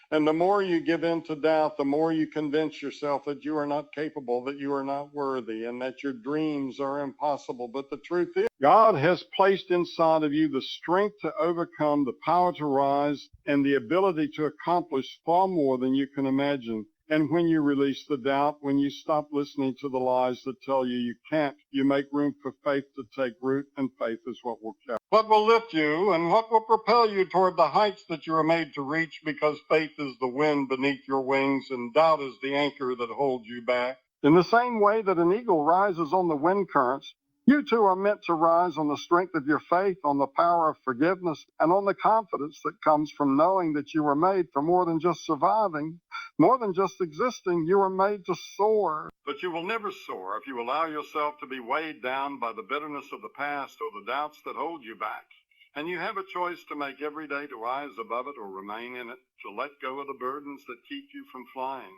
And the more you give in to doubt, the more you convince yourself that you are not capable, that you are not worthy, and that your dreams are impossible. But the truth is, God has placed inside of you the strength to overcome, the power to rise, and the ability to accomplish far more than you can imagine. And when you release the doubt, when you stop listening to the lies that tell you you can't, you make room for faith to take root, and faith is what will carry. What will lift you and what will propel you toward the heights that you are made to reach, because faith is the wind beneath your wings and doubt is the anchor that holds you back. In the same way that an eagle rises on the wind currents, you too are meant to rise on the strength of your faith, on the power of forgiveness, and on the confidence that comes from knowing that you were made for more than just surviving, more than just existing. You were made to soar. But you will never soar if you allow yourself to be weighed down by the bitterness of the past or the doubts that hold you back. And you have a choice to make every day to rise above it or remain in it, to let go of the burdens that keep you from flying.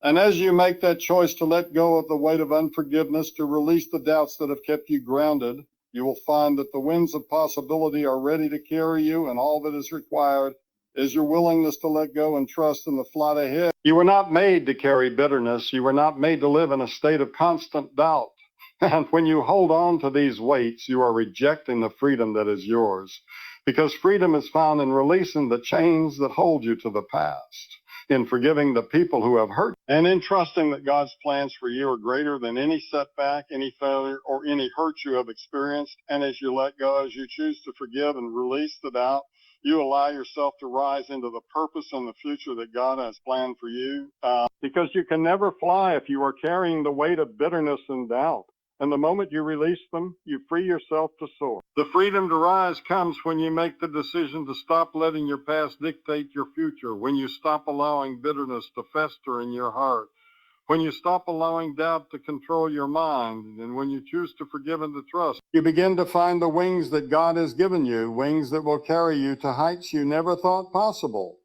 And as you make that choice to let go of the weight of unforgiveness, to release the doubts that have kept you grounded, you will find that the winds of possibility are ready to carry you, and all that is required is your willingness to let go and trust in the flight ahead. You were not made to carry bitterness. You were not made to live in a state of constant doubt. And when you hold on to these weights, you are rejecting the freedom that is yours. Because freedom is found in releasing the chains that hold you to the past, in forgiving the people who have hurt, and in trusting that God's plans for you are greater than any setback, any failure, or any hurt you have experienced. And as you let go, as you choose to forgive and release the doubt, you allow yourself to rise into the purpose and the future that God has planned for you. Because you can never fly if you are carrying the weight of bitterness and doubt. And the moment you release them, you free yourself to soar. The freedom to rise comes when you make the decision to stop letting your past dictate your future, when you stop allowing bitterness to fester in your heart, when you stop allowing doubt to control your mind, and when you choose to forgive and to trust. You begin to find the wings that God has given you, wings that will carry you to heights you never thought possible.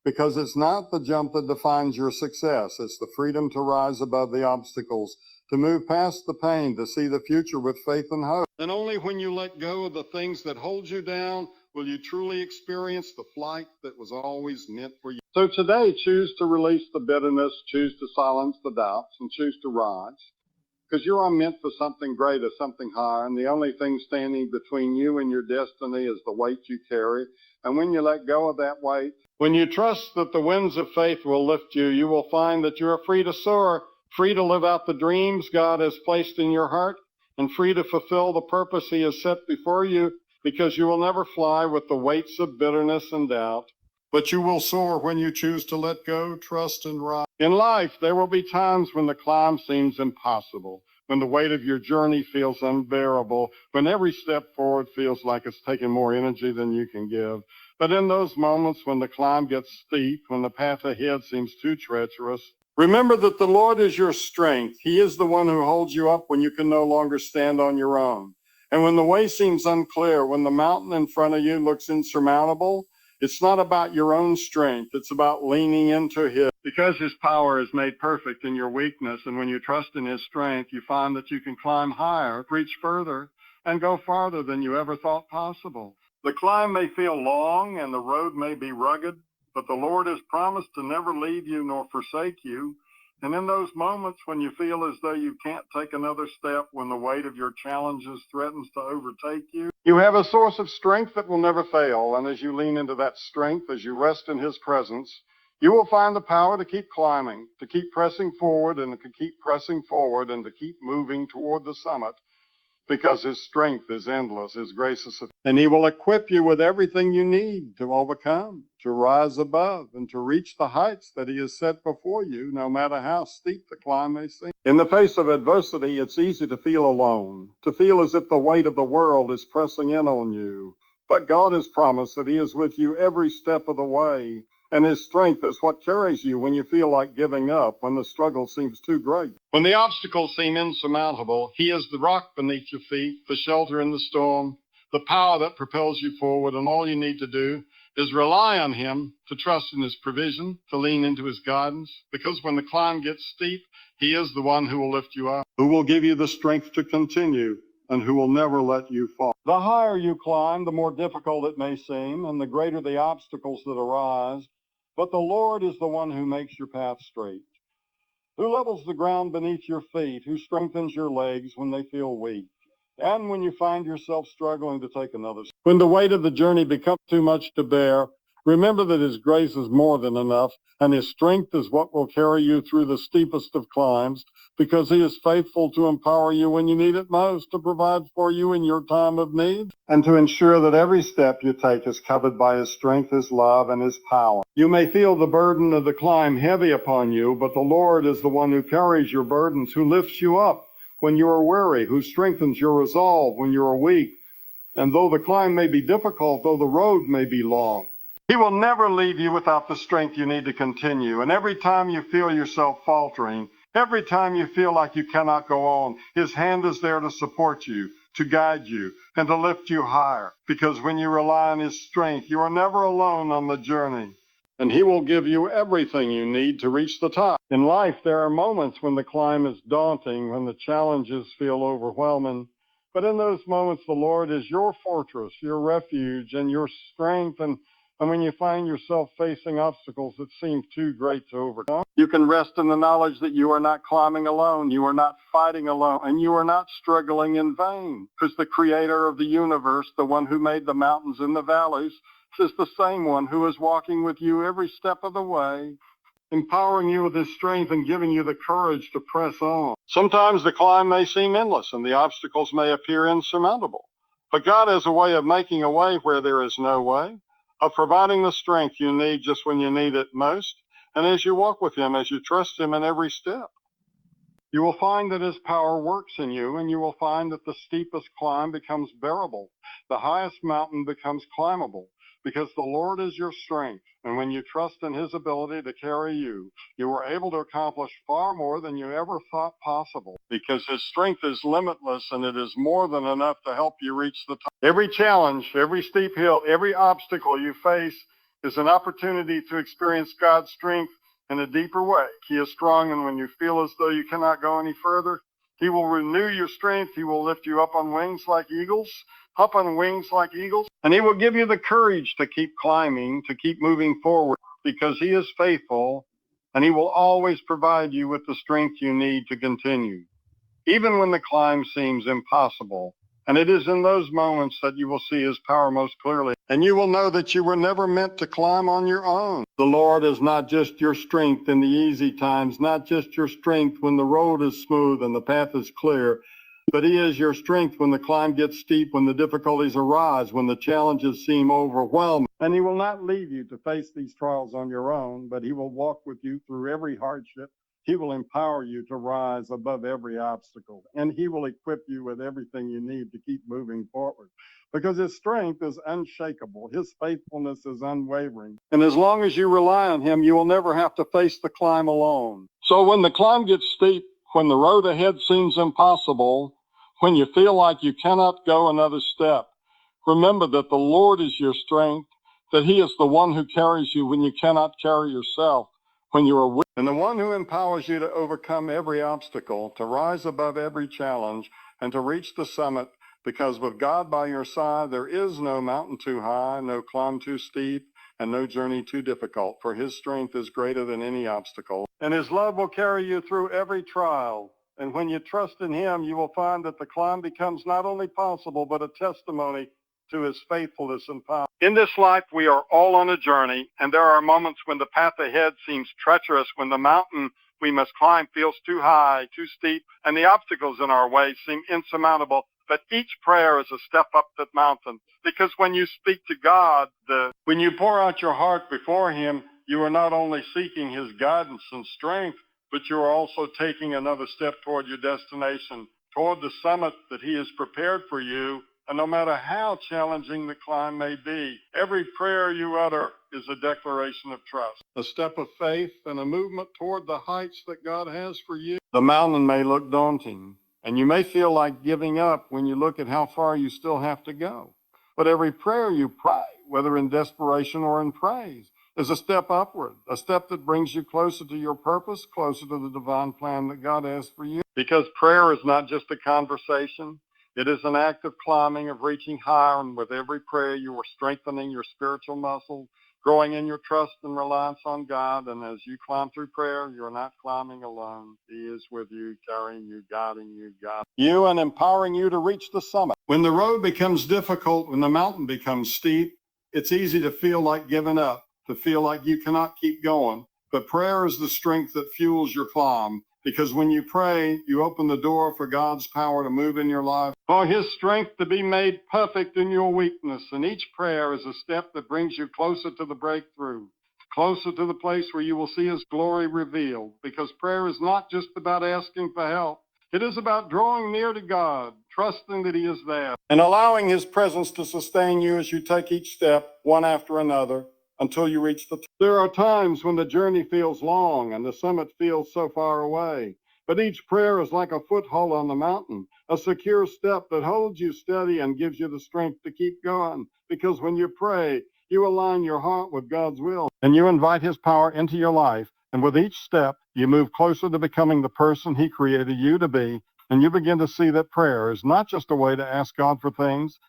Because it's not the jump that defines your success. It's the freedom to rise above the obstacles, to move past the pain, to see the future with faith and hope. And only when you let go of the things that hold you down will you truly experience the flight that was always meant for you. So today, choose to release the bitterness, choose to silence the doubts, and choose to rise. Because you are meant for something greater, something higher, and the only thing standing between you and your destiny is the weight you carry. And when you let go of that weight, when you trust that the winds of faith will lift you, you will find that you are free to soar, free to live out the dreams God has placed in your heart, and free to fulfill the purpose He has set before you, because you will never fly with the weights of bitterness and doubt. But you will soar when you choose to let go, trust, and rise. In life, there will be times when the climb seems impossible, when the weight of your journey feels unbearable, when every step forward feels like it's taking more energy than you can give. But in those moments when the climb gets steep, when the path ahead seems too treacherous, remember that the Lord is your strength. He is the one who holds you up when you can no longer stand on your own. And when the way seems unclear, when the mountain in front of you looks insurmountable, it's not about your own strength. It's about leaning into His. Because His power is made perfect in your weakness, and when you trust in His strength, you find that you can climb higher, reach further, and go farther than you ever thought possible. The climb may feel long and the road may be rugged, but the Lord has promised to never leave you nor forsake you. And in those moments when you feel as though you can't take another step, when the weight of your challenges threatens to overtake you, you have a source of strength that will never fail. And as you lean into that strength, as you rest in His presence, You will find the power to keep climbing, to keep pressing forward, and to keep pressing forward, and to keep moving toward the summit, because his strength is endless, his grace is sufficient. And he will equip you with everything you need to overcome, to rise above, and to reach the heights that he has set before you, no matter how steep the climb may seem. In the face of adversity, it's easy to feel alone, to feel as if the weight of the world is pressing in on you. But God has promised that he is with you every step of the way, and his strength is what carries you when you feel like giving up, when the struggle seems too great. When the obstacles seem insurmountable, he is the rock beneath your feet, the shelter in the storm, the power that propels you forward, and all you need to do is rely on him, to trust in his provision, to lean into his guidance, because when the climb gets steep, he is the one who will lift you up, who will give you the strength to continue, and who will never let you fall. The higher you climb, the more difficult it may seem, and the greater the obstacles that arise. But the Lord is the one who makes your path straight, who levels the ground beneath your feet, who strengthens your legs when they feel weak, and when you find yourself struggling to take another step. When the weight of the journey becomes too much to bear, remember that his grace is more than enough, and his strength is what will carry you through the steepest of climbs, because he is faithful to empower you when you need it most, to provide for you in your time of need, and to ensure that every step you take is covered by his strength, his love, and his power. You may feel the burden of the climb heavy upon you, but the Lord is the one who carries your burdens, who lifts you up when you are weary, who strengthens your resolve when you are weak. And though the climb may be difficult, though the road may be long, he will never leave you without the strength you need to continue. And every time you feel yourself faltering, every time you feel like you cannot go on, his hand is there to support you, to guide you, and to lift you higher. Because when you rely on his strength, you are never alone on the journey. And he will give you everything you need to reach the top. In life, there are moments when the climb is daunting, when the challenges feel overwhelming. But in those moments, the Lord is your fortress, your refuge, and your strength. And when you find yourself facing obstacles that seem too great to overcome, you can rest in the knowledge that you are not climbing alone, you are not fighting alone, and you are not struggling in vain. Because the creator of the universe, the one who made the mountains and the valleys, is the same one who is walking with you every step of the way, empowering you with his strength and giving you the courage to press on. Sometimes the climb may seem endless and the obstacles may appear insurmountable, but God has a way of making a way where there is no way, of providing the strength you need just when you need it most, and as you walk with him, as you trust him in every step. You will find that his power works in you, and you will find that the steepest climb becomes bearable. The highest mountain becomes climbable, because the Lord is your strength. And when you trust in his ability to carry you, you are able to accomplish far more than you ever thought possible, because his strength is limitless, and it is more than enough to help you reach the top. Every challenge, every steep hill, every obstacle you face is an opportunity to experience God's strength in a deeper way. He is strong, and when you feel as though you cannot go any further, he will renew your strength. He will lift you up on wings like eagles, and he will give you the courage to keep climbing, to keep moving forward, because he is faithful, and he will always provide you with the strength you need to continue, even when the climb seems impossible. And it is in those moments that you will see his power most clearly. And you will know that you were never meant to climb on your own. The Lord is not just your strength in the easy times, not just your strength when the road is smooth and the path is clear, but he is your strength when the climb gets steep, when the difficulties arise, when the challenges seem overwhelming. And he will not leave you to face these trials on your own, but he will walk with you through every hardship. He will empower you to rise above every obstacle, and he will equip you with everything you need to keep moving forward, because his strength is unshakable. His faithfulness is unwavering. And as long as you rely on him, you will never have to face the climb alone. So when the climb gets steep, when the road ahead seems impossible, when you feel like you cannot go another step, remember that the Lord is your strength, that he is the one who carries you when you cannot carry yourself, when you are weak, and the one who empowers you to overcome every obstacle, to rise above every challenge, and to reach the summit, because with God by your side, there is no mountain too high, no climb too steep, and no journey too difficult, for his strength is greater than any obstacle, and his love will carry you through every trial. And when you trust in him, you will find that the climb becomes not only possible, but a testimony to his faithfulness and power. In this life, we are all on a journey, and there are moments when the path ahead seems treacherous, when the mountain we must climb feels too high, too steep, and the obstacles in our way seem insurmountable. But each prayer is a step up that mountain, because when you speak to God, when you pour out your heart before him, you are not only seeking his guidance and strength, but you are also taking another step toward your destination, toward the summit that he has prepared for you. And no matter how challenging the climb may be, every prayer you utter is a declaration of trust, a step of faith, and a movement toward the heights that God has for you. The mountain may look daunting, and you may feel like giving up when you look at how far you still have to go. But every prayer you pray, whether in desperation or in praise, is a step upward, a step that brings you closer to your purpose, closer to the divine plan that God has for you. Because prayer is not just a conversation. It is an act of climbing, of reaching higher, and with every prayer you are strengthening your spiritual muscle, growing in your trust and reliance on God. And as you climb through prayer, you're not climbing alone. He is with you, carrying you, guiding you, and empowering you to reach the summit. When the road becomes difficult, when the mountain becomes steep, it's easy to feel like giving up, to feel like you cannot keep going. But prayer is the strength that fuels your climb, because when you pray, you open the door for God's power to move in your life, for his strength to be made perfect in your weakness. And each prayer is a step that brings you closer to the breakthrough, closer to the place where you will see his glory revealed, because prayer is not just about asking for help. It is about drawing near to God, trusting that he is there, and allowing his presence to sustain you as you take each step, one after another, until you reach the top. There are times when the journey feels long and the summit feels so far away, but each prayer is like a foothold on the mountain, a secure step that holds you steady and gives you the strength to keep going. Because when you pray, you align your heart with God's will, and you invite his power into your life. And with each step, you move closer to becoming the person he created you to be, and you begin to see that prayer is not just a way to ask God for things,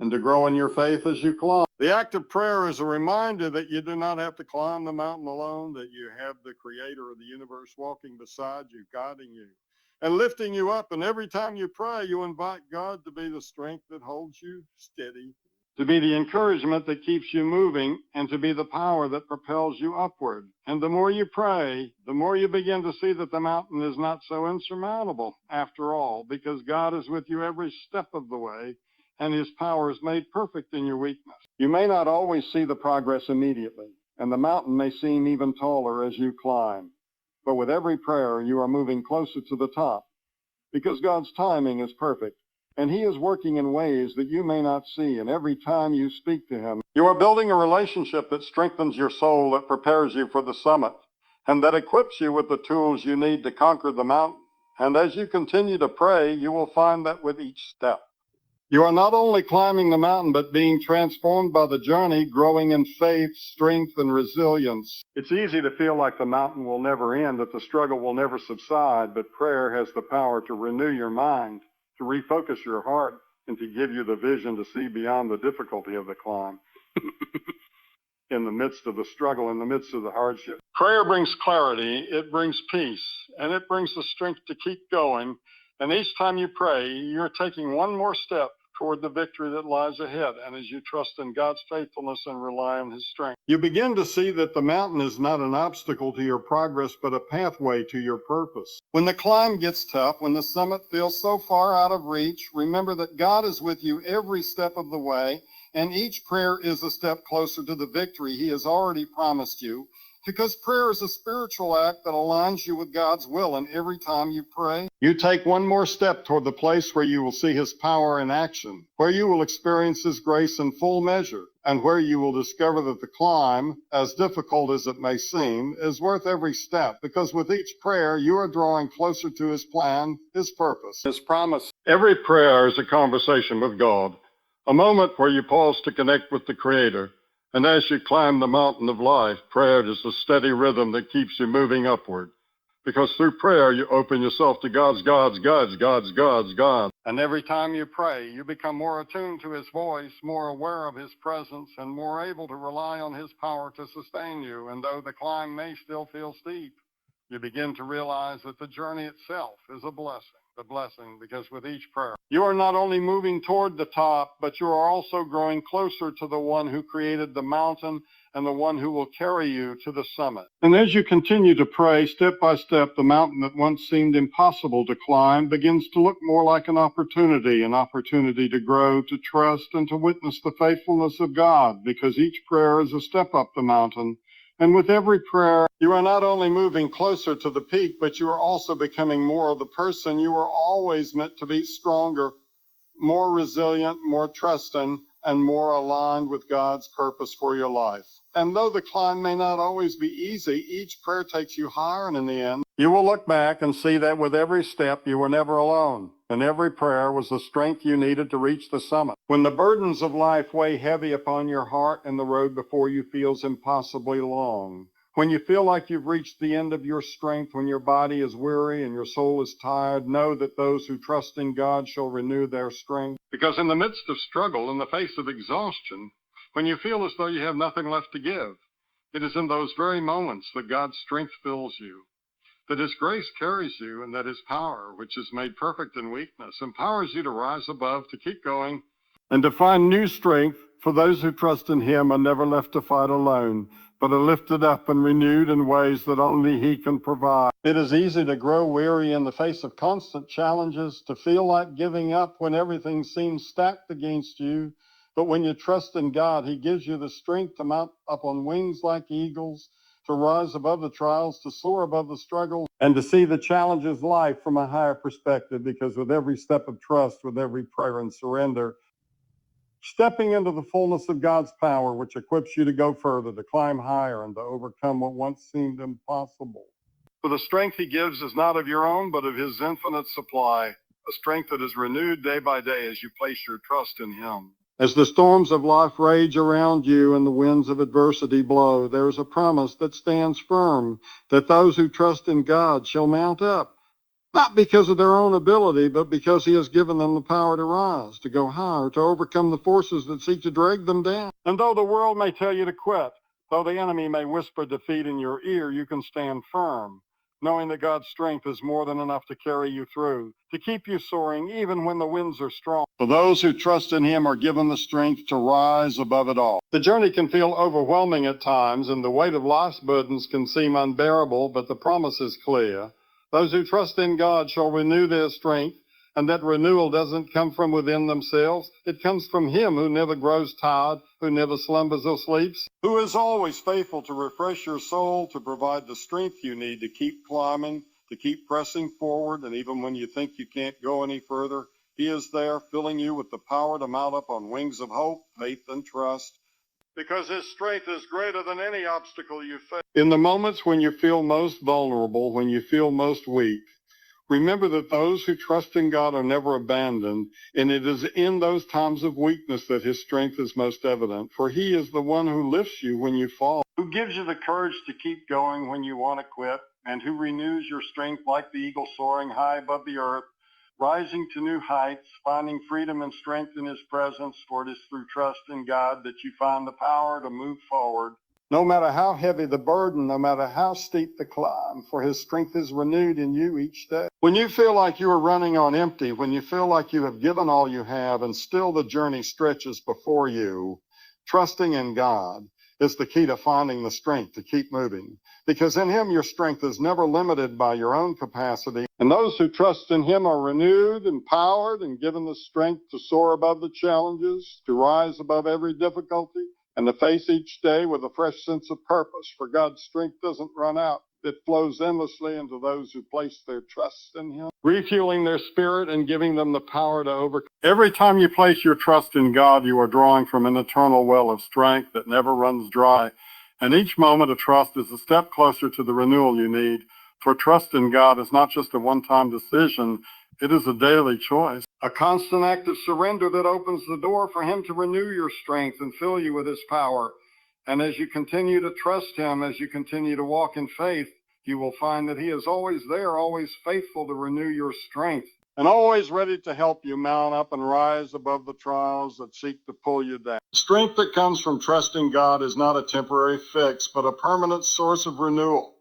and to grow in your faith as you climb. The act of prayer is a reminder that you do not have to climb the mountain alone, that you have the creator of the universe walking beside you, guiding you, and lifting you up. And every time you pray, you invite God to be the strength that holds you steady, to be the encouragement that keeps you moving, and to be the power that propels you upward. And the more you pray, the more you begin to see that the mountain is not so insurmountable after all, because God is with you every step of the way, and his power is made perfect in your weakness. You may not always see the progress immediately, and the mountain may seem even taller as you climb. But with every prayer, you are moving closer to the top, because God's timing is perfect, and he is working in ways that you may not see. And every time you speak to him, you are building a relationship that strengthens your soul, that prepares you for the summit, and that equips you with the tools you need to conquer the mountain. And as you continue to pray, you will find that with each step, you are not only climbing the mountain, but being transformed by the journey, growing in faith, strength, and resilience. It's easy to feel like the mountain will never end, that the struggle will never subside, but prayer has the power to renew your mind, to refocus your heart, and to give you the vision to see beyond the difficulty of the climb. In the midst of the struggle, in the midst of the hardship. Prayer brings clarity, it brings peace, and it brings the strength to keep going. And each time you pray, you're taking one more step toward the victory that lies ahead. And as you trust in God's faithfulness and rely on his strength, you begin to see that the mountain is not an obstacle to your progress, but a pathway to your purpose. When the climb gets tough, when the summit feels so far out of reach, remember that God is with you every step of the way, and each prayer is a step closer to the victory he has already promised you. Because prayer is a spiritual act that aligns you with God's will, and every time you pray, you take one more step toward the place where you will see his power in action, where you will experience his grace in full measure, and where you will discover that the climb, as difficult as it may seem, is worth every step, because with each prayer, you are drawing closer to his plan, his purpose, his promise. Every prayer is a conversation with God, a moment where you pause to connect with the Creator. And as you climb the mountain of life, prayer is a steady rhythm that keeps you moving upward. Because through prayer, you open yourself to God's. And every time you pray, you become more attuned to his voice, more aware of his presence, and more able to rely on his power to sustain you. And though the climb may still feel steep, you begin to realize that the journey itself is a blessing, because with each prayer, you are not only moving toward the top, but you are also growing closer to the one who created the mountain and the one who will carry you to the summit. And as you continue to pray, step by step, the mountain that once seemed impossible to climb begins to look more like an opportunity to grow, to trust, and to witness the faithfulness of God, because each prayer is a step up the mountain. And with every prayer, you are not only moving closer to the peak, but you are also becoming more of the person you were always meant to be: stronger, more resilient, more trusting, and more aligned with God's purpose for your life. And though the climb may not always be easy, each prayer takes you higher, and in the end, you will look back and see that with every step, you were never alone, and every prayer was the strength you needed to reach the summit. When the burdens of life weigh heavy upon your heart and the road before you feels impossibly long, when you feel like you've reached the end of your strength, when your body is weary and your soul is tired, know that those who trust in God shall renew their strength. Because in the midst of struggle, in the face of exhaustion, when you feel as though you have nothing left to give, it is in those very moments that God's strength fills you, that His grace carries you, and that His power, which is made perfect in weakness, empowers you to rise above, to keep going, and to find new strength. For those who trust in Him are never left to fight alone, but are lifted up and renewed in ways that only He can provide. It is easy to grow weary in the face of constant challenges, to feel like giving up when everything seems stacked against you. But when you trust in God, He gives you the strength to mount up on wings like eagles, to rise above the trials, to soar above the struggles, and to see the challenges of life from a higher perspective, because with every step of trust, with every prayer and surrender, stepping into the fullness of God's power, which equips you to go further, to climb higher, and to overcome what once seemed impossible. For the strength He gives is not of your own, but of His infinite supply, a strength that is renewed day by day as you place your trust in Him. As the storms of life rage around you and the winds of adversity blow, there is a promise that stands firm, that those who trust in God shall mount up, not because of their own ability, but because He has given them the power to rise, to go higher, to overcome the forces that seek to drag them down. And though the world may tell you to quit, though the enemy may whisper defeat in your ear, you can stand firm, knowing that God's strength is more than enough to carry you through, to keep you soaring even when the winds are strong. For those who trust in Him are given the strength to rise above it all. The journey can feel overwhelming at times, and the weight of life's burdens can seem unbearable, but the promise is clear. Those who trust in God shall renew their strength, and that renewal doesn't come from within themselves. It comes from Him who never grows tired, who never slumbers or sleeps, who is always faithful to refresh your soul, to provide the strength you need to keep climbing, to keep pressing forward, and even when you think you can't go any further, He is there, filling you with the power to mount up on wings of hope, faith, and trust, because His strength is greater than any obstacle you face. In the moments when you feel most vulnerable, when you feel most weak, remember that those who trust in God are never abandoned, and it is in those times of weakness that His strength is most evident. For He is the one who lifts you when you fall, who gives you the courage to keep going when you want to quit, and who renews your strength like the eagle soaring high above the earth, rising to new heights, finding freedom and strength in His presence. For it is through trust in God that you find the power to move forward, no matter how heavy the burden, no matter how steep the climb, for His strength is renewed in you each day. When you feel like you are running on empty, when you feel like you have given all you have and still the journey stretches before you, trusting in God is the key to finding the strength to keep moving, because in Him your strength is never limited by your own capacity, and those who trust in Him are renewed, empowered, and given the strength to soar above the challenges, to rise above every difficulty, and to face each day with a fresh sense of purpose. For God's strength doesn't run out. It flows endlessly into those who place their trust in Him, refueling their spirit and giving them the power to overcome. Every time you place your trust in God, you are drawing from an eternal well of strength that never runs dry. And each moment of trust is a step closer to the renewal you need. For trust in God is not just a one-time decision, it is a daily choice, a constant act of surrender that opens the door for Him to renew your strength and fill you with His power. And as you continue to trust Him, as you continue to walk in faith, you will find that He is always there, always faithful to renew your strength, and always ready to help you mount up and rise above the trials that seek to pull you down. Strength that comes from trusting God is not a temporary fix, but a permanent source of renewal,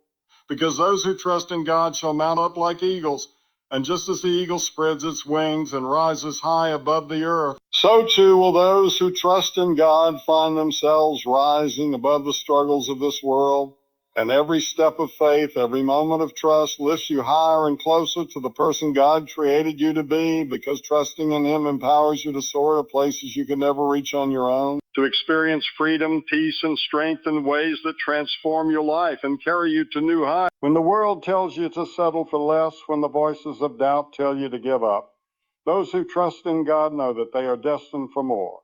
because those who trust in God shall mount up like eagles. And just as the eagle spreads its wings and rises high above the earth, so too will those who trust in God find themselves rising above the struggles of this world. And every step of faith, every moment of trust lifts you higher and closer to the person God created you to be, because trusting in Him empowers you to soar to places you can never reach on your own, to experience freedom, peace, and strength in ways that transform your life and carry you to new heights. When the world tells you to settle for less, when the voices of doubt tell you to give up, those who trust in God know that they are destined for more,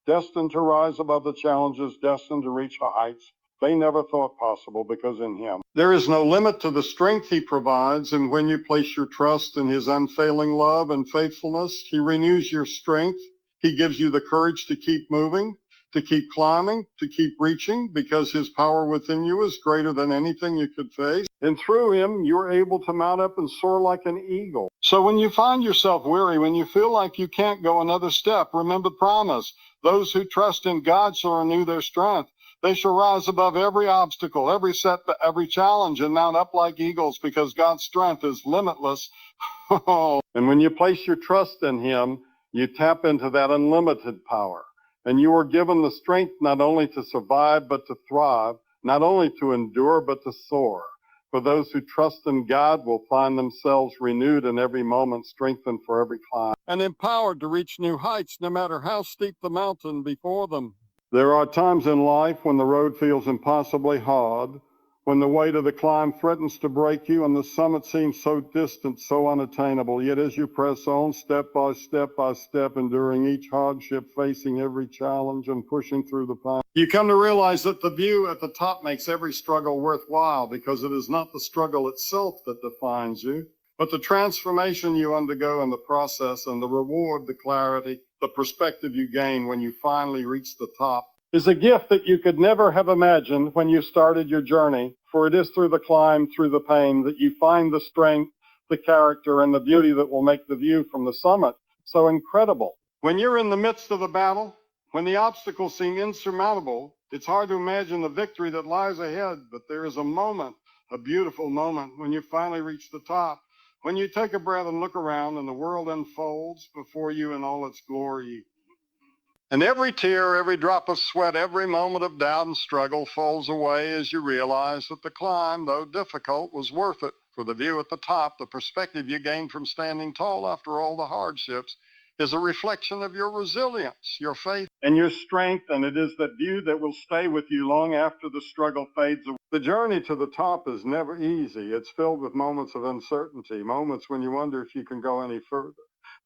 destined to rise above the challenges, destined to reach heights they never thought possible, because in Him there is no limit to the strength He provides. And when you place your trust in His unfailing love and faithfulness, He renews your strength. He gives you the courage to keep moving, to keep climbing, to keep reaching, because His power within you is greater than anything you could face. And through Him, you're able to mount up and soar like an eagle. So when you find yourself weary, when you feel like you can't go another step, remember the promise. Those who trust in God shall renew their strength. They shall rise above every obstacle, every setback, every challenge, and mount up like eagles, because God's strength is limitless. And when you place your trust in Him, you tap into that unlimited power. And you are given the strength not only to survive, but to thrive, not only to endure, but to soar. For those who trust in God will find themselves renewed in every moment, strengthened for every climb, and empowered to reach new heights, no matter how steep the mountain before them. There are times in life when the road feels impossibly hard, when the weight of the climb threatens to break you and the summit seems so distant, so unattainable. Yet as you press on, step by step, enduring each hardship, facing every challenge and pushing through the pain, you come to realize that the view at the top makes every struggle worthwhile, because it is not the struggle itself that defines you, but the transformation you undergo in the process, and the reward, the clarity, the perspective you gain when you finally reach the top is a gift that you could never have imagined when you started your journey. For it is through the climb, through the pain, that you find the strength, the character, and the beauty that will make the view from the summit so incredible. When you're in the midst of the battle, when the obstacles seem insurmountable, it's hard to imagine the victory that lies ahead. But there is a moment, a beautiful moment, when you finally reach the top, when you take a breath and look around and the world unfolds before you in all its glory. And every tear, every drop of sweat, every moment of doubt and struggle falls away as you realize that the climb, though difficult, was worth it. For the view at the top, the perspective you gain from standing tall after all the hardships, is a reflection of your resilience, your faith, and your strength, and it is that view that will stay with you long after the struggle fades away. The journey to the top is never easy. It's filled with moments of uncertainty, moments when you wonder if you can go any further.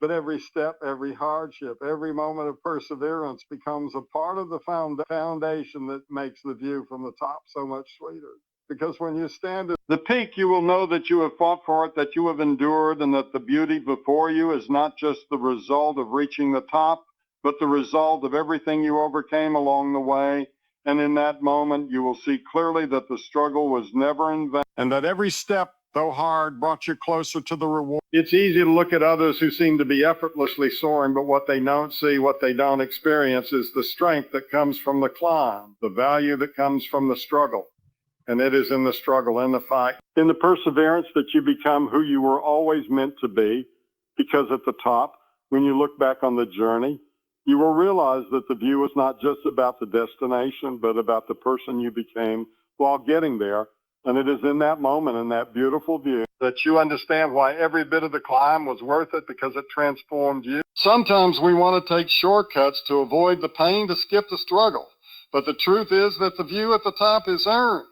But every step, every hardship, every moment of perseverance becomes a part of the foundation that makes the view from the top so much sweeter. Because when you stand at the peak, you will know that you have fought for it, that you have endured, and that the beauty before you is not just the result of reaching the top, but the result of everything you overcame along the way. And in that moment, you will see clearly that the struggle was never in vain, and that every step, though hard, brought you closer to the reward. It's easy to look at others who seem to be effortlessly soaring, but what they don't see, what they don't experience, is the strength that comes from the climb, the value that comes from the struggle. And it is in the struggle, in the fight, in the perseverance that you become who you were always meant to be. Because at the top, when you look back on the journey, you will realize that the view is not just about the destination, but about the person you became while getting there. And it is in that moment, in that beautiful view, that you understand why every bit of the climb was worth it, because it transformed you. Sometimes we want to take shortcuts to avoid the pain, to skip the struggle. But the truth is that the view at the top is earned.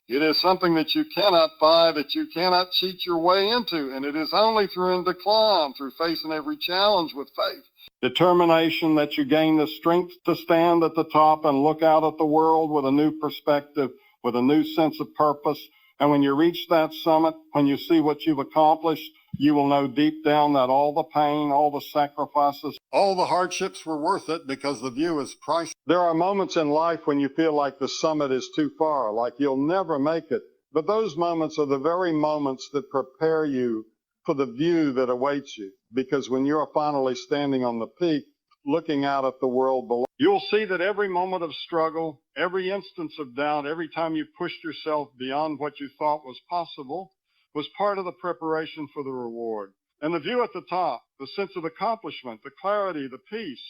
It is something that you cannot buy, that you cannot cheat your way into, and it is only through the climb, through facing every challenge with faith, determination, that you gain the strength to stand at the top and look out at the world with a new perspective, with a new sense of purpose. And when you reach that summit, when you see what you've accomplished, you will know deep down that all the pain, all the sacrifices, all the hardships were worth it, because the view is priceless. There are moments in life when you feel like the summit is too far, like you'll never make it. But those moments are the very moments that prepare you for the view that awaits you. Because when you're finally standing on the peak, looking out at the world below, You'll see that every moment of struggle, every instance of doubt, every time you pushed yourself beyond what you thought was possible, was part of the preparation for the reward. And the view at the top, the sense of accomplishment, the clarity, the peace,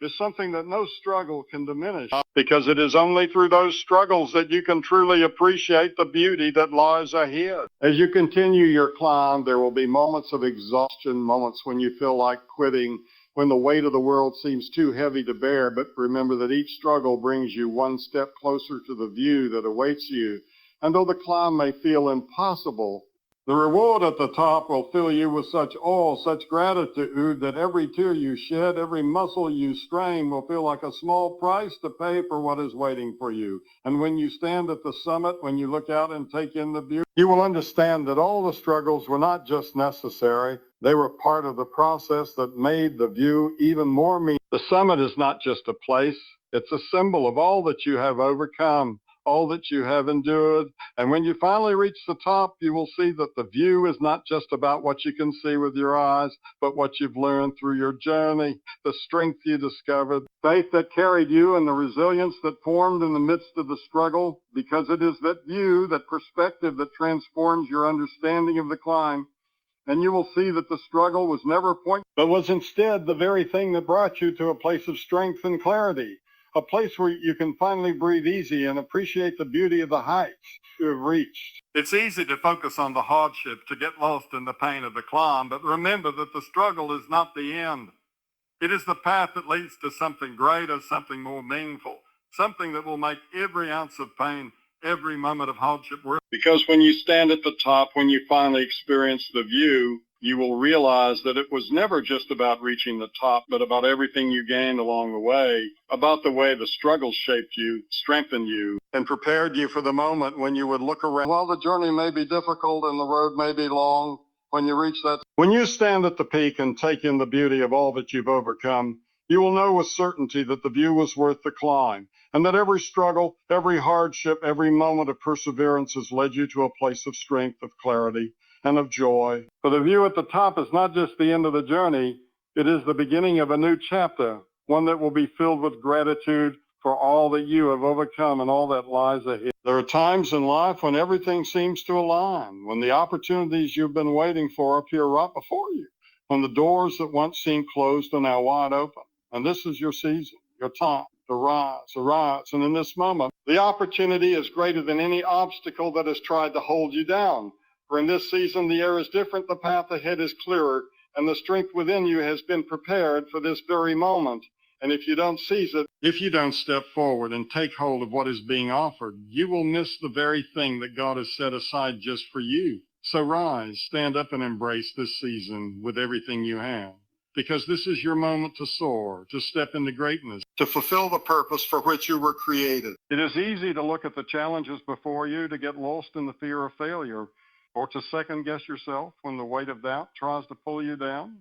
is something that no struggle can diminish, because it is only through those struggles that you can truly appreciate the beauty that lies ahead. As you continue your climb, there will be moments of exhaustion, moments when you feel like quitting, when the weight of the world seems too heavy to bear, but remember that each struggle brings you one step closer to the view that awaits you. And though the climb may feel impossible, the reward at the top will fill you with such awe, such gratitude, that every tear you shed, every muscle you strain will feel like a small price to pay for what is waiting for you. And when you stand at the summit, when you look out and take in the view, you will understand that all the struggles were not just necessary, they were part of the process that made the view even more meaningful. The summit is not just a place, it's a symbol of all that you have overcome, all that you have endured. And when you finally reach the top, you will see that the view is not just about what you can see with your eyes, but what you've learned through your journey, the strength you discovered, faith that carried you, and the resilience that formed in the midst of the struggle, because it is that view, that perspective, that transforms your understanding of the climb. And you will see that the struggle was never a point, but was instead the very thing that brought you to a place of strength and clarity, a place where you can finally breathe easy and appreciate the beauty of the heights you have reached. It's easy to focus on the hardship, to get lost in the pain of the climb, but remember that the struggle is not the end. It is the path that leads to something greater, something more meaningful, something that will make every ounce of pain, every moment of hardship worth it. Because when you stand at the top, when you finally experience the view, you will realize that it was never just about reaching the top, but about everything you gained along the way, about the way the struggles shaped you, strengthened you, and prepared you for the moment when you would look around. While the journey may be difficult and the road may be long, when you stand at the peak and take in the beauty of all that you've overcome, you will know with certainty that the view was worth the climb, and that every struggle, every hardship, every moment of perseverance has led you to a place of strength, of clarity, and of joy. For the view at the top is not just the end of the journey, it is the beginning of a new chapter, one that will be filled with gratitude for all that you have overcome and all that lies ahead. There are times in life when everything seems to align, when the opportunities you've been waiting for appear right before you, when the doors that once seemed closed are now wide open. And this is your season, your time to rise. And in this moment, the opportunity is greater than any obstacle that has tried to hold you down. For in this season, the air is different, the path ahead is clearer, and the strength within you has been prepared for this very moment. And if you don't seize it, if you don't step forward and take hold of what is being offered, you will miss the very thing that God has set aside just for you. So rise, stand up, and embrace this season with everything you have, because this is your moment to soar, to step into greatness, to fulfill the purpose for which you were created. It is easy to look at the challenges before you, to get lost in the fear of failure, or to second-guess yourself when the weight of doubt tries to pull you down.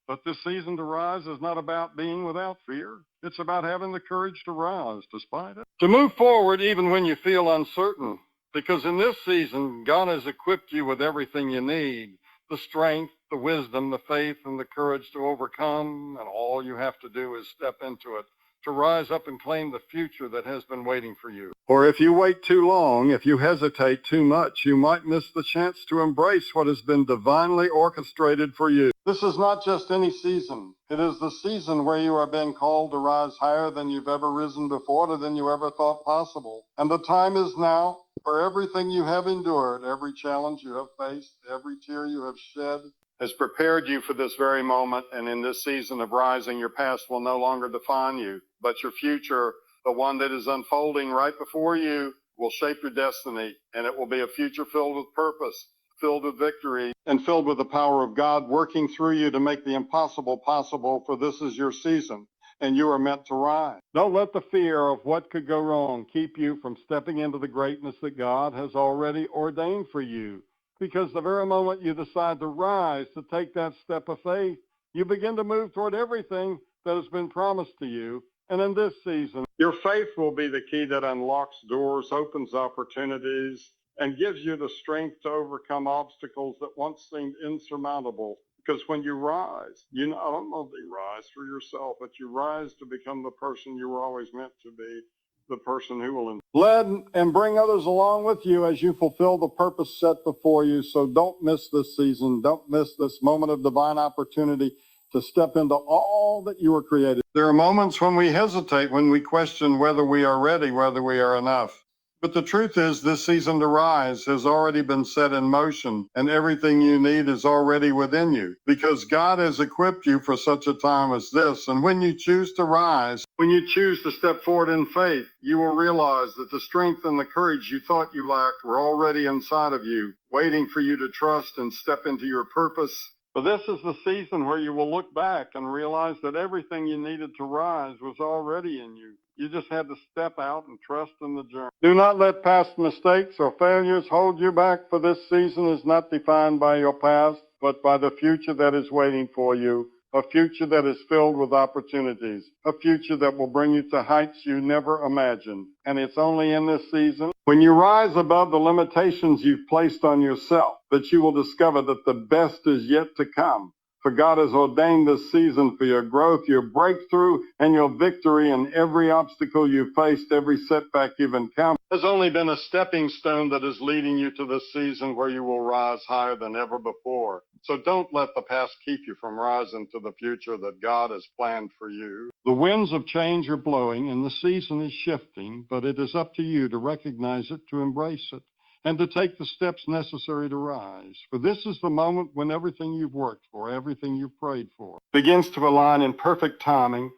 But this season to rise is not about being without fear. It's about having the courage to rise despite it. To move forward even when you feel uncertain. Because in this season, God has equipped you with everything you need. The strength, the wisdom, the faith, and the courage to overcome. And all you have to do is step into it, to rise up and claim the future that has been waiting for you. Or if you wait too long, if you hesitate too much, you might miss the chance to embrace what has been divinely orchestrated for you. This is not just any season. It is the season where you are being called to rise higher than you've ever risen before, than you ever thought possible. And the time is now for everything you have endured, every challenge you have faced, every tear you have shed, has prepared you for this very moment. And in this season of rising, your past will no longer define you, but your future, the one that is unfolding right before you, will shape your destiny. And it will be a future filled with purpose, filled with victory, and filled with the power of God working through you to make the impossible possible, for this is your season, and you are meant to rise. Don't let the fear of what could go wrong keep you from stepping into the greatness that God has already ordained for you. Because the very moment you decide to rise, to take that step of faith, you begin to move toward everything that has been promised to you. And in this season, your faith will be the key that unlocks doors, opens opportunities, and gives you the strength to overcome obstacles that once seemed insurmountable. Because when you rise, you not only rise for yourself, but you rise to become the person you were always meant to be, the person who will lead and bring others along with you as you fulfill the purpose set before you. So don't miss this season. Don't miss this moment of divine opportunity to step into all that you were created. There are moments when we hesitate, when we question whether we are ready, whether we are enough. But the truth is, this season to rise has already been set in motion, and everything you need is already within you, because God has equipped you for such a time as this. And when you choose to rise, when you choose to step forward in faith, you will realize that the strength and the courage you thought you lacked were already inside of you, waiting for you to trust and step into your purpose. But this is the season where you will look back and realize that everything you needed to rise was already in you. You just had to step out and trust in the journey. Do not let past mistakes or failures hold you back, for this season is not defined by your past, but by the future that is waiting for you, a future that is filled with opportunities, a future that will bring you to heights you never imagined. And it's only in this season, when you rise above the limitations you've placed on yourself, that you will discover that the best is yet to come. For God has ordained this season for your growth, your breakthrough, and your victory. And every obstacle you've faced, every setback you've encountered, has only been a stepping stone that is leading you to this season where you will rise higher than ever before. So don't let the past keep you from rising to the future that God has planned for you. The winds of change are blowing and the season is shifting, but it is up to you to recognize it, to embrace it, and to take the steps necessary to rise. For this is the moment when everything you've worked for, everything you've prayed for, begins to align in perfect timing.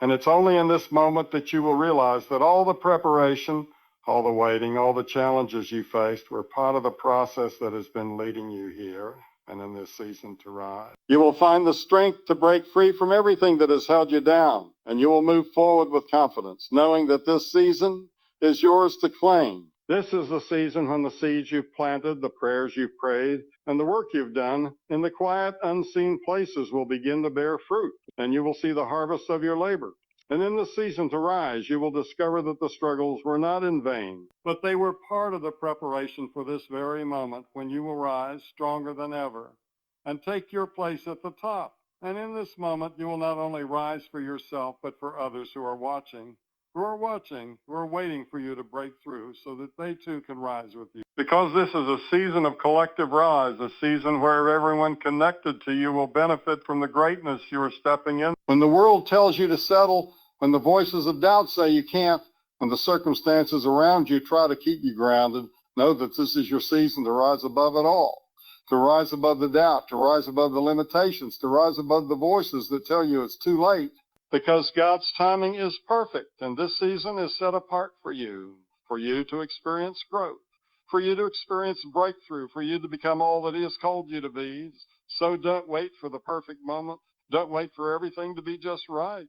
And it's only in this moment that you will realize that all the preparation, all the waiting, all the challenges you faced were part of the process that has been leading you here and in this season to rise. You will find the strength to break free from everything that has held you down, and you will move forward with confidence, knowing that this season is yours to claim. This is the season when the seeds you've planted, the prayers you've prayed, and the work you've done in the quiet, unseen places will begin to bear fruit, and you will see the harvest of your labor. And in the season to rise, you will discover that the struggles were not in vain, but they were part of the preparation for this very moment when you will rise stronger than ever and take your place at the top. And in this moment, you will not only rise for yourself, but for others who are watching, who are waiting for you to break through so that they too can rise with you. Because this is a season of collective rise, a season where everyone connected to you will benefit from the greatness you are stepping in. When the world tells you to settle, when the voices of doubt say you can't, when the circumstances around you try to keep you grounded, know that this is your season to rise above it all, to rise above the doubt, to rise above the limitations, to rise above the voices that tell you it's too late. Because God's timing is perfect, and this season is set apart for you to experience growth, for you to experience breakthrough, for you to become all that He has called you to be. So don't wait for the perfect moment. Don't wait for everything to be just right.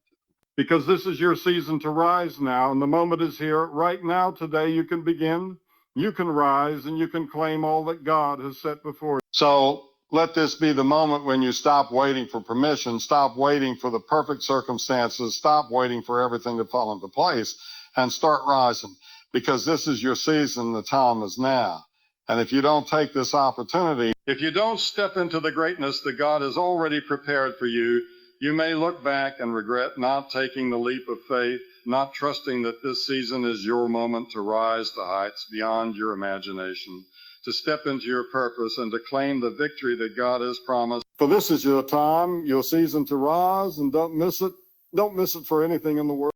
Because this is your season to rise now, and the moment is here. Right now, today, you can begin, you can rise, and you can claim all that God has set before you. So let this be the moment when you stop waiting for permission, stop waiting for the perfect circumstances, stop waiting for everything to fall into place, and start rising. Because this is your season, the time is now. And if you don't take this opportunity, if you don't step into the greatness that God has already prepared for you, you may look back and regret not taking the leap of faith, not trusting that this season is your moment to rise to heights beyond your imagination, to step into your purpose and to claim the victory that God has promised. For this is your time, your season to rise, and don't miss it. Don't miss it for anything in the world.